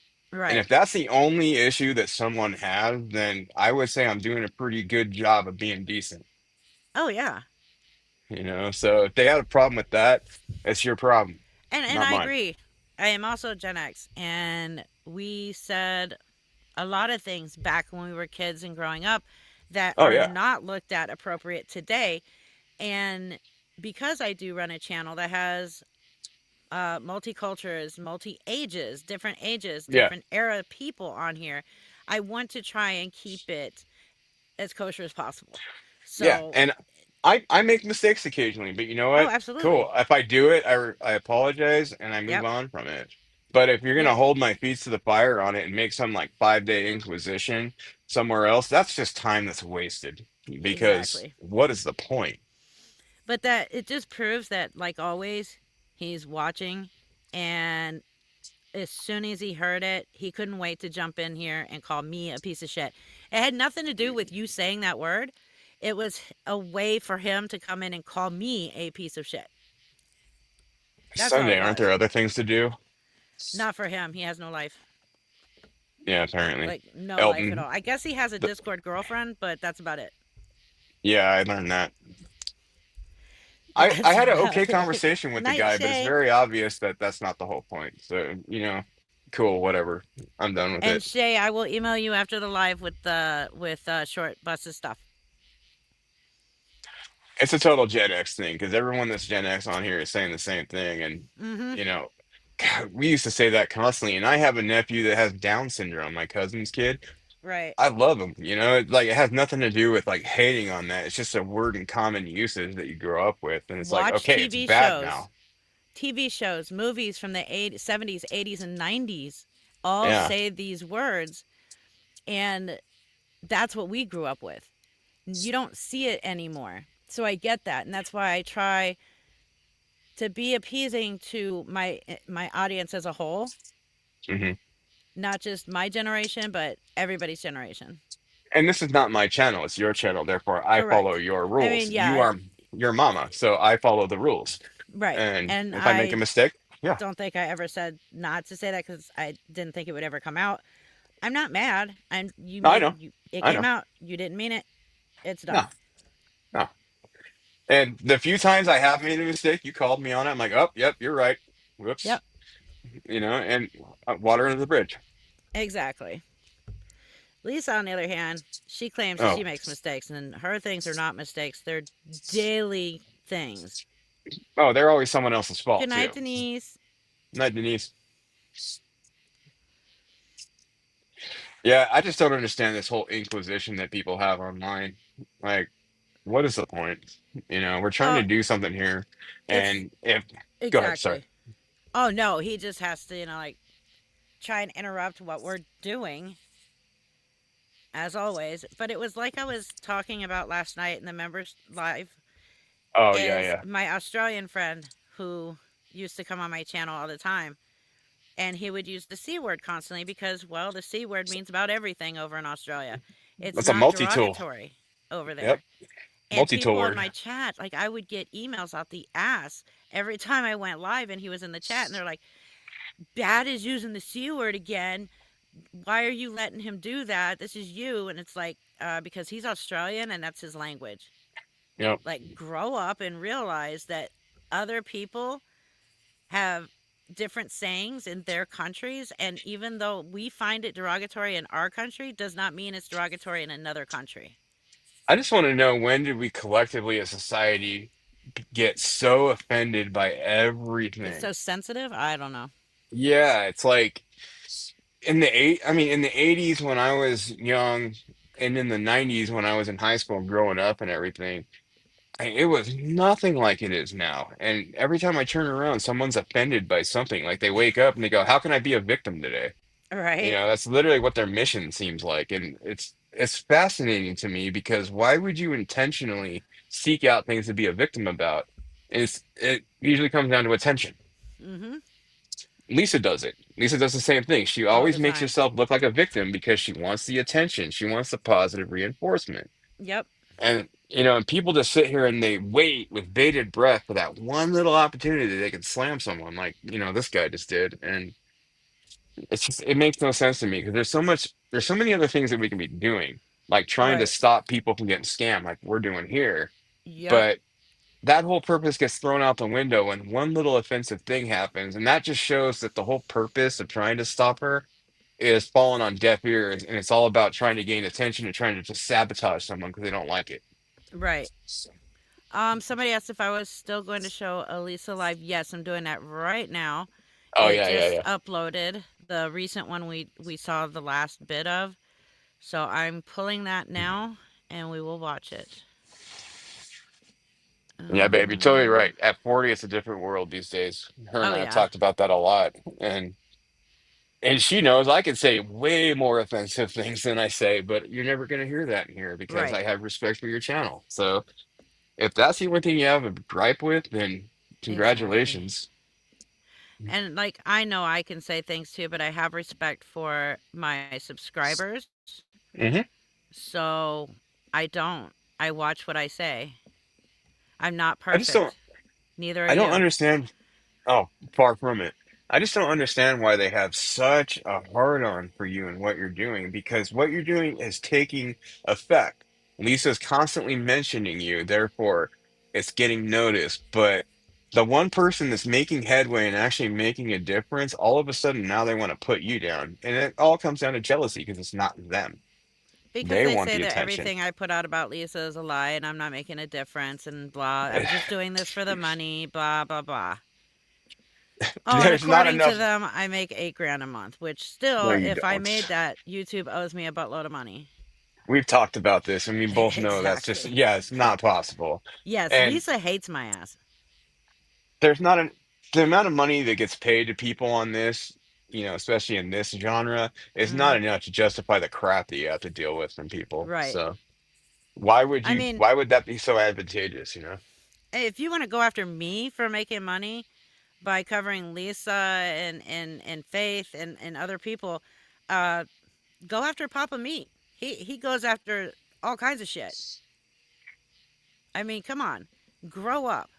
And Right. if that's the only issue that someone has, then I would say I'm doing a pretty good job of being decent. Oh yeah. So if they had a problem with that, it's your problem, And not I mine. agree. I am also Gen X, and we said a lot of things back when we were kids and growing up that Oh are yeah. not looked at appropriate today. And because I do run a channel that has multicultures, ages, Yeah. different era people on here, I want to try and keep it as kosher as possible. Yeah, So, and I make mistakes occasionally, but you know oh, what? absolutely. Cool. If I do it, I apologize and I move Yep. on from it. But if you're Yeah, gonna hold my feet to the fire on it and make some like 5-day inquisition somewhere else, that's just time that's wasted. Because exactly. what is the point? But that it just proves that, like always, he's watching. And as soon as he heard it, he couldn't wait to jump in here and call me a piece of shit. It had nothing to do with you saying that word. It was a way for him to come in and call me a piece of shit. That's all Sunday, it aren't was. there other things to do? Not for him. He has no life. Yeah, apparently. Like no life at Elton. all. I guess he has a th- Discord girlfriend, but that's about it. yeah, I learned that. I That's had an about okay it. conversation with the Night guy, but it's Shay. very obvious that that's not the whole point. So, cool, whatever. I'm done with And it. Shay, I will email you after the live with the with short buses stuff. It's a total Gen X thing because everyone that's Gen X on here is saying the same thing. And, Mm-hmm. you know, God, we used to say that constantly. And I have a nephew that has Down syndrome, my cousin's kid. Right. I love him. Like it has nothing to do with like hating on that. It's just a word in common usage that you grow up with. And it's like, Watch okay, it's TV bad shows. now. TV shows, movies from the 80s, 70s, 80s, and 90s all Yeah. say these words. And that's what we grew up with. You don't see it anymore. So I get that. And that's why I try to be appeasing to my audience as a whole, hmm not just my generation, but everybody's generation. And this is not my channel, it's your channel. Therefore, I follow Correct. your I rules. mean, You yeah, are your mama, so I follow the rules. right. And And if I make a I mistake, yeah, don't think I ever said not to say that because I didn't think it would ever come out. I'm not mad. And you I made know, you. It I came know. out. You didn't mean it. It's No, done. no. And the few times I have made a mistake, you called me on it. I'm like, oh, yep, you're right. Whoops. Yep. And water under the bridge. Exactly. Lisa, on the other hand, she claims that Oh, she makes mistakes, and her things are not mistakes. They're daily things. oh, they're always someone else's Good fault too. night, Denise. Not Denise. Yeah, I just don't understand this whole inquisition that people have online. Like, what is the point? We're trying Oh, to do something here, it's and if go ahead, sorry. exactly. Oh no, he just has to, like try and interrupt what we're doing as always. But it was like I was talking about last night in the members live. Oh yeah, Is yeah. my Australian friend who used to come on my channel all the time, and he would use the C word constantly because, well, the C word means about everything over in Australia. It's That's a not multi-tool. derogatory over Yep, there. And multi-tool people in word. my chat, like I would get emails out the ass every time I went live and he was in the chat, and they're like, Dad is using the C word again. Why are you letting him do that? This is you. And it's like, because he's Australian and that's his language. Yep. Like, grow up and realize that other people have different sayings in their countries. And even though we find it derogatory in our country, does not mean it's derogatory in another country. I just want to know, when did we collectively as society get so offended by It's everything? so sensitive. I don't know. Yeah, it's like in the 80s when I was young, and in the 90s when I was in high school growing up and everything. It was nothing like it is now. And every time I turn around, someone's offended by something. Like they wake up and they go, "How can I be a victim today?" Right? That's literally what their mission seems like. And it's fascinating to me because why would you intentionally seek out things to be a victim about? It usually comes down to attention. Mm-hmm. Lisa does it. Lisa does the same thing. She All always the makes time. herself look like a victim because she wants the attention. She wants the positive reinforcement. Yep. And people just sit here and they wait with bated breath for that one little opportunity that they can slam someone like, this guy just did. And it makes no sense to me because there's so many other things that we can be doing, like trying to Right. stop people from getting scammed like we're doing here. Yep. But that whole purpose gets thrown out the window when one little offensive thing happens. And that just shows that the whole purpose of trying to stop her is falling on deaf ears. And it's all about trying to gain attention and trying to just sabotage someone because they don't like it. Right. Somebody asked if I was still going to show Elisa live. Yes, I'm doing that right now. Oh, It yeah, yeah, just yeah. uploaded the recent one we saw the last bit of. So I'm pulling that now and we will watch it. Yeah, babe, you're totally Um, right. At 40, it's a different world these days. Her and oh I have yeah. talked about that a lot. And she knows I can say way more offensive things than I say, but you're never going to hear that in here because Right. I have respect for your channel. So if that's the only thing you have a gripe with, then Exactly. congratulations. And like I know I can say things too, but I have respect for my subscribers. hmm So I don't. I watch what I say. I'm not I just don't, perfect. Neither are I don't you. understand. Oh, far from it. I just don't understand why they have such a hard on for you and what you're doing, because what you're doing is taking effect. Lisa's constantly mentioning you, therefore it's getting noticed. But the one person that's making headway and actually making a difference, all of a sudden now they want to put you down. And it all comes down to jealousy because it's not them. Because They they want say the that attention. everything I put out about Lisa is a lie and I'm not making a difference and blah. I'm just doing this for the money, blah, blah, blah. Oh, and There's not according to enough. them, I make $8,000 a month, which No, still, you if I don't. made that, YouTube owes me a buttload of money. We've talked about this and we both know that's just, Exactly. yeah, it's not possible. Yes, And Lisa hates my ass. there's not an the amount of money that gets paid to people on this, especially in this genre, is not Hmm. enough to justify the crap that you have to deal with from people. Right. So why would I mean, why would that be so advantageous? if you want to go after me for making money by covering Lisa and Faith and other people, uh, go after Papa Meat. He goes after all kinds of shit. I mean, come on, grow up.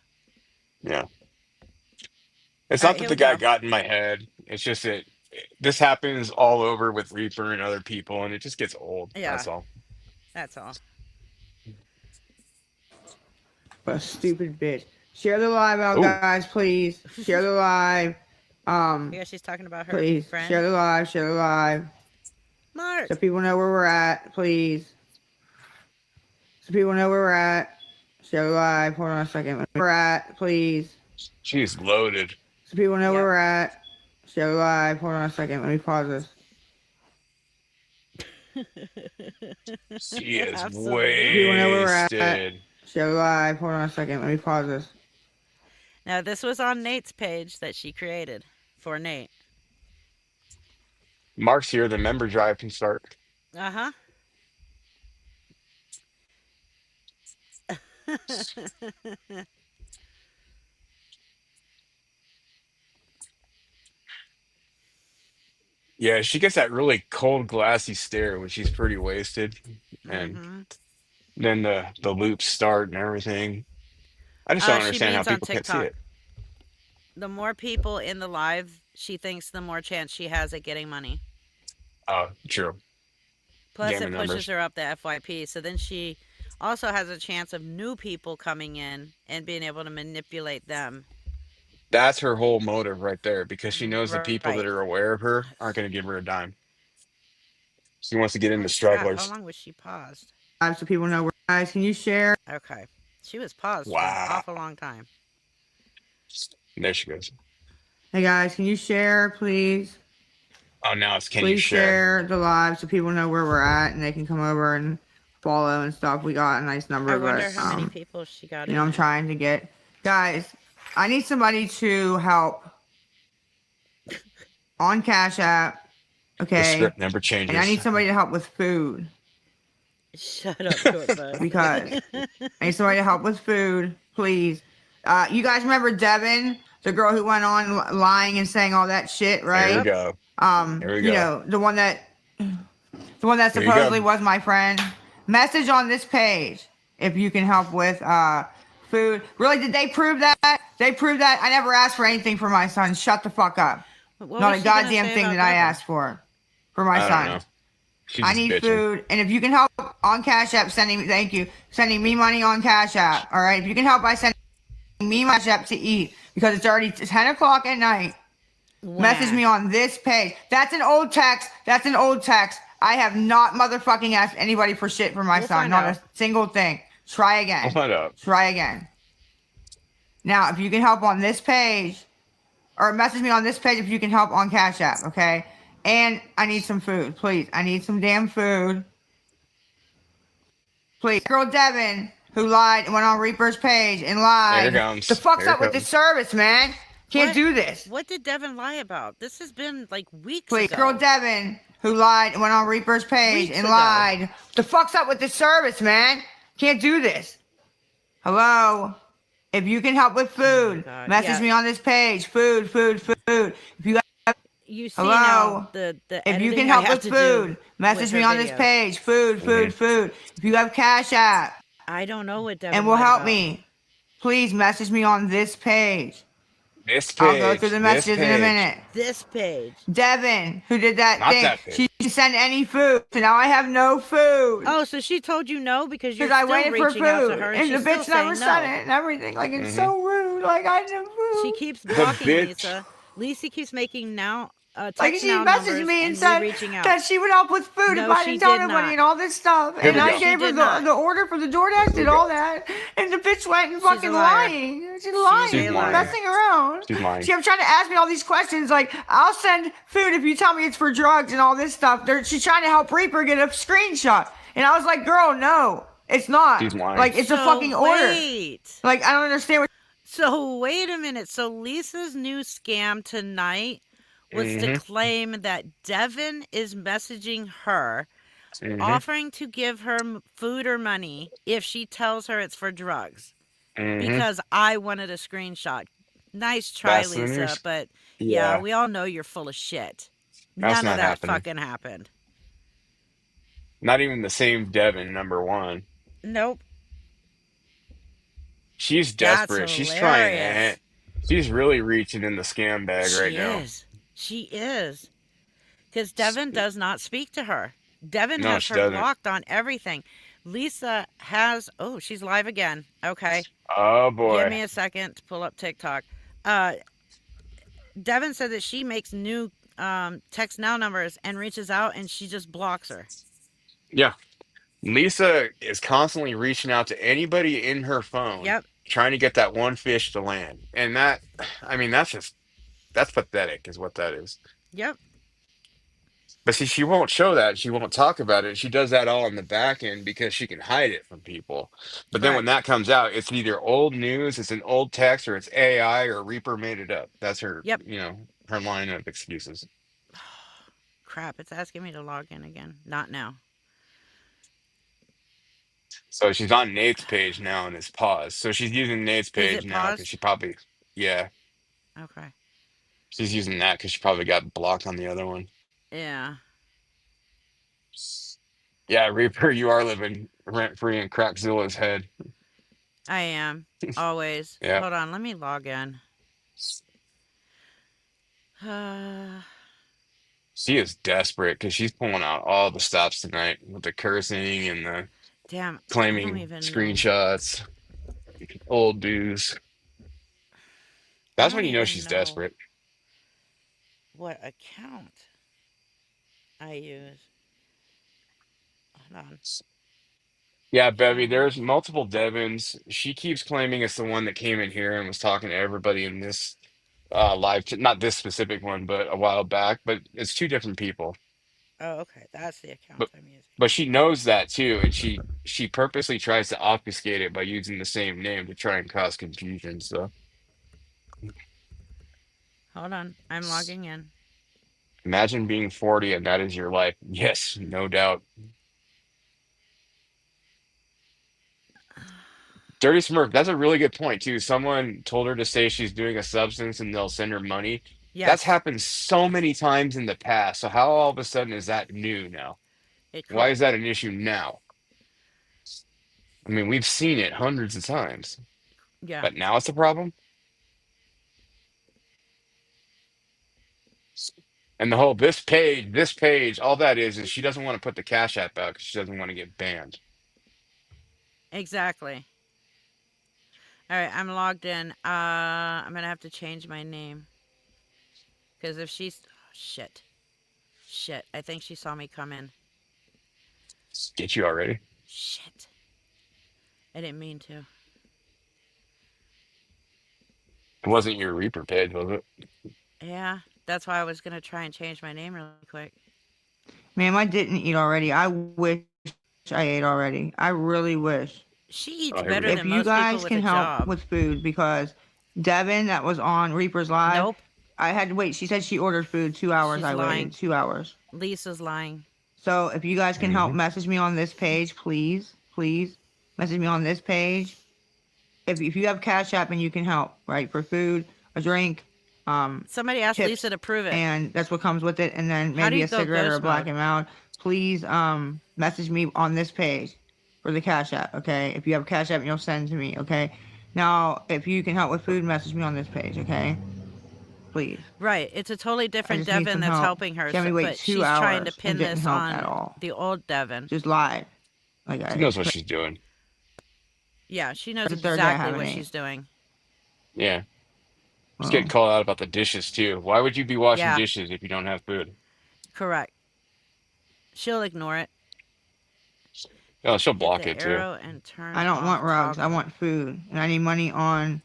Yeah. It's All not right, that here the we guy go. got in my head. It's just that this happens all over with Reaper and other people, and it just gets old. Yeah, That's all. that's all. What a stupid bitch. Share the live out, Oh, guys, please. Share the live. Yeah, she's talking about her Please share friend the live. Share the live. Mark. So people know where we're at, please. So people know where we're at. Share the live. Hold on a second. Where we're at, please. she's loaded. So people know where Yep. we're at. Share the live. Hold on a second. Let me pause this. She is Absolutely. People know where we're at. wasted. Share the live. Hold on a second. Let me pause this. Now, this was on Nate's page that she created for Nate. Mark's here. The member drive can start. Uh huh. Yeah, she gets that really cold, glassy stare when she's pretty wasted, and Mm-hmm. then the loops start and everything. I just don't She understand how means on people can't see TikTok. it. The more people in the live, she thinks the more chance she has at getting money. Oh, true. Plus, Jamming it pushes numbers. her up the FYP. So then she also has a chance of new people coming in and being able to manipulate them. That's her whole motive right there, because she knows the people that Right. are aware of her aren't going to give her a dime. She wants to get into Holy crap. How stragglers. long was she paused? So people know where. Guys, can you share? Okay. She was paused for an Wow. awful long time. There she goes. Hey guys, can you share, please? Oh, now it's can you Please share? share the live so people know where we're at and they can come over and follow and stuff. We got a nice number, I wonder but how many people she got I'm in. trying to get guys. I need somebody to help on Cash App, The okay? script never And I changes. need somebody to help with food Shut up, Shortbus. because I need somebody to help with food, please. You guys remember Devon, the girl who went on lying and saying all that shit, Here we right? Yep. go. Here we You go. know, the one that Here you go. supposedly was my friend. Message on this page if you can help with food. Really, did they prove that? They proved that I never asked for anything for my son. Shut the fuck up. What Not was a she gonna goddamn say thing about that I Devin? asked for my I don't know. son. She's I just need bitching. food, and if you can help on Cash App, sending me money on Cash App. All right, if you can help by sending me my Cash App to eat because it's already 10 o'clock at night. Message me on this page. That's an old text. I have not motherfucking asked anybody for shit for my We'll son. find Not out. a single thing. Try I'll again. find out. Try again. Now, if you can help on this page, or message me on this page if you can help on Cash App, okay? And I need some food, please. I need some damn food. Please. Girl Devon, who lied and went on Reaper's page and Here it lied. The comes. fuck's Here it up with this comes. service, man? Can't What? do this. What did Devin lie about? This has been like weeks Please. ago. Girl Devon, who lied and went on Reaper's page Weeks and ago. lied. The fuck's up with this service, man? Can't do this. Hello? If you can help with food, God. message Yeah. me on this page. Food. If you You see Hello? now the if you editing can I help have with to food, do message with me her on this videos. page. Food. If you have Cash App I don't know what Devin and will lied help about. me, please message me on this page. This I'll go through page. the This messages in a page. minute. This page. Devon, who did that Not thing, that page. she didn't send any food. So now I have no food. Oh, so she told you no because you're Because I still waited for reaching out to food. her, and And the she's still bitch never saying sent no. it and everything. Like, it's Mhm. so rude. Like, I have food. She keeps The blocking bitch. Lisa. Lisa keeps making now Like, text she now messaged numbers me and and said reaching out. that she would help with food No, if I she didn't tell did nobody not. and all this stuff. Here And we I go. gave She her did not. the order for the DoorDash, Here we did go. all that. And the bitch went and She's a fucking liar. lying. She's She's lying. a liar. Messing around. She's lying. She kept trying to ask me all these questions. Like, I'll send food if you tell me it's for drugs and all this stuff. She's trying to help Reaper get a screenshot. And I was like, girl, no, it's not. She's lying. Like, it's a fucking order. Wait. Like, I don't understand what. So wait a minute. So Lisa's new scam tonight was to Mhm. claim that Devon is messaging her, Mhm. offering to give her food or money if she tells her it's for drugs. Mhm. Because I wanted a screenshot. Nice try, That's the Lisa, news. but Yeah. yeah, we all know you're full of shit. That's None not of that happening. fucking happened. Not even the same Devon, number one. Nope. She's That's desperate. She's trying hilarious. to. She's really reaching in the scam bag right now. She is. Because Devon does not speak to her. Devon No, has she her doesn't. blocked on everything. Lisa has. Oh, she's live again. Okay. Oh boy. Give me a second to pull up TikTok. Devon said that she makes new text now numbers and reaches out and she just blocks her. Yeah. Lisa is constantly reaching out to anybody in her phone, Yep. trying to get that one fish to land. And that, I mean, that's pathetic, is what that is. Yep. But see, she won't show that. She won't talk about it. She does that all in the back end because she can hide it from people. But then when Correct. that comes out, it's either old news, it's an old text, or it's AI, or Reaper made it up. That's her, Yep. her line of excuses. Crap, it's asking me to log in again. Not now. So she's on Nate's page now and it's paused. So she's using Nate's Is page it now because paused? she probably, yeah, Okay. she's using that because she probably got blocked on the other one. Yeah. Yeah, Reaper, you are living rent free in Crackzilla's head. I am. Always. Yeah. Hold on, let me log in. She is desperate because she's pulling out all the stops tonight with the cursing and the Damn. I don't claiming even know. screenshots, old dues. I That's don't when you know even she's know desperate. what account I use. Hold on. Yeah, Bevy, there's multiple Devons. She keeps claiming it's the one that came in here and was talking to everybody in this not this specific one, but a while back. But it's two different people. Oh, okay. That's the account But I'm using. but she knows that too, and she purposely tries to obfuscate it by using the same name to try and cause confusion. So Hold on. I'm logging in. imagine being 40 and that is your life. Yes, no doubt. Dirty Smurf, that's a really good point too. Someone told her to say she's doing a substance and they'll send her money. Yes. That's happened so many times in the past. So how all of a sudden is that new now? Why is that an issue now? I mean, we've seen it hundreds of times, Yeah. but now it's a problem. And the whole this page, all that is she doesn't want to put the Cash App out because she doesn't want to get banned. Exactly. All right, I'm logged in. I'm gonna have to change my name because if she's shit, I think she saw me come in. Get you already? Shit. I didn't mean to. It wasn't your Reaper page, was it? Yeah, that's why I was gonna try and change my name really quick. Ma'am, I didn't eat already. I wish I ate already. I really wish. She eats Oh, here we better go. than If you most guys people with can a help job. with food, because Devon, that was on Reaper's Live, Nope. I had to wait. She said she ordered food 2 hours. She's I lying. waited 2 hours. Lisa's lying. So if you guys can help Mhm. message me on this page, please, message me on this page. If you have Cash App and you can help, right, for food, a drink, Somebody asked tips, Lisa to prove it. and that's what comes with it, and then How do maybe you a go cigarette or a ghost black mode? and out. Please message me on this page for the Cash App, okay? If you have Cash App, you'll send to me, okay? Now, if you can help with food, message me on this page, okay? please. Right. It's a totally I different just need Devon some that's help. helping her, She had me wait but 2 she's trying to hours pin and didn't this help at on all. the old Devon. Just lied. Like She I knows what she's doing. Yeah, she knows It's the third day I exactly haven't what ate. she's doing. Yeah. She's getting Oh. called out about the dishes too. Why would you be washing Yeah, dishes if you don't have food? correct. She'll ignore it. Oh, she'll Hit block the it too. arrow and turn I don't off want rugs. I toggle. want food, and I need money on.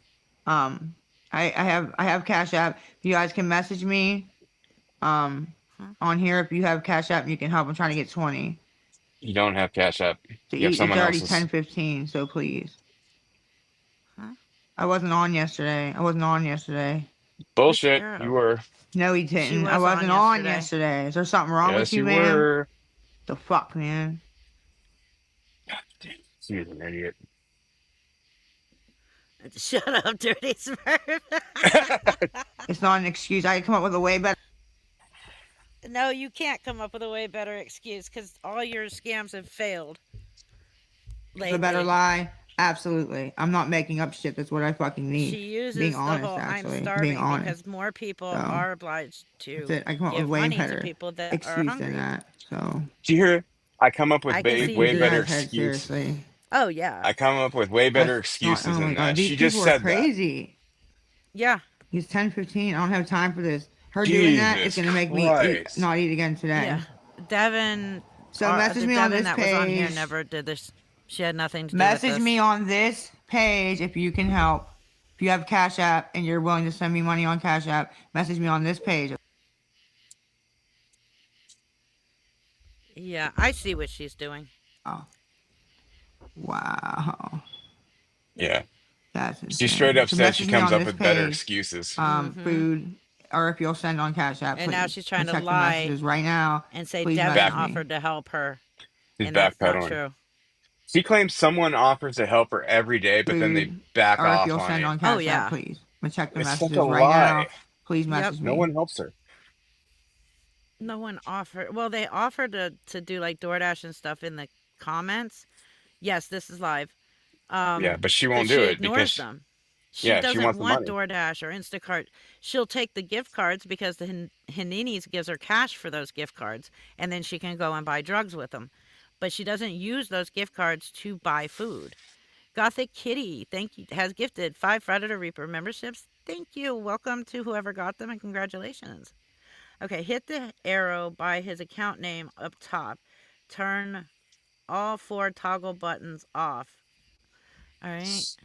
I have Cash App. If you guys can message me, Huh? on here. If you have Cash App, you can help. I'm trying to get 20 You don't have Cash App. to You have eat. It's someone already else's. 10:15, so please. Huh? I wasn't on yesterday. Which Bullshit. You arrow? were. No, he She didn't. I was on wasn't on yesterday. yesterday. Is there something wrong with Yes, you, you ma'am? were. The fuck, man. God damn. She's an idiot. Shut up, dirty Smurf. It's not an excuse. I could come up with a way better. No, you can't come up with a way better excuse because all your scams have failed A better lately. lie. Absolutely. I'm not making up shit. That's what I fucking need. She uses Being the honest, whole "I'm actually. Being starving" honest. because more people So are obliged that's to it. I come up with give way money to better people that are excuse than hungry. that. So Do you hear? I come up with I can way, see you way this do better that. guy's head excuse. seriously. Oh yeah, I come up with way better That's not. excuses Oh my than god, that. these She just people are said that. crazy. yeah. It's 10:15. I don't have time for this. Her doing that is Jesus gonna make me Christ. not eat again today. Yeah, Devon, So message the me on Devon this that was on here page. never did this. She had nothing to do with Message this. me on this page if you can help. If you have Cash App and you're willing to send me money on Cash App, message me on this page. Yeah, I see what she's doing. Oh, wow. Yeah. That's She straight insane. up So said she message me comes on up this with better page, excuses. food, or if you'll send on Cash App, And now please. she's trying And to check the lie messages right now. and say Please Devon message Back. me. offered to help her, She's and that's not backpedaling. true. She claims someone offers to help her every day, but then they Food, back or if off you'll on send it. on Oh Cash App, yeah. please. I'm gonna check the It's such a messages right now. lie. Please Yep. message No me. one helps her. No one offered. Well, they offered to do like DoorDash and stuff in the comments. Yes, this is live. Yeah, but she But won't do she it ignores because, them. She yeah, she doesn't wants the want money. DoorDash or Instacart. She'll take the gift cards because the Hanini's gives her cash for those gift cards, and then she can go and buy drugs with them. But she doesn't use those gift cards to buy food. Gothic Kitty, thank you, has gifted 5 Predator Reaper memberships. Thank you. Welcome to whoever got them and congratulations. Okay, hit the arrow by his account name up top. Turn all 4 toggle buttons off. All right.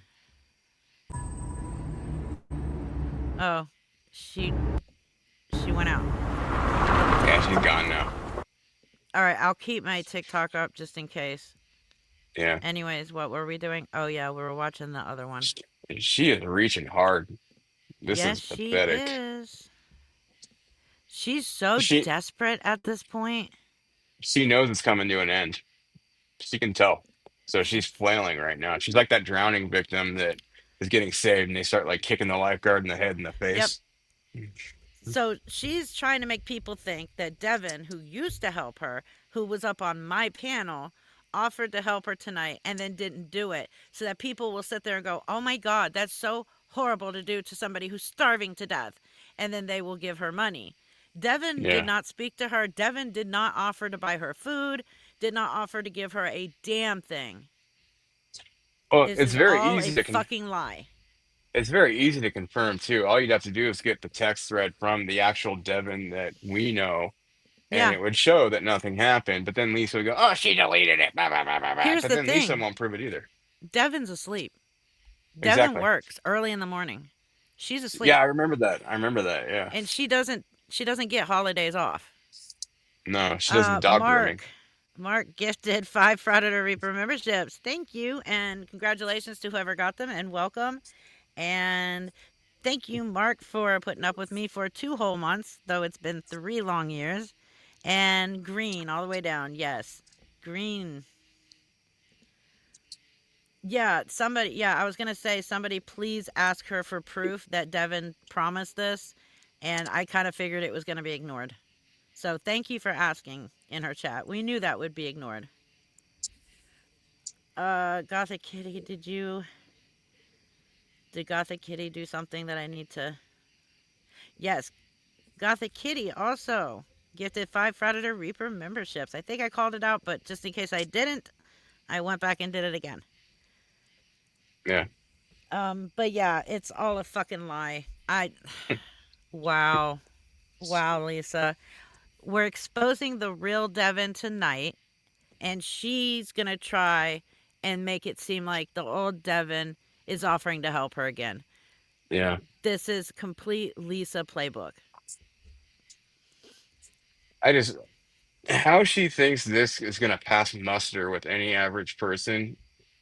Oh, she went out. Yeah, she's gone now. All right, I'll keep my TikTok up just in case. Yeah. Anyways, what were we doing? Oh yeah, we were watching the other one. She is reaching hard. This Yes, is she pathetic. is. She's so She desperate at this point. she knows it's coming to an end. She can tell. So she's flailing right now. She's like that drowning victim that is getting saved and they start like kicking the lifeguard in the head and the Yep. face. So she's trying to make people think that Devon, who used to help her, who was up on my panel, offered to help her tonight and then didn't do it. So that people will sit there and go, oh my God, that's so horrible to do to somebody who's starving to death. And then they will give her money. Devon did Yeah. not speak to her. Devon did not offer to buy her food, did not offer to give her a damn thing. Well, This it's is very all easy a to fucking lie. it's very easy to confirm too. All you'd have to do is get the text thread from the actual Devon that we know, and Yeah. it would show that nothing happened. But then Lisa would go, "Oh, she deleted it." Blah, blah, blah, blah, blah. Here's But the then Lisa thing. won't prove it either. Devon's asleep. Devon Exactly. works early in the morning. She's asleep. Yeah, I remember that. I remember that. Yeah. And she doesn't get holidays off. No, she doesn't dog grooming. Mark gifted 5 Predator Reaper memberships. Thank you and congratulations to whoever got them and welcome. And thank you, Mark, for putting up with me for 2 whole months, though it's been 3 long years. And Green all the way down. Yes. Green. Yeah, I was going to say, somebody please ask her for proof that Devon promised this. And I kind of figured it was going to be ignored. So thank you for asking in her chat. We knew that would be ignored. Gothic Kitty, did Gothic Kitty do something that I need to... Yes, Gothic Kitty also gifted 5 Predator Reaper memberships. I think I called it out, but just in case I didn't, I went back and did it again. Yeah. But yeah, it's all a fucking lie. Wow. Wow, Lisa. We're exposing the real Devon tonight, and she's gonna try and make it seem like the old Devon is offering to help her again. Yeah. This is complete Lisa playbook. I just how she thinks this is going to pass muster with any average person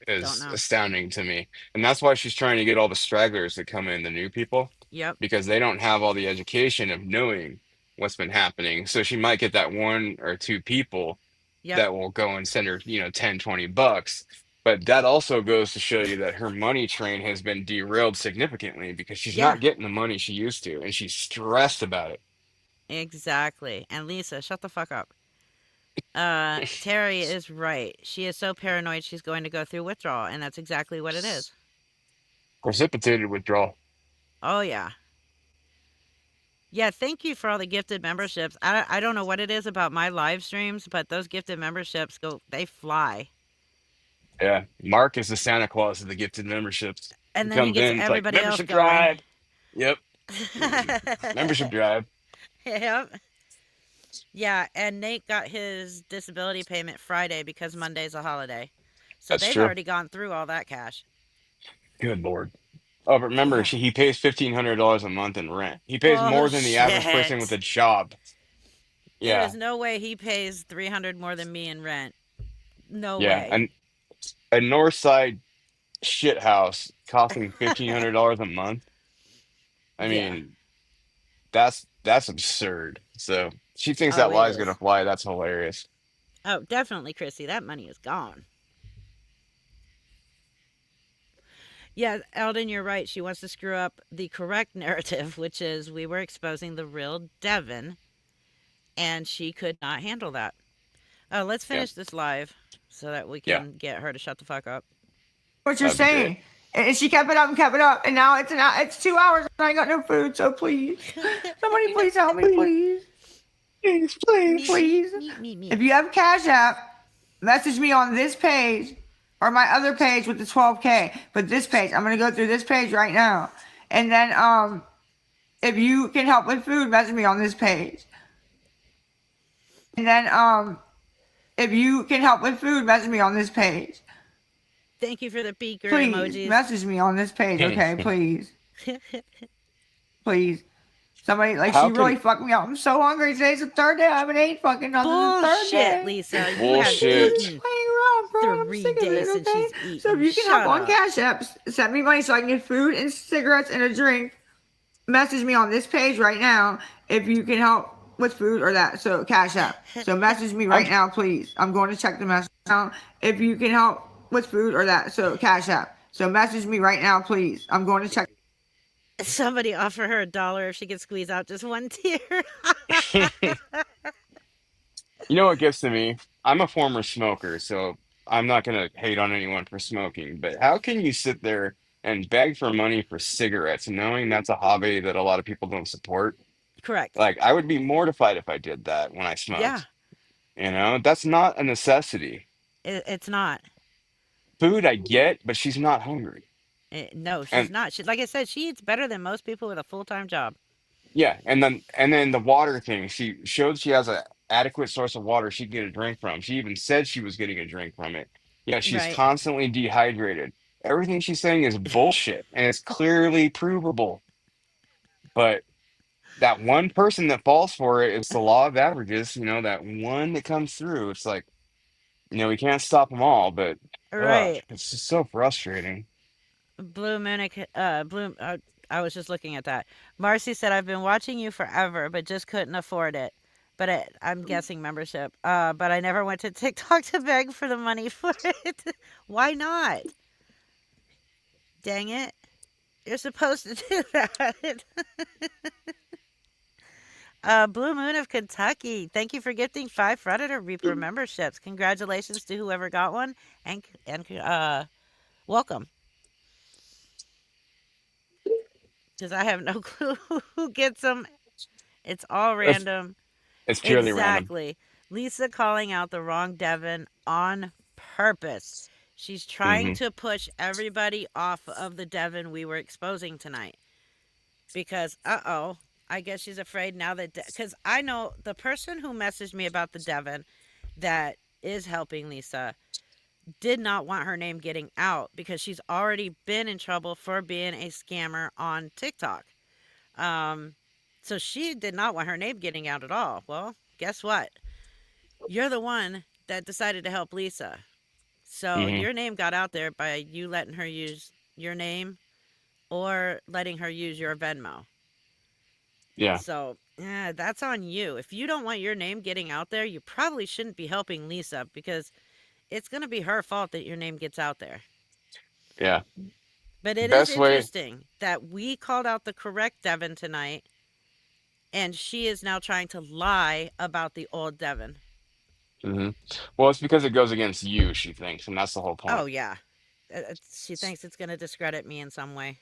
Don't is know. astounding to me. And that's why she's trying to get all the stragglers to come in, the new people, Yep. because they don't have all the education of knowing what's been happening. So she might get that one or two people Yep. that will go and send her, 10, 20 bucks. But that also goes to show you that her money train has been derailed significantly because she's Yeah. not getting the money she used to, and she's stressed about it. Exactly. And Lisa, shut the fuck up. Terry is right. She is so paranoid she's going to go through withdrawal, and that's exactly what it is. Precipitated withdrawal. Oh yeah. Yeah, thank you for all the gifted memberships. I don't know what it is about my live streams, but those gifted memberships they fly. Yeah, Mark is the Santa Claus of the gifted memberships. He And then he comes gets in, it's like everybody else membership going. drive. Yep, membership drive. Yep. Yeah, and Nate got his disability payment Friday because Monday's a holiday. So That's they've true. already gone through all that cash. Good Lord. Oh, but remember, Yeah. he pays $1,500 a month in rent. He pays more than the average person with Bullshit. a job. There is Yeah, no way he pays 300 more than me in rent. No yeah. way. And a North Side shit house costing $1,500 a month. I Yeah. mean, that's absurd. So she thinks Oh, that it lie's gonna is. fly. That's hilarious. Oh, definitely, Chrissy. That money is gone. Yeah, Eldon, you're right. She wants to screw up the correct narrative, which is we were exposing the real Devon, and she could not handle that. Let's Yeah, finish this live so that we yeah. can get her to shut the fuck up. What you're That'd be great. saying. And she kept it up and kept it up, and now it's 2 hours and I ain't got no food. So please, somebody please help me, Please, please, please, please. Meep, please. meep, meep, meep. If you have Cash App, message me on this page or my other page with the 12K. But this page, I'm gonna go through this page right now, and then if you can help with food, message me on this page. And then if you can help with food, message me on this page. Thank you for the beaker Please emojis. message me on this page, okay? Please, please. Somebody like How she really can fucked me up. I'm so hungry. Today's the third day. I haven't ate fucking nothing. The third Bullshit, day. Lisa. You have bullshit? eaten Playing around, bro. I'm 3 sick of it. days since Okay. she's So if eaten. you can help Shut on up. Cash App, send me money so I can get food and cigarettes and a drink. Message me on this page right now if you can help with food or that. So Cash App. So message me How right now, please. I'm going to check the message now. If you can help with food or that. So Cash App. So message me right now, please. I'm going to check. Somebody offer her $1 if she could squeeze out just one tear. You know what gets to me? I'm a former smoker, so I'm not gonna hate on anyone for smoking, but how can you sit there and beg for money for cigarettes, knowing that's a hobby that a lot of people don't support? Correct. Like, I would be mortified if I did that when I Yeah, smoked. That's not a necessity. it's not. Food I get, but she's not hungry. No, she's And not. She, like I said, she eats better than most people with a full time job. yeah, and then the water thing, she showed she has a adequate source of water she can get a drink from. She even said she was getting a drink from it. Yeah, she's Right. constantly dehydrated. Everything she's saying is bullshit, and it's clearly provable. But that one person that falls for it is the law of averages, that one that comes through. It's like, we can't stop them all, but Right. it's just so frustrating. Blue Munich, I was just looking at that. Marcy said, I've been watching you forever, but just couldn't afford it. I'm guessing membership. But I never went to TikTok to beg for the money for it. Why not? Dang it. You're supposed to do that. Blue Moon of Kentucky. Thank you for gifting 5 Predator Reaper memberships. Congratulations to whoever got one, and welcome. because I have no clue who gets them. It's all It's random. it's purely random. Exactly. Lisa calling out the wrong Devon on purpose. She's trying Hmm. to push everybody off of the Devon we were exposing tonight. Because, I guess she's afraid now that. Because I know the person who messaged me about the Devon that is helping Lisa did not want her name getting out because she's already been in trouble for being a scammer on TikTok. Um, so she did not want her name getting out at all. Well, guess what? You're the one that decided to help Lisa. So Hmm. your name got out there by you letting her use your name or letting her use your Venmo. Yeah, So, yeah, that's on you. If you don't want your name getting out there, you probably shouldn't be helping Lisa because it's going to be her fault that your name gets out there. yeah. But it is Best way. interesting that we called out the correct Devon tonight, and she is now trying to lie about the old Devon. Hmm. Well, it's because it goes against you, she thinks, and that's the whole Oh, point. yeah. She thinks it's going to discredit me in some way.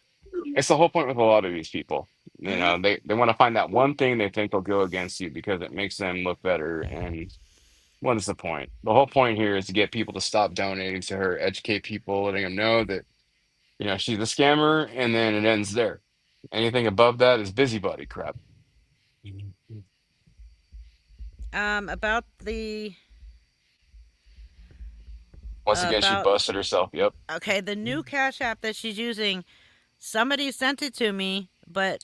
It's the whole point with a lot of these people. Hmm. They want to find that one thing they think will go against you because it makes them look better. And what is the point? The whole point here is to get people to stop donating to her, educate people, letting them know that, she's a scammer, and then it ends there. Anything above that is busybody crap. About the Once again, she about busted herself. Yep. okay, the new Cash App that she's using. Somebody sent it to me, but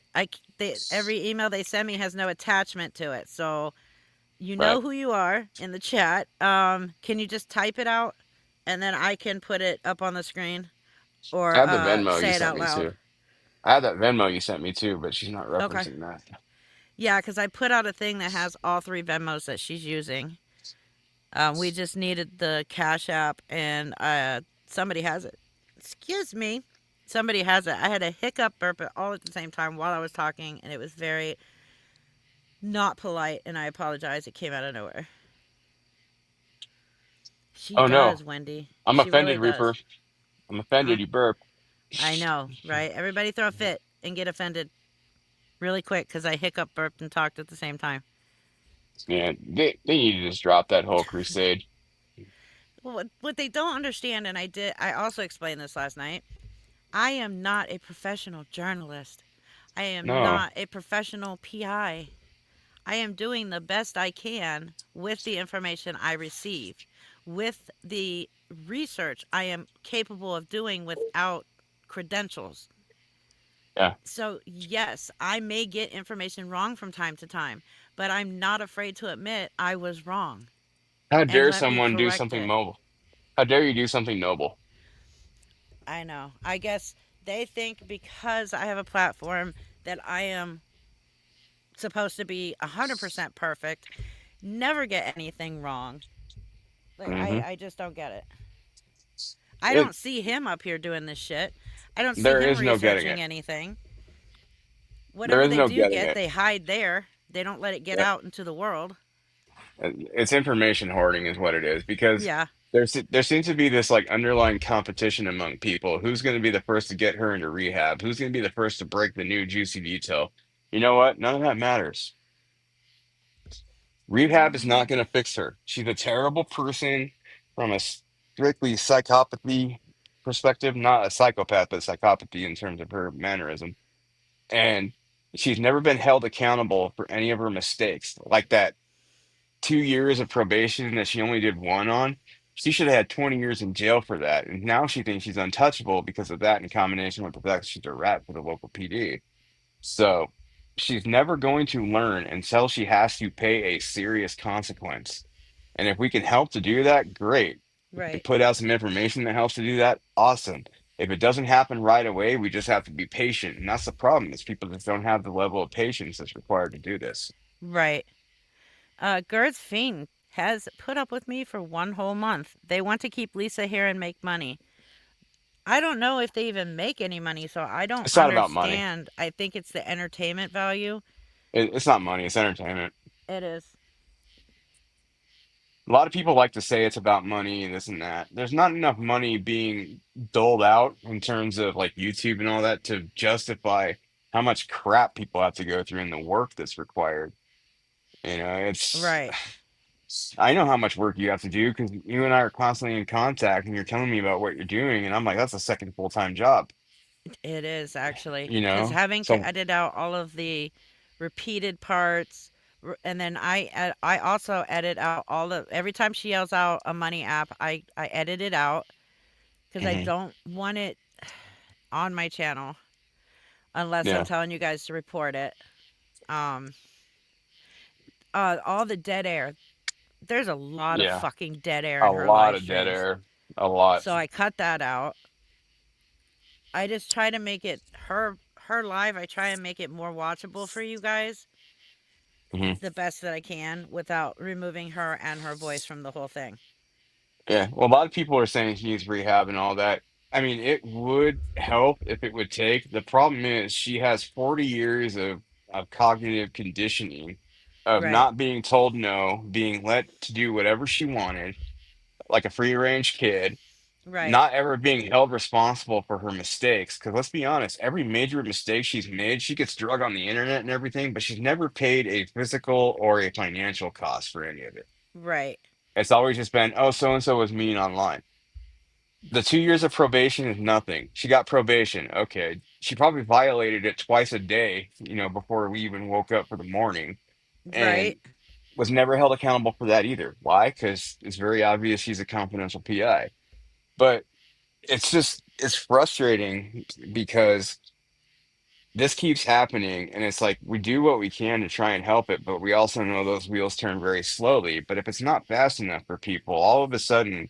every email they send me has no attachment to it. So you Right. know who you are in the chat. Can you just type it out, and then I can put it up on the screen I or had the Venmo you say it sent out me loud. too. I had that Venmo you sent me too, but she's not Okay. referencing that. Yeah, because I put out a thing that has all three Venmos that she's using. We just needed the Cash App, and somebody has it. Excuse me. Somebody has it. I had a hiccup burp all at the same time while I was talking, and it was very not polite, and I apologize. It came out of nowhere. She Oh no, does, Wendy. I'm She offended, really does. Reaper. I'm offended. You burp. I know, right? Everybody throw a fit and get offended really quick because I hiccup burped and talked at the same time. Man, they need to just drop that whole crusade. Well, what they don't understand, and I also explained this last night, I am not a professional journalist. I am No, not a professional PI. I am doing the best I can with the information I receive, with the research I am capable of doing without credentials. yeah. So, yes, I may get information wrong from time to time, but I'm not afraid to admit I was wrong How and dare let me someone do correct something it. mobile? How dare you do something noble? I know. I guess they think because I have a platform that I am supposed to be 100% perfect, never get anything wrong. Like, Hmm. I just don't get it. I It don't see him up here doing this shit. I don't see there him is no getting researching it. anything. There Whatever is they no do getting get, it. they hide there. They don't let it get Yep. out into the world. It's information hoarding is what it is because Yeah, there seems to be this like underlying competition among people. Who's going to be the first to get her into rehab? Who's going to be the first to break the new juicy detail? You know what? None of that matters. Rehab is not going to fix her. She's a terrible person from a strictly psychopathy perspective, not a psychopath, but psychopathy in terms of her mannerism. And she's never been held accountable for any of her mistakes. Like that 2 years of probation that she only did one on, she should have had 20 years in jail for that. And now she thinks she's untouchable because of that in combination with the fact that she's a rat for the local PD. So she's never going to learn until she has to pay a serious consequence. And if we can help to do that, great. If we can right, put out some information that helps to do that, awesome. If it doesn't happen right away, we just have to be patient. And that's the problem, is people just don't have the level of patience that's required to do this. right. Gerd's Fiend has put up with me for one whole month. They want to keep Lisa here and make money. I don't know if they even make any money, so I don't It's not about money. understand. I think it's the entertainment value. It's not money, it's entertainment. It is. A lot of people like to say it's about money and this and that. There's not enough money being doled out in terms of like YouTube and all that to justify. how much crap people have to go through and the work that's required. It's Right. I know how much work you have to do because you and I are constantly in contact, and you're telling me about what you're doing, and I'm like, that's a second full-time job. It is actually You because know, having to so edit out all of the repeated parts, and then I also edit out all the every time she yells out a money app, I edit it out because I mhm, don't want it on my channel unless I'm yeah, telling you guys to report it. Um, all the dead air. There's a lot of yeah, fucking dead air a in her lot live of dead streams, air, a lot. so I cut that out. I just try to make it her live. I try and make it more watchable for you guys Mhm. the best that I can without removing her and her voice from the whole thing. Yeah, well, a lot of people are saying he needs rehab and all that. I mean, it would help if it would take. The problem is she has 40 years of cognitive conditioning, of Right, not being told no, being let to do whatever she wanted, like a free range kid, right, not ever being held responsible for her mistakes. Because let's be honest, every major mistake she's made, she gets drug on the internet and everything, but she's never paid a physical or a financial cost for any of it. right, It's always just been, oh, so and so was mean online. The 2 years of probation is nothing. She got probation. Okay. She probably violated it twice a day, before we even woke up for the morning, right, and was never held accountable for that either. Why? Because it's very obvious she's a confidential PI. But it's frustrating because this keeps happening, and it's like we do what we can to try and help it, but we also know those wheels turn very slowly. But if it's not fast enough for people, all of a sudden,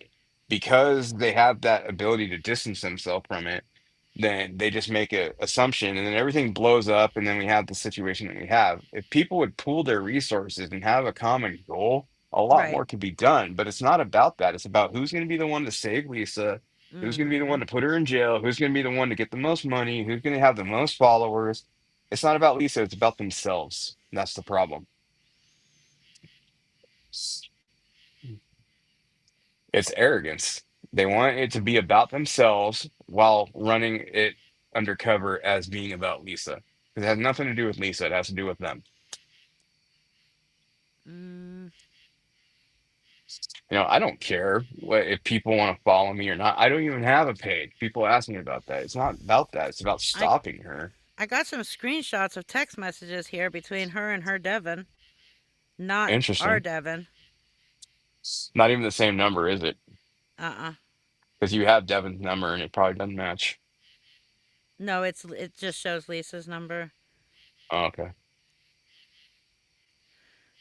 because they have that ability to distance themselves from it, then they just make a assumption, and then everything blows up, and then we have the situation that we have. If people would pool their resources and have a common goal, a lot right. more could be done. But it's not about that. It's about who's going to be the one to save Lisa. Who's going to be the Mm-hmm. one to put her in jail? Who's going to be the one to get the most money? Who's going to have the most followers? It's not about Lisa, it's about themselves. That's the problem. It's arrogance. They want it to be about themselves while running it undercover as being about Lisa. It has nothing to do with Lisa, it has to do with them. Mm, I don't care if people want to follow me or not. I don't even have a page. People ask me about that. It's not about that. It's about I stopping her. I got some screenshots of text messages here between her and her Devon, not our Interesting. Devon. Not even the same number, is it? Uh-uh. Because you have Devin's number and it probably doesn't match. No, it just shows Lisa's number. Oh, okay.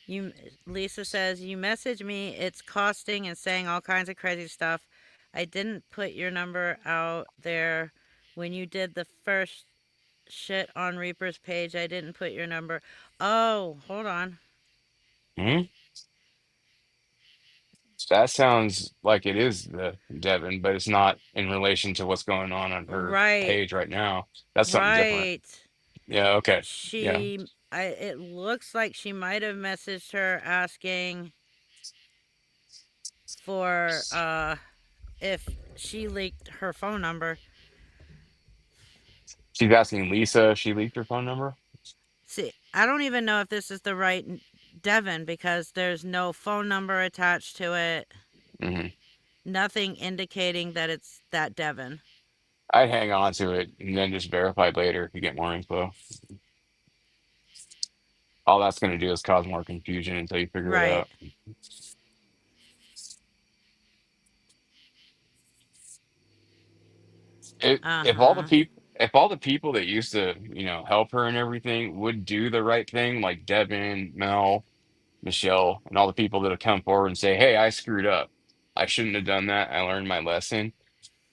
You Lisa says you message me. It's costing and saying all kinds of crazy stuff. I didn't put your number out there when you did the first shit on Reaper's page. I didn't put your number. Oh, hold on. Hmm. That sounds like it is the Devin, but it's not in relation to what's going on her Right, page right now. That's something different. right. Yeah, okay. Yeah. It looks like she might have messaged her asking for if she leaked her phone number. She's asking Lisa if she leaked her phone number. See, I don't even know if this is the right Devon because there's no phone number attached to it. Hmm. Nothing indicating that it's that Devon. I'd hang on to it and then just verify later if you get more info. All that's going to do is cause more confusion until you figure it Right. out. Uh If all the huh. people if all the people that used to, help her and everything would do the right thing, like Devin, Mel, Michelle, and all the people that have come forward and say, "Hey, I screwed up. I shouldn't have done that. I learned my lesson."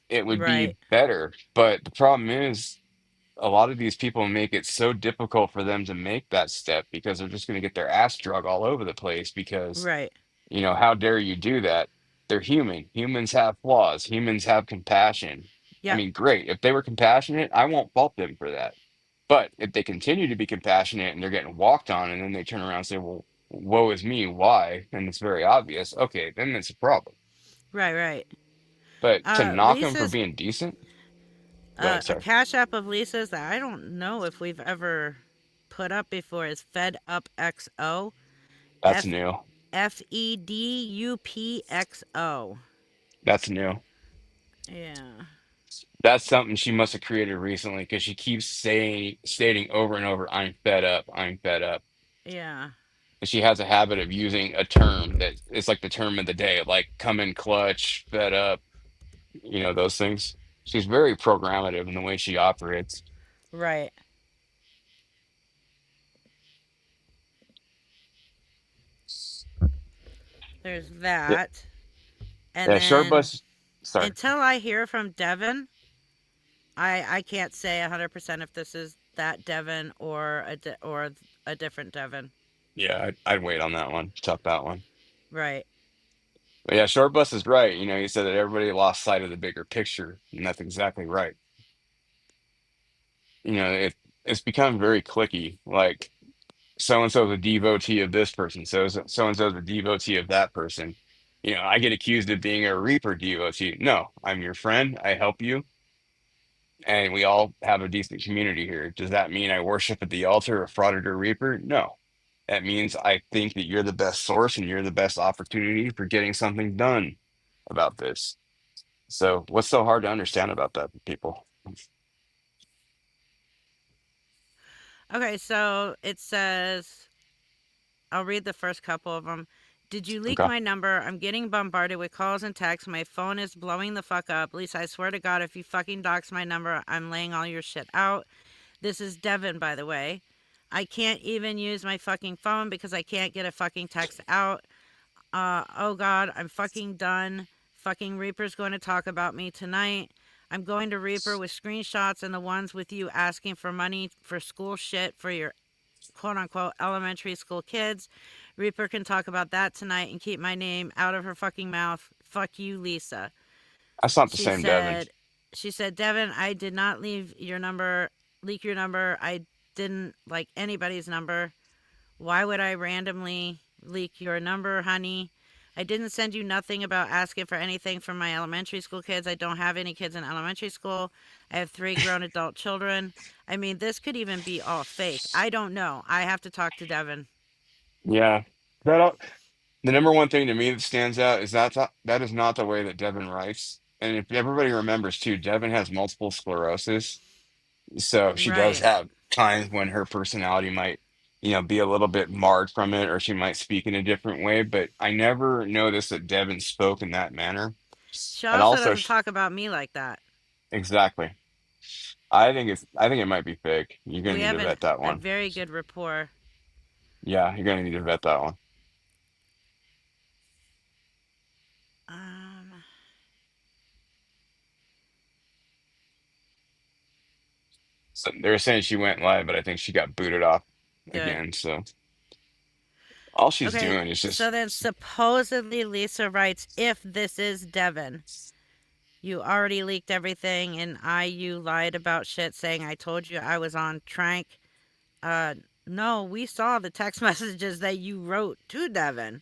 It would Right. be better. But the problem is, a lot of these people make it so difficult for them to make that step because they're just going to get their ass drug all over the place because, Right. how dare you do that? They're human. Humans have flaws. Humans have compassion. I Yep. mean, great. If they were compassionate, I won't fault them for that. But if they continue to be compassionate and they're getting walked on, and then they turn around and say, well, woe is me, why? And it's very obvious. Okay, then it's a problem. Right. Right. But to knock them for Lisa's being decent, Go ahead, A sorry. cash app of Lisa's that I don't know if we've ever put up before is Fed Up XO. That's F new. FEDUPXO. That's new. Yeah. That's something she must have created recently because she keeps stating over and over, "I'm fed up. I'm fed up." Yeah. And she has a habit of using a term that is like the term of the day, like "come in clutch," "fed up," those things. She's very programmative in the way she operates. Right. There's Yeah, that. And yeah. Short then bus. Sorry. until I hear from Devon, I can't say 100% if this is that Devon or or a different Devon. Yeah, I'd wait on that one. Tough that one. Right. But yeah, short bus is right. He said that everybody lost sight of the bigger picture, and that's exactly right. It's become very clicky. Like so and so is a devotee of this person, so and so is a devotee of that person. I get accused of being a Reaper devotee. No, I'm your friend. I help you, and we all have a decent community here. Does that mean I worship at the altar of Frauditor Reaper? No. That means I think that you're the best source and you're the best opportunity for getting something done about this. So, what's so hard to understand about that, people? Okay, so it says I'll read the first couple of them. Did you leak Okay. my number? I'm getting bombarded with calls and texts. My phone is blowing the fuck up. Lisa, I swear to God, if you fucking dox my number, I'm laying all your shit out. This is Devon, by the way. I can't even use my fucking phone because I can't get a fucking text out. Oh God, I'm fucking done. Fucking Reaper's going to talk about me tonight. I'm going to Reaper with screenshots and the ones with you asking for money for school shit for your quote unquote elementary school kids. Reaper can talk about that tonight and keep my name out of her fucking mouth. Fuck you, Lisa. That's not the She same Devon. said, she said, Devon, I did not leak your number. I didn't like anybody's number. Why would I randomly leak your number, honey? I didn't send you nothing about asking for anything from my elementary school kids. I don't have any kids in elementary school. I have 3 grown adult children. I mean, this could even be all fake. I don't know. I have to talk to Devon. Yeah. That the number one thing to me that stands out is that is not the way that Devon writes. And if everybody remembers too, Devon has multiple sclerosis. So she does Right. have times when her personality might, be a little bit marred from it, or she might speak in a different way. But I never noticed that Devon spoke in that manner. She And also also, doesn't talk about me like that. exactly. I think it might be fake. You're gonna We need have to vet that a one. very good rapport. Yeah, you're gonna need to vet that one. Um, So they're saying she went live, but I think she got booted off good. again. So all she's Okay, doing is so just, then supposedly Lisa writes, if this is Devon, you already leaked everything and you lied about shit saying I told you I was on Trank. Uh, no, we saw the text messages that you wrote to Devon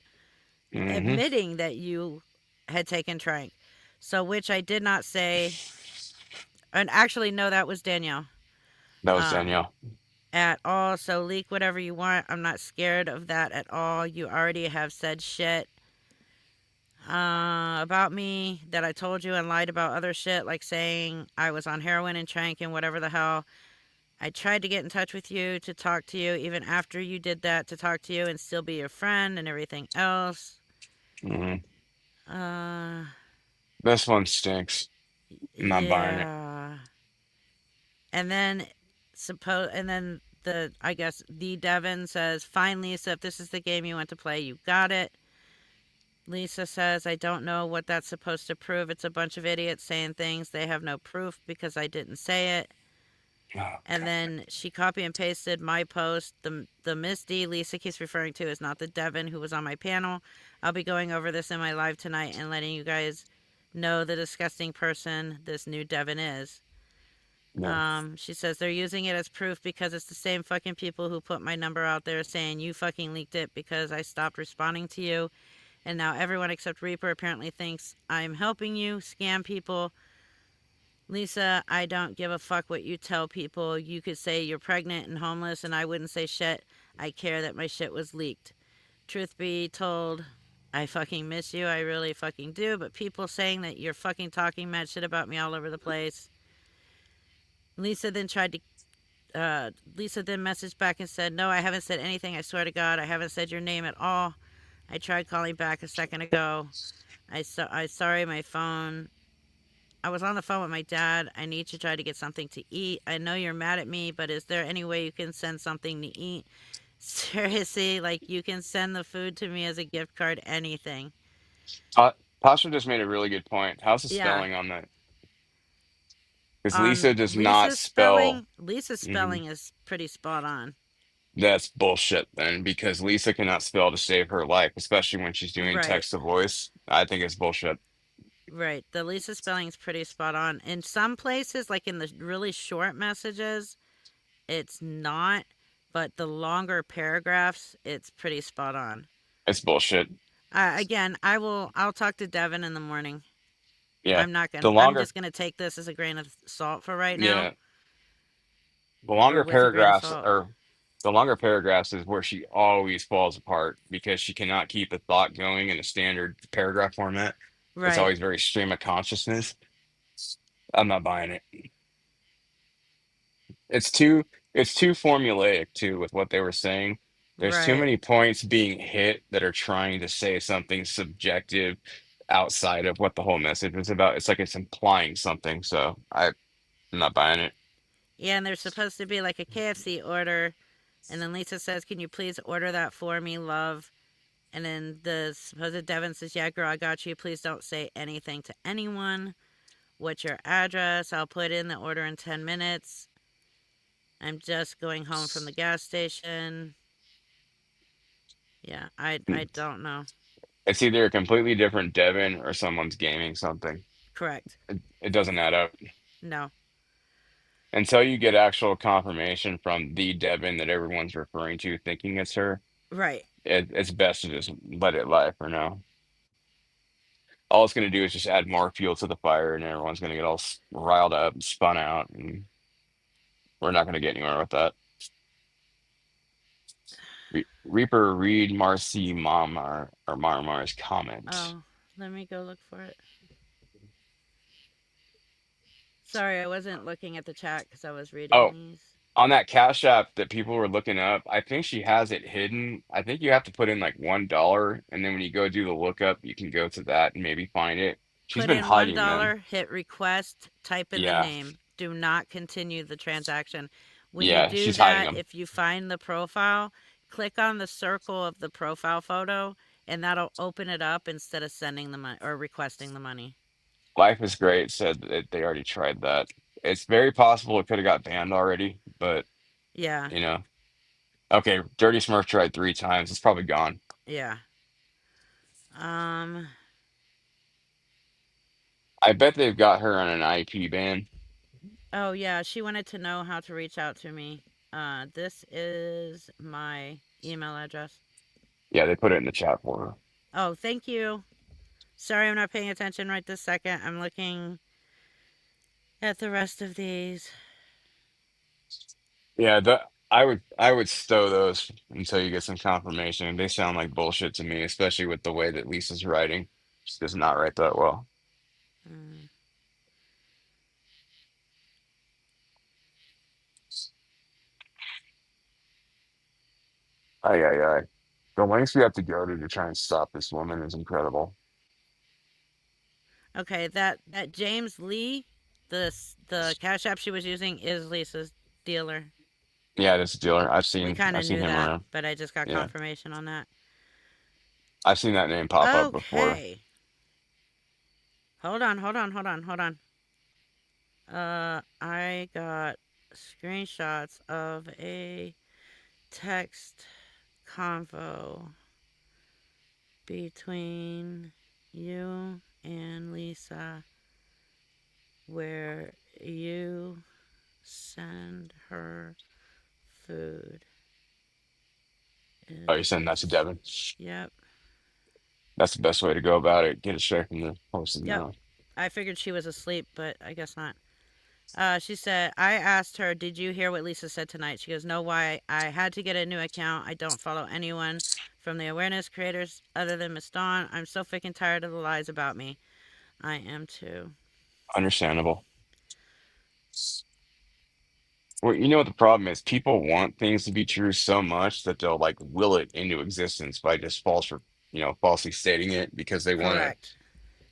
hmm admitting that you had taken Trank. So, which I did not say, and actually, no, that was Danielle. that was Um, Danielle. at all. So, leak whatever you want. I'm not scared of that at all. You already have said shit about me that I told you and lied about other shit, like saying I was on heroin and Trank and whatever the hell. I tried to get in touch with you to talk to you, even after you did that, to talk to you and still be your friend and everything else. hmm Uh, This one stinks. I'm not buying it. yeah. And then the I guess the Devon says, "Fine, Lisa. If this is the game you want to play, you got it." Lisa says, "I don't know what that's supposed to prove. It's a bunch of idiots saying things they have no proof because I didn't say it." Oh, And God. then she copy and pasted my post. The Misty Lisa keeps referring to is not the Devon who was on my panel. I'll be going over this in my live tonight and letting you guys know the disgusting person this new Devon is. No. She says they're using it as proof because it's the same fucking people who put my number out there saying you fucking leaked it because I stopped responding to you. And now everyone except Reaper apparently thinks I'm helping you scam people. Lisa, I don't give a fuck what you tell people. You could say you're pregnant and homeless, and I wouldn't say shit. I care that my shit was leaked. Truth be told, I fucking miss you. I really fucking do. But people saying that you're fucking talking mad shit about me all over the place. Lisa then tried to. Lisa then messaged back and said, "No, I haven't said anything. I swear to God, I haven't said your name at all. I tried calling back a second ago. I sorry, my phone. I was on the phone with my dad. I need to try to get something to eat. I know you're mad at me, but is there any way you can send something to eat? Seriously, like you can send the food to me as a gift card, anything." Pasha just made a really good point. How's the Yeah. spelling on that? Because On Lisa does not spell. Lisa's Mhm. spelling is pretty spot on. That's bullshit then, because Lisa cannot spell to save her life, especially when she's doing Right. text to voice. I think it's bullshit. Right. The Lisa spelling is pretty spot on. In some places, like in the really short messages, it's not, but the longer paragraphs, it's pretty spot on. It's bullshit. Again, I'll talk to Devon in the morning. Yeah. The I'm longer, just gonna take this as a grain of salt for right now, yeah, the or longer with a grain of paragraphs salt. or the longer paragraphs is where she always falls apart because she cannot keep a thought going in a standard paragraph format. It's Right. always very stream of consciousness. I'm not buying it. It's too it's too formulaic too with what they were saying. There's too Right. many points being hit that are trying to say something subjective outside of what the whole message was about. It's like it's implying something, so I'm not buying it. Yeah, and there's supposed to be like a KFC order, and then Lisa says, "Can you please order that for me, love?" And then the supposed Devon says, "Yeah, girl, I got you. Please don't say anything to anyone. What's your address? I'll put in the order in 10 minutes. I'm just going home from the gas station." Yeah, I don't know. It's either a completely different Devon or someone's gaming something. Correct. It doesn't add up. No. Until you get actual confirmation from the Devon that everyone's referring to, thinking it's her, Right. it's best to just let it lie for now. All it's going to do is just add more fuel to the fire, and everyone's going to get all riled up, and spun out, and we're not going to get anywhere with that. Reaper, read Marcy Mamar or Marmar's comment. Oh, let me go look for it. Sorry, I wasn't looking at the chat because I was reading Oh, these. on that Cash App that people were looking up, I think she has it hidden. I think you have to put in like $1, and then when you go do the lookup, you can go to that and maybe find it. She's Put been in one hiding them. dollar, hit request, type in the Yeah, name. Do not continue the transaction. When you yeah, do she's hiding that, them. if you find the profile, click on the circle of the profile photo, and that'll open it up instead of sending the money or requesting the money. Life is Great said that they already tried that. It's very possible it could have got banned already, but Yeah, you know, okay, Dirty Smurf tried 3 times. It's probably gone. yeah. Um. I bet they've got her on an IP ban. Oh yeah, she wanted to know how to reach out to me. This is my email address. Yeah, they put it in the chat for her. Oh, thank you. Sorry, I'm not paying attention right this second. I'm looking at the rest of these. Yeah, I would stow those until you get some confirmation. They sound like bullshit to me, especially with the way that Lisa's writing. She does not write that well. Mm. Ay, ay, ay. The lengths we have to go to try and stop this woman is incredible. Okay, that James Lee, the Cash App she was using is Lisa's dealer. Yeah, this dealer. I've We seen kind I've of seen knew him that, around. but I just got Yeah. confirmation on that. I've seen that name pop up before. Okay. Hold on. I got screenshots of a text convo between you and Lisa where you send her food. Oh, you're sending that to Is Devin. Yep. That's the best way to go about it. Get it straight from the horse's Yep. mouth. I figured she was asleep, but I guess not. She said, I asked her, did you hear what Lisa said tonight? She goes, no, why? I had to get a new account. I don't follow anyone from the awareness creators other than Miss Dawn. I'm so freaking tired of the lies about me. I am too. Understandable. Well, you know what the problem is? People want things to be true so much that they'll like will it into existence by just falsely stating it because they want to Correct.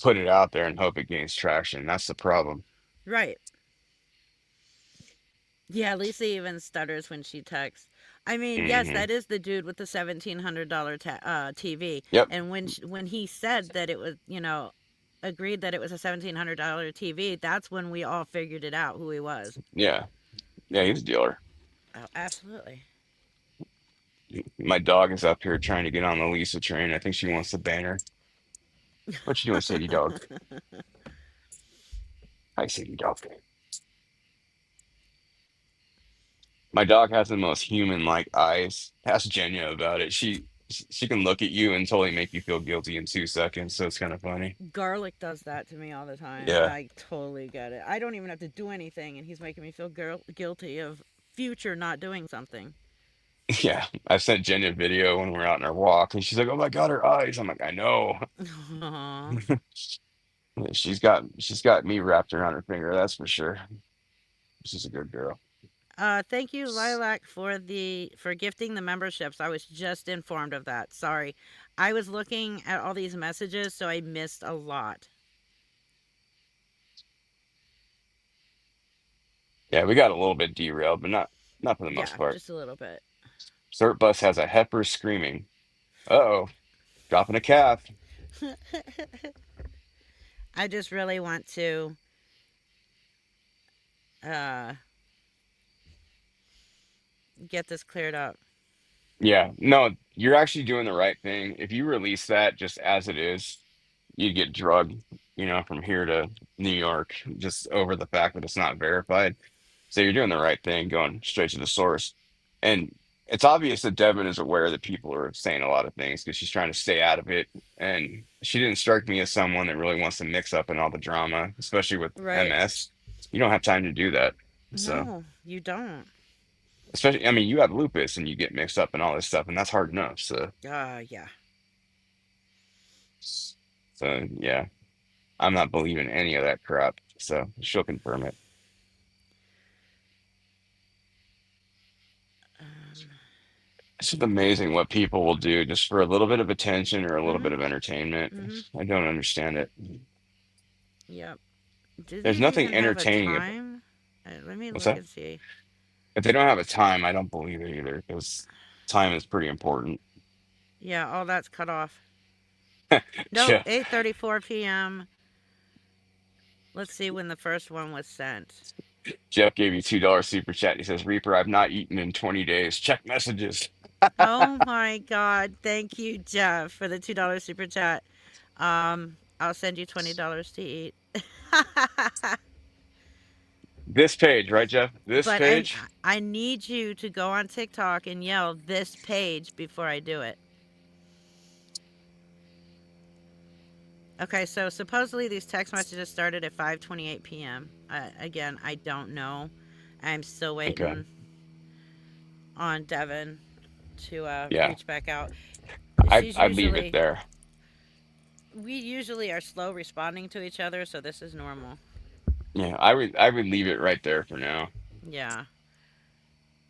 put it out there and hope it gains traction. That's the problem. Right. Yeah, Lisa even stutters when she texts. I mean, yes, Hmm. that is the dude with the $1,700 TV. Yep. And when he said that it was, agreed that it was a $1,700 TV, that's when we all figured it out who he was. Yeah. Yeah, he's a dealer. Oh, absolutely. My dog is up here trying to get on the Lisa train. I think she wants the banner. What you doing, Sadie dog? Hi, Sadie dog. My dog has the most human-like eyes. Ask Jenya about it. She can look at you and totally make you feel guilty in 2 seconds, so it's kind of funny. Garlic does that to me all the time. Yeah. I totally get it. I don't even have to do anything, and he's making me feel guilty of future not doing something. Yeah. I sent Jenya a video when we're out on our walk, and she's like, "Oh my God, her eyes." I'm like, "I know." Aw. She's got me wrapped around her finger, that's for sure. She's a good girl. Thank you, Lilac, for gifting the memberships. I was just informed of that. Sorry, I was looking at all these messages, so I missed a lot. Yeah, we got a little bit derailed, but not for the most Yeah, part. just a little bit. Cert bus has a heifer screaming. Uh-oh, dropping a calf. I just really want to uh, get this cleared up. Yeah, no, you're actually doing the right thing. If you release that just as it is, you get drugged, from here to New York, just over the fact that it's not verified. So you're doing the right thing, going straight to the source. And it's obvious that Devin is aware that people are saying a lot of things because she's trying to stay out of it. And she didn't strike me as someone that really wants to mix up in all the drama, especially with Right. MS. You don't have time to do that. So, No, you don't. especially, I mean, you have lupus and you get mixed up in all this stuff, and that's hard enough. Yeah. So yeah, I'm not believing any of that crap. So she'll confirm it. Um, It's just amazing what people will do just for a little bit of attention or a little bit mhm. of entertainment. Mhm. I don't understand it. Yep. Do There's these nothing even have a entertaining about time? Let me what's look that? and see. If they don't have a time, I don't believe it either because time is pretty important. Yeah, all that's cut off. Nope, Yeah, 8:34 p.m. Let's see when the first one was sent. Jeff gave you $2 super chat. He says, "Reaper, I've not eaten in 20 days. Check messages." Oh my God! Thank you, Jeff, for the $2 super chat. I'll send you $20 to eat. This page, right, Jeff? This But I page. I need you to go on TikTok and yell this page before I do it. Okay, so supposedly these text messages started at 5:28 p.m. Again, I don't know. I'm still Okay. waiting on Devon to Yeah, reach back out. I She's I leave it usually there. we usually are slow responding to each other, so this is normal. Yeah, I would leave it right there for now. Yeah.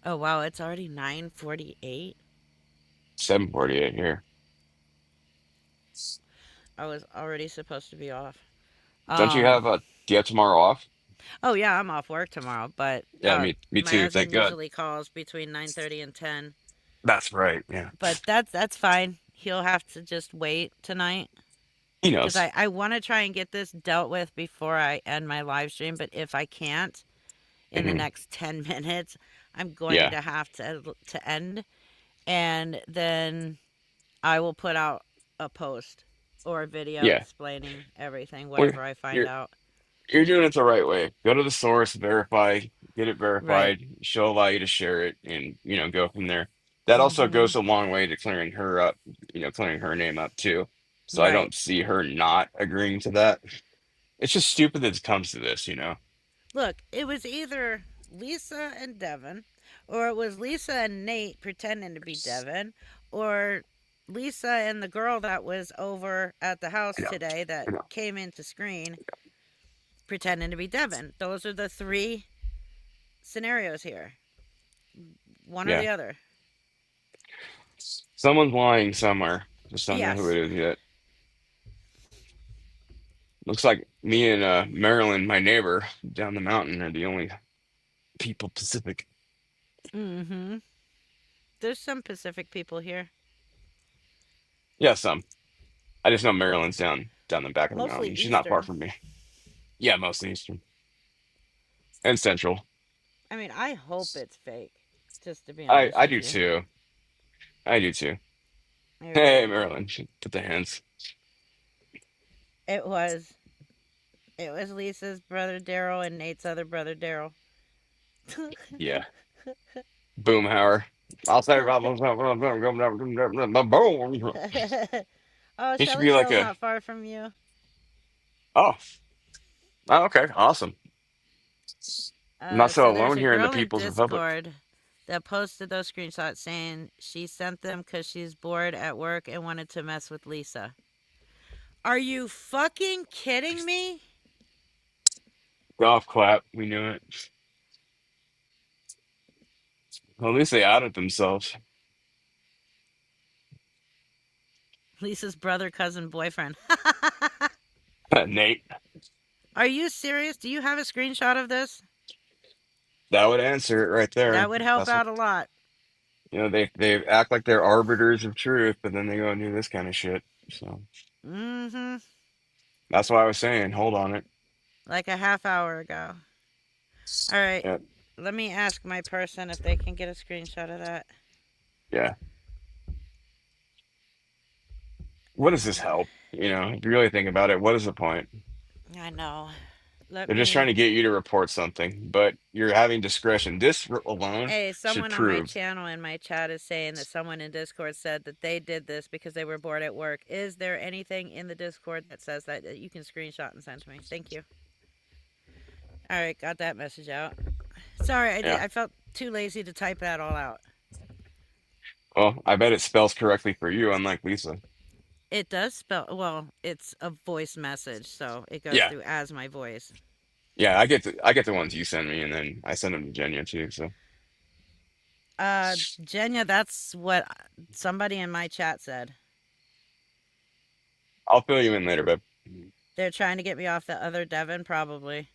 Oh wow, it's already 9:48. 7:48 here. I was already supposed to be off. Don't you have do you have tomorrow off? Oh yeah, I'm off work tomorrow, but Yeah, me my too. Thank husband God. usually calls between 9:30 and 10. That's right. Yeah. But that's fine. He'll have to just wait tonight He because knows. I want to try and get this dealt with before I end my live stream, but if I can't in the Hmm. next 10 minutes, I'm going Yeah. to have to end, and then I will put out a post or a video Yeah. explaining everything Well, whatever I find you're out. you're doing it the right way. Go to the source, verify, get it Right. verified. She'll allow you to share it and, go from there. That also Mhm. goes a long way to clearing her up, clearing her name up too. So I Right. don't see her not agreeing to that. It's just stupid that it comes to this. Look, it was either Lisa and Devon, or it was Lisa and Nate pretending to be Devon, or Lisa and the girl that was over at the I house know. today that I know. came into screen pretending to be Devon. Those are the three scenarios here. One or Yeah. the other. Someone's lying somewhere. Just don't know who Yes. it is yet. Looks like me and Marilyn, my neighbor down the mountain, are the only people Pacific. Mm-hmm. There's some Pacific people here. Yeah, some. I just know Marilyn's down the back of the Mostly mountain. She's not far Eastern. from me. Yeah, mostly Eastern and Central. I mean, I hope it's fake, just to be I honest with do you. too. I do too. I Hey, really do. Marilyn, she put the hands. It was. It was Lisa's brother Daryl and Nate's other brother Daryl. Yeah, Boomhauer. I'll say boom. Oh, He should be like Shelleyville's a. not far from you. Oh, oh, okay, awesome. I'm not so So there's alone a here in the girl in People's Republic. Discord that posted those screenshots saying she sent them because she's bored at work and wanted to mess with Lisa. Are you fucking kidding me? Golf clap. We knew it. Well, at least they outed themselves. Lisa's brother, cousin, boyfriend. Nate, Are you serious? Do you have a screenshot of this? that would answer it right That there. would help That's what out a lot. they act like they're arbiters of truth, but then they go and do this kind of shit. So Mm-hmm. that's why I was saying, hold on it. Like a half hour ago. All right. Yeah, Let me ask my person if they can get a screenshot of that. yeah. What does this help? If you really think about it, what is the point? I know. Let They're just trying me. to get you to report something, but you're having discretion. Alone Hey, should someone on my prove. channel in my chat is saying that someone in Discord said that they did this because they were bored at work. Is there anything in the Discord that says that you can screenshot and send to me? Thank you. All right, got that message out. Sorry, Yeah. I felt too lazy to type that all out. Well, I bet it spells correctly for you, unlike Lisa. It does spell well. It's a voice message, so it goes Yeah. through as my voice. Yeah, I get the ones you send me, and then I send them to Jenya too. So Jenya, that's what somebody in my chat said. I'll fill you in later, babe. They're trying to get me off the other Devon, probably.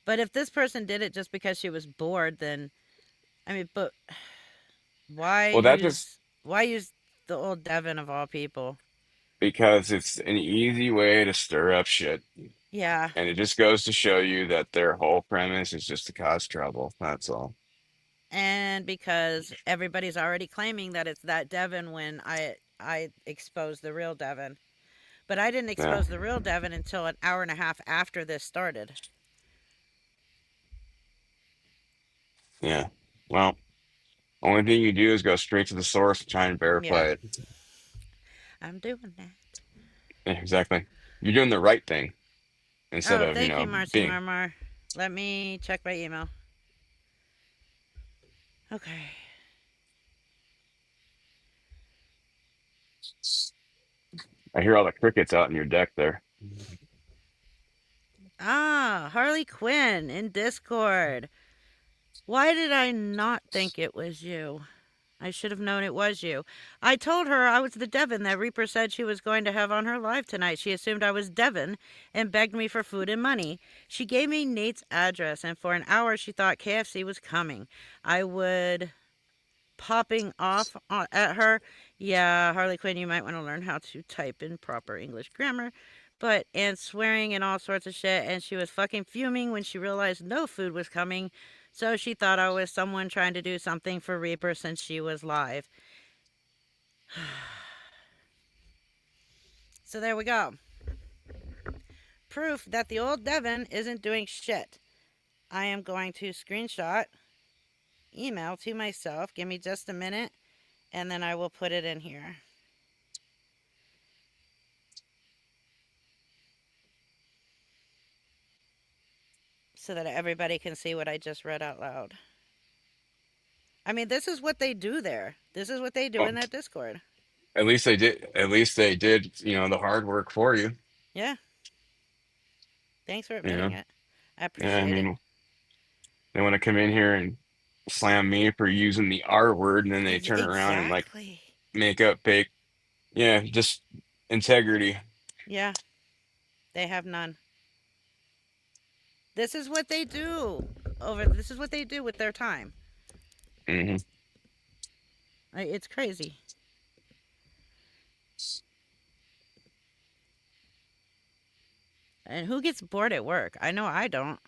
But if this person did it just because she was bored, then I mean, but why Well, that just use the old Devon of all people? because it's an easy way to stir up shit. Yeah, And it just goes to show you that their whole premise is just to cause trouble. That's all. and because everybody's already claiming that it's that Devon when I exposed the real Devon. But I didn't Yeah. expose the real Devon until an hour and a half after this started. Yeah. Well, only thing you do is go straight to the source and try and verify Yeah, it. I'm doing that. Yeah, exactly. You're doing the right thing instead Oh, of, thank you, Marcy being. Marmar. Let me check my email. Okay. I hear all the crickets out in your deck there. Ah, Harley Quinn in Discord. Why did I not think it was you? I should have known it was you. I told her I was the Devon that Reaper said she was going to have on her live tonight. She assumed I was Devon and begged me for food and money. She gave me Nate's address, and for an hour she thought KFC was coming. I would popping off at her. Yeah, Harley Quinn, you might want to learn how to type in proper English grammar. But, and swearing and all sorts of shit. And she was fucking fuming when she realized no food was coming. So she thought I was someone trying to do something for Reaper since she was live. So there we go. Proof that the old Devon isn't doing shit. I am going to screenshot, email to myself. Give me just a minute, and then I will put it in here. so that everybody can see what I just read out loud. I mean, this is what they do there. This is what they do Well, in that Discord. at least they did. At least they did. The hard work for you. Yeah. Thanks for You admitting know. it. I Yeah, I appreciate it. mean, they want to come in here and slam me for using the R word, and then they turn around and like Exactly. make up fake. Yeah, just integrity. Yeah, they have none. This is what they do this is what they do with their time. Hmm. It's crazy. And who gets bored at work? I know I don't.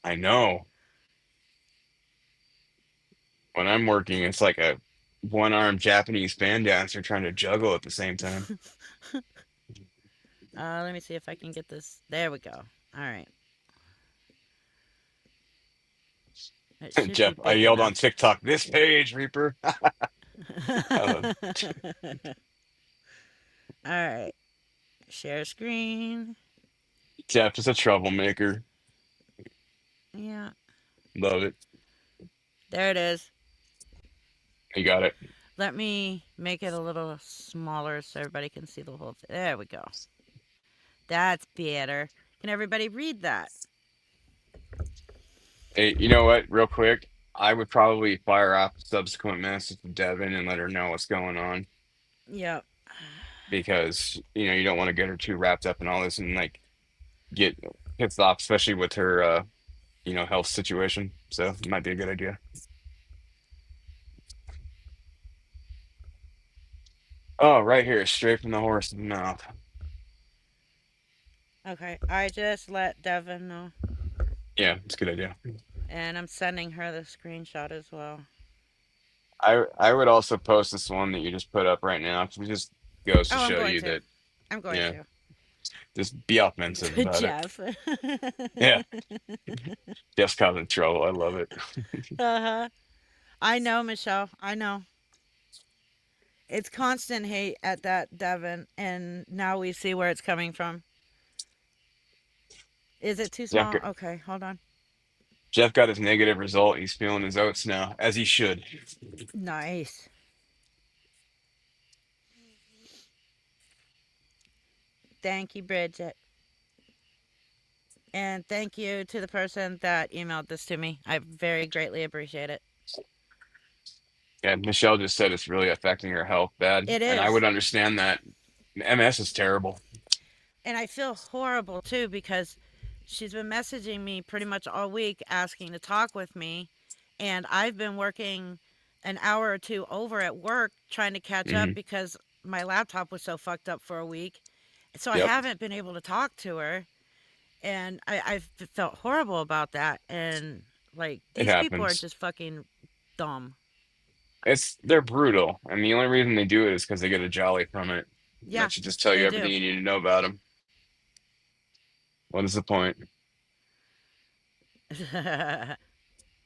I know. When I'm working, it's like a one-armed Japanese fan dancer trying to juggle at the same time. Let me see if I can get this. There we go. All right. It should be Jeff, I big yelled on enough. TikTok, "This page, Reaper." I love All right. Share screen. Jeff is a troublemaker. Yeah. Love it. There it is. You got it. Let me make it a little smaller so everybody can see the whole thing. There we go. That's better. Can everybody read that? Hey, you know what? Real quick, I would probably fire off a subsequent message to Devon and let her know what's going on Yep. because you don't want to get her too wrapped up in all this and like get pissed off, especially with her health situation. So it might be a good idea. Oh, right here, straight from the horse's mouth. Okay. I just let Devon know. Yeah, it's a good idea. And I'm sending her the screenshot as well. I would also post this one that you just put up right now. 'Cause it just goes to Oh, I'm show going you to. that, I'm going yeah, to. just be offensive about it. Jeff. Yeah, Jeff's causing trouble. I love it. Uh-huh. I know, Michelle. I know. It's constant hate at that Devon, and now we see where it's coming from. Is it too Jeff, small? Okay, hold on. Jeff got his negative result. He's feeling his oats now, as he should. Nice. Thank you, Bridget. And thank you to the person that emailed this to me. I very greatly appreciate it. Yeah, Michelle just said it's really affecting her health bad, It and I would is. understand that. MS is terrible. And I feel horrible too because she's been messaging me pretty much all week asking to talk with me. And I've been working an hour or two over at work trying to catch up Hmm. because my laptop was so fucked up for a week. So I Yep, haven't been able to talk to her. And I've felt horrible about that. And like, it these people are happens. just fucking dumb. They're brutal, and the only reason they do it is because they get a jolly from it. And Yeah, that should just tell you they everything do. you need to know about them. What is the point?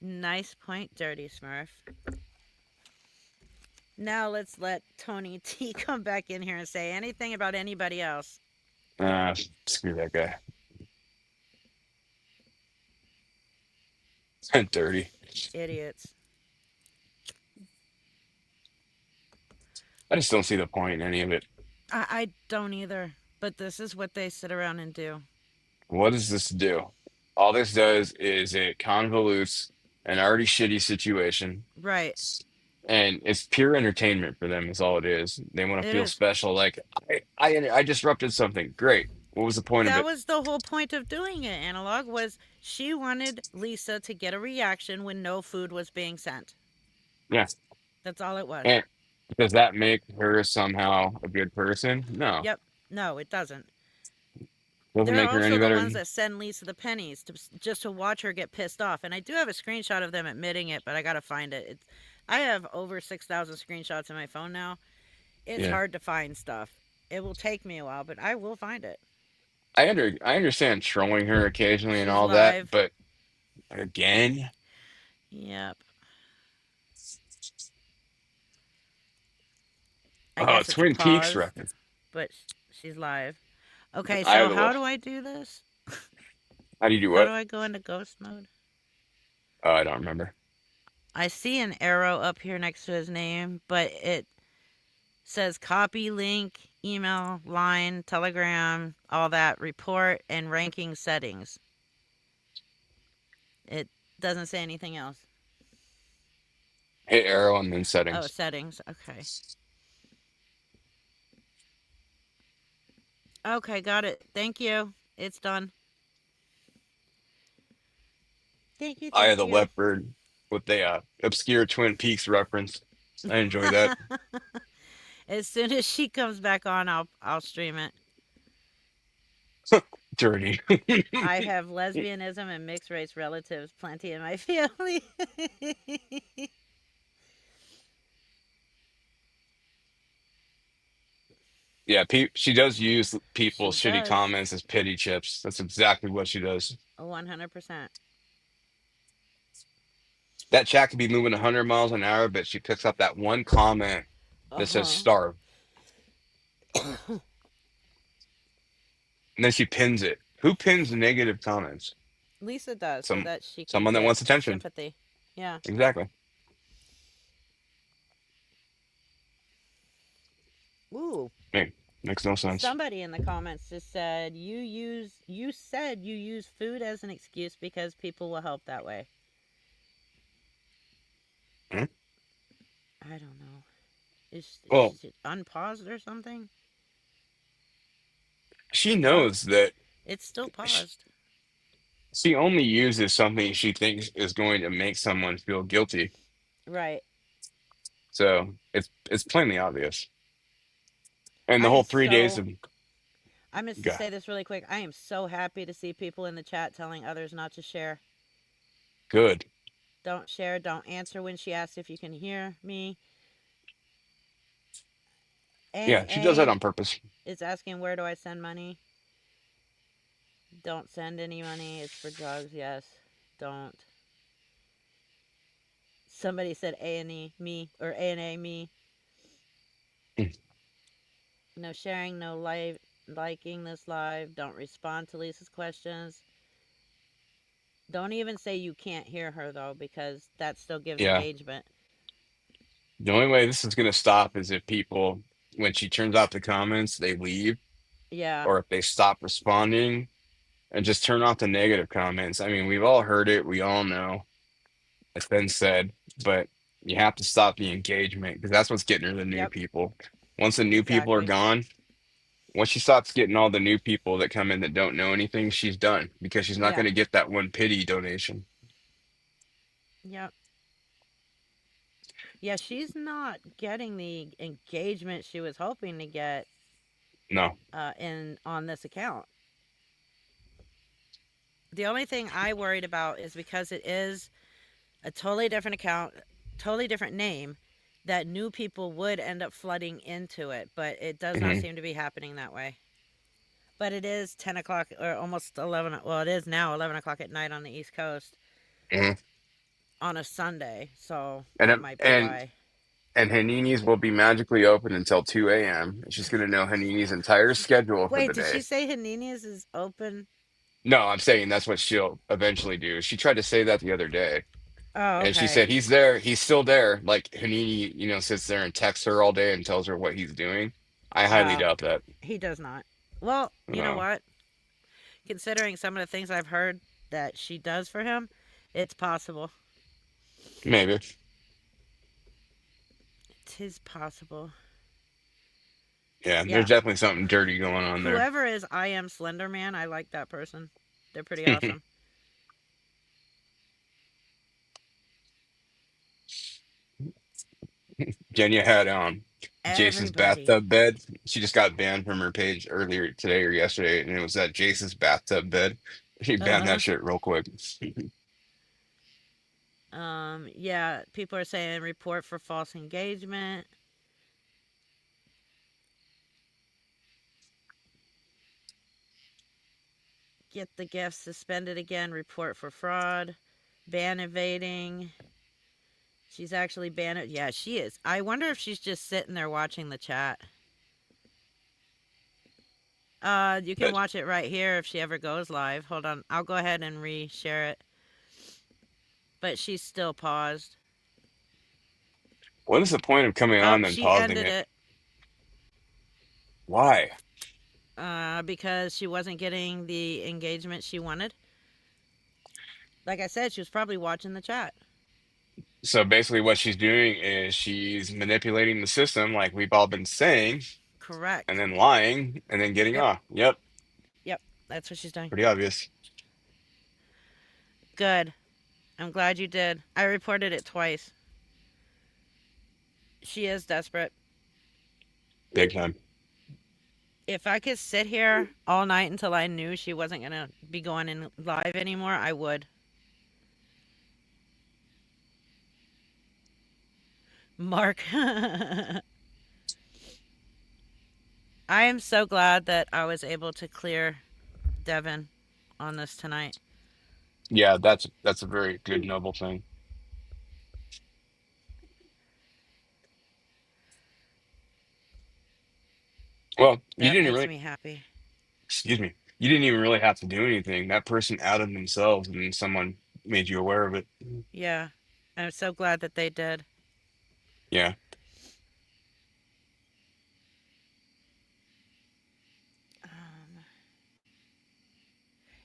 Nice point, Dirty Smurf. Now let's let Tony T come back in here and say anything about anybody else. Ah, screw that guy. Dirty. Idiots. I just don't see the point in any of it. I don't either. But this is what they sit around and do. What does this do? All this does is it convolutes an already shitty situation, Right. and it's pure entertainment for them. Is all it is. They want to It feel is. special. Like I disrupted something. Great. What was the point of That it? was the whole point of doing it, Analog, was she wanted Lisa to get a reaction when no food was being sent. Yeah. That's all it was. And does that make her somehow a good person? No. Yep. No, it doesn't. Doesn't They're make her any also the better. ones that send Lisa the pennies just to watch her get pissed off. And I do have a screenshot of them admitting it, but I gotta find it. I have over 6,000 screenshots in my phone now. It's Yeah. hard to find stuff. It will take me a while, but I will find it. I understand trolling her occasionally and She's all that, live. but again, Yep. I oh, guess it's Twin Peaks paused, reference. but she's live. Okay, so Either how way. do I do this? How do you do How do what? I go into ghost mode? Oh, I don't remember. I see an arrow up here next to his name, but it says copy, link, email, line, telegram, all that, report, and ranking settings. It doesn't say anything else. Hit arrow and then Oh, settings. settings. Okay. Okay, got it. Thank you. It's done. Thank you, Eye of thank the you. Leopard with the obscure Twin Peaks reference. I enjoy that. As soon as she comes back on, I'll stream it. Dirty. I have lesbianism and mixed race relatives plenty in my family. Yeah, she does use She people's shitty does. comments as pity chips. That's exactly what she does. 100%. That chat could be moving 100 miles an hour, but she picks up that one comment Uh that says huh. starve, and then she pins it. Who pins negative comments? Lisa does so Some that she can someone that get wants attention. sympathy. Yeah. Exactly. Ooh. Makes no sense. Somebody in the comments just said you said you use food as an excuse because people will help that way. Hmm? I don't know. Is Well, it unpaused or something? she Oh, knows that it's still sh- paused. she only uses something she thinks is going to make someone feel guilty. Right. So it's plainly obvious. And the I am whole 3 days so of I must to God, say this really quick. I am so happy to see people in the chat telling others not to share. good. Don't share. Don't answer when she asks if you can hear me. Yeah, she does that AA on purpose. is asking where do I send money? Don't send any money. It's for drugs. Yes. Don't. Somebody said A and E me or A and A me. Mm. No sharing. No live liking this live. Don't respond to Lisa's questions. Don't even say you can't hear her though, because that still gives Yeah. engagement. The only way this is going to stop is if people, when she turns off the comments, they leave, Yeah. or if they stop responding and just turn off the negative comments. I mean, we've all heard it, we all know it's been said, but you have to stop the engagement because that's what's getting her the new Yep. people. Once the new people are Exactly. gone, once she stops getting all the new people that come in that don't know anything, she's done because she's not Yeah. going to get that one pity donation. Yep. Yeah, she's not getting the engagement she was hoping to get No. in on this account. The only thing I worried about is because it is a totally different account, totally different name, that new people would end up flooding into it, but it does not Hmm. seem to be happening that way. But it is 10 o'clock or almost 11. Well, it is now 11 o'clock at night on the East Coast Hmm. on a Sunday, so And that it- might be and why. and Hanini's will be magically open until 2 a.m. And she's going to know Hanini's entire schedule for Wait, the did she day. say Hanini's is open? No, I'm saying that's what she'll eventually do. She tried to say that the other day, Oh, and she okay. said he's there, he's still there. Like Hanini, sits there and texts her all day and tells her what he's doing. I highly Oh, doubt that. he does not. Well, you know No, what? Considering some of the things I've heard that she does for him, it's possible. maybe. It is possible. Yeah, there's Yeah. definitely something dirty going on there. Whoever is I am Slender Man, I like that person. They're pretty awesome. Jenya had Jace's Everybody. bathtub bed. She just got banned from her page earlier today or yesterday, and it was at Jace's bathtub bed. She banned that Uh shit real quick. huh. Yeah, people are saying report for false engagement. Get the gift suspended again. Report for fraud. Ban evading. She's actually banned. Yeah, she is. I wonder if she's just sitting there watching the chat. You can watch it right here if she ever goes live. Hold on. I'll go ahead and re-share it. But she's still paused. What is the point of coming Oh, on and she pausing ended it? it. Why? Because she wasn't getting the engagement she wanted. Like I said, she was probably watching the chat. So basically, what she's doing is she's manipulating the system, like we've all been saying, and Correct. then lying, and then getting Yep. off. Yep, Yep. That's what she's doing. pretty obvious. Good. I'm glad you did. I reported it twice. She is desperate. Big time. If I could sit here all night until I knew she wasn't going to be going in live anymore, I would. Mark. I am so glad that I was able to clear Devon on this tonight. Yeah, that's a very good, noble thing. Well, you That didn't makes really, me happy. excuse me, you didn't even really have to do anything. That person outed themselves, and someone made you aware of it. Yeah. I'm so glad that they did. Yeah.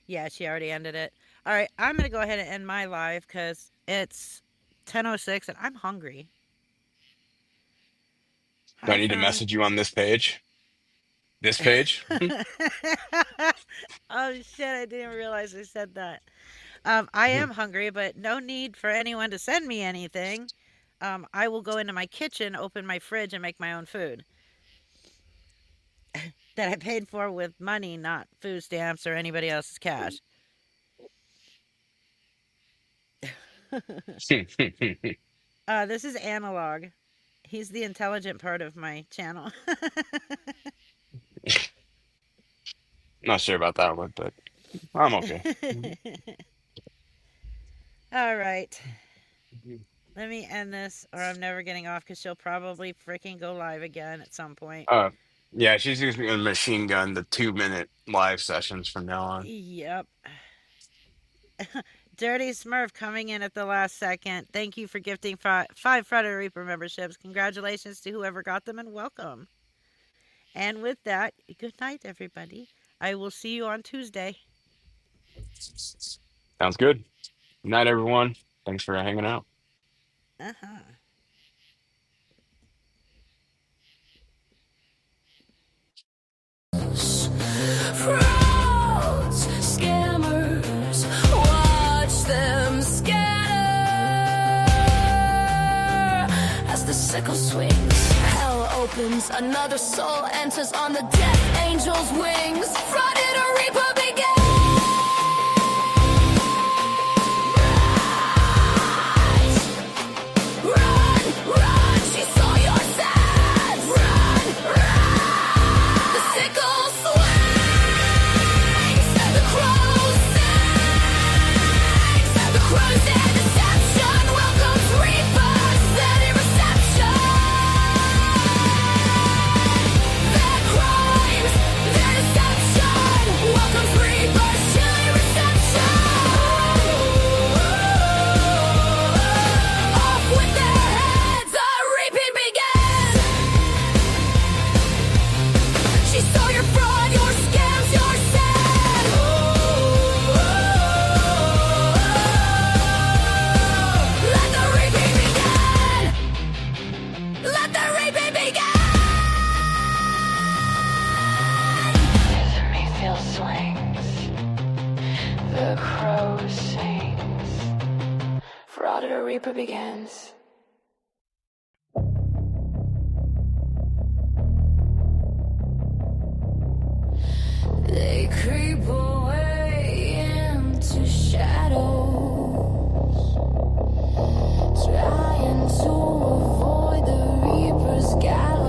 Yeah, she already ended it. All right, I'm going to go ahead and end my live because it's 10:06 and I'm hungry. Do I Hi, need to Fern. message you on this page? This page? Oh, shit, I didn't realize I said that. I am hungry, but no need for anyone to send me anything. I will go into my kitchen, open my fridge, and make my own food that I paid for with money, not food stamps or anybody else's cash. This is Analog. He's the intelligent part of my channel. Not sure about that one, but I'm okay. All right. Let me end this, or I'm never getting off because she'll probably freaking go live again at some point. Yeah, she's just gonna machine gun the 2-minute live sessions from now on. Yep. Dirty Smurf coming in at the last second. Thank you for gifting 5 Friday Reaper memberships. Congratulations to whoever got them and welcome. And with that, good night, everybody. I will see you on Tuesday. Sounds good. Good night, everyone. Thanks for hanging out. Uh-huh. Frauds, scammers, watch them scatter. As the sickle swings, hell opens, another soul enters on the death angel's wings. Friday the Reaper begins. Run, run, she saw your sins. Run, run, the sickle swings, the crows sings, the crows and deception welcomes reapers, steady reception. Their crimes, their deception welcomes reapers, chilly reception. Off with their heads, the reaping begins. She saw your fraud, your scams, your sin. Let the reaping begin. Let the reaping begin. The Mayfield swings. The crow sings. Fraud the Reaper begins. They creep away into shadows, trying to avoid the Reaper's gallows.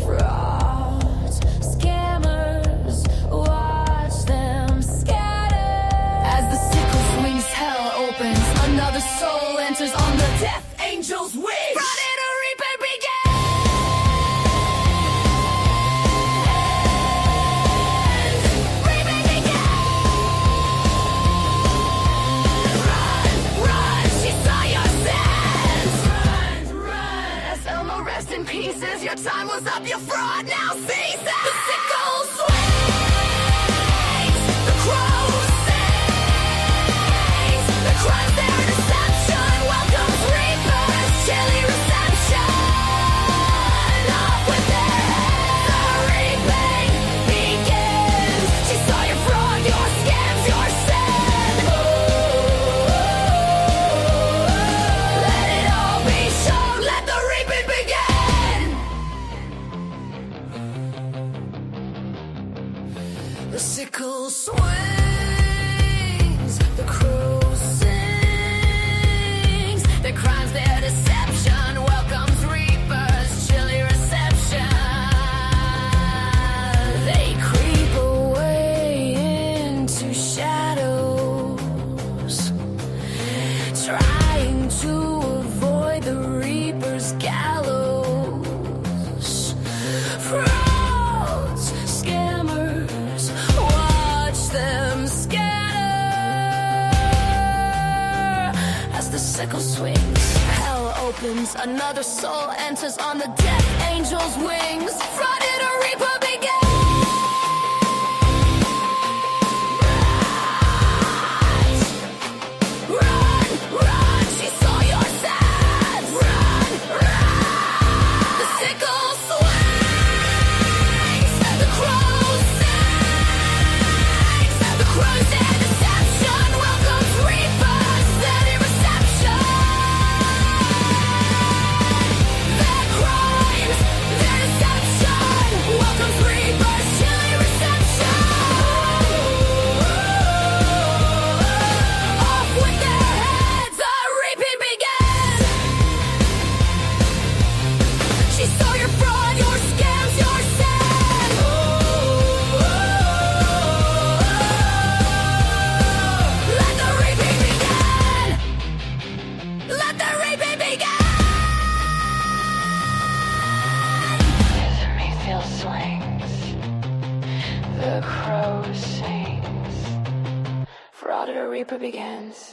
Frauds, scammers, watch them scatter. As the sickle swings, hell opens, another soul enters on the death angel's wings. Friday the Reaper begins. Your time was up, your fraud now ceases. The sickle swings, the crow sings, the crimes their deception welcomes reapers, chilly reception. Off with their heads, the reaping begins. She saw your fraud, your scams, your sin. Let it all be shown, let the reaping begin. The sickle swings, the crow sings, their crimes, their deception welcomes reapers, chilly reception. They creep away into shadows, trying to avoid the reaper's gallows. Frauds, scammers, watch them scatter as the sickle swings. Hell opens, another soul enters on the death angel's wings. Frauded a reaper begins. Run, run, she saw your sins. Run, run. The sickle swings, the crow sings, the crows their deception welcomes reapers, steady reception. Their crimes, their deception welcomes reapers, chilly reception. Off with their heads, the reaping begins. She saw your fraud, your scams, your sin. Let the reaping begin. Let the reaping begin. The refill swings, the crow sings, fraud or reaper begins.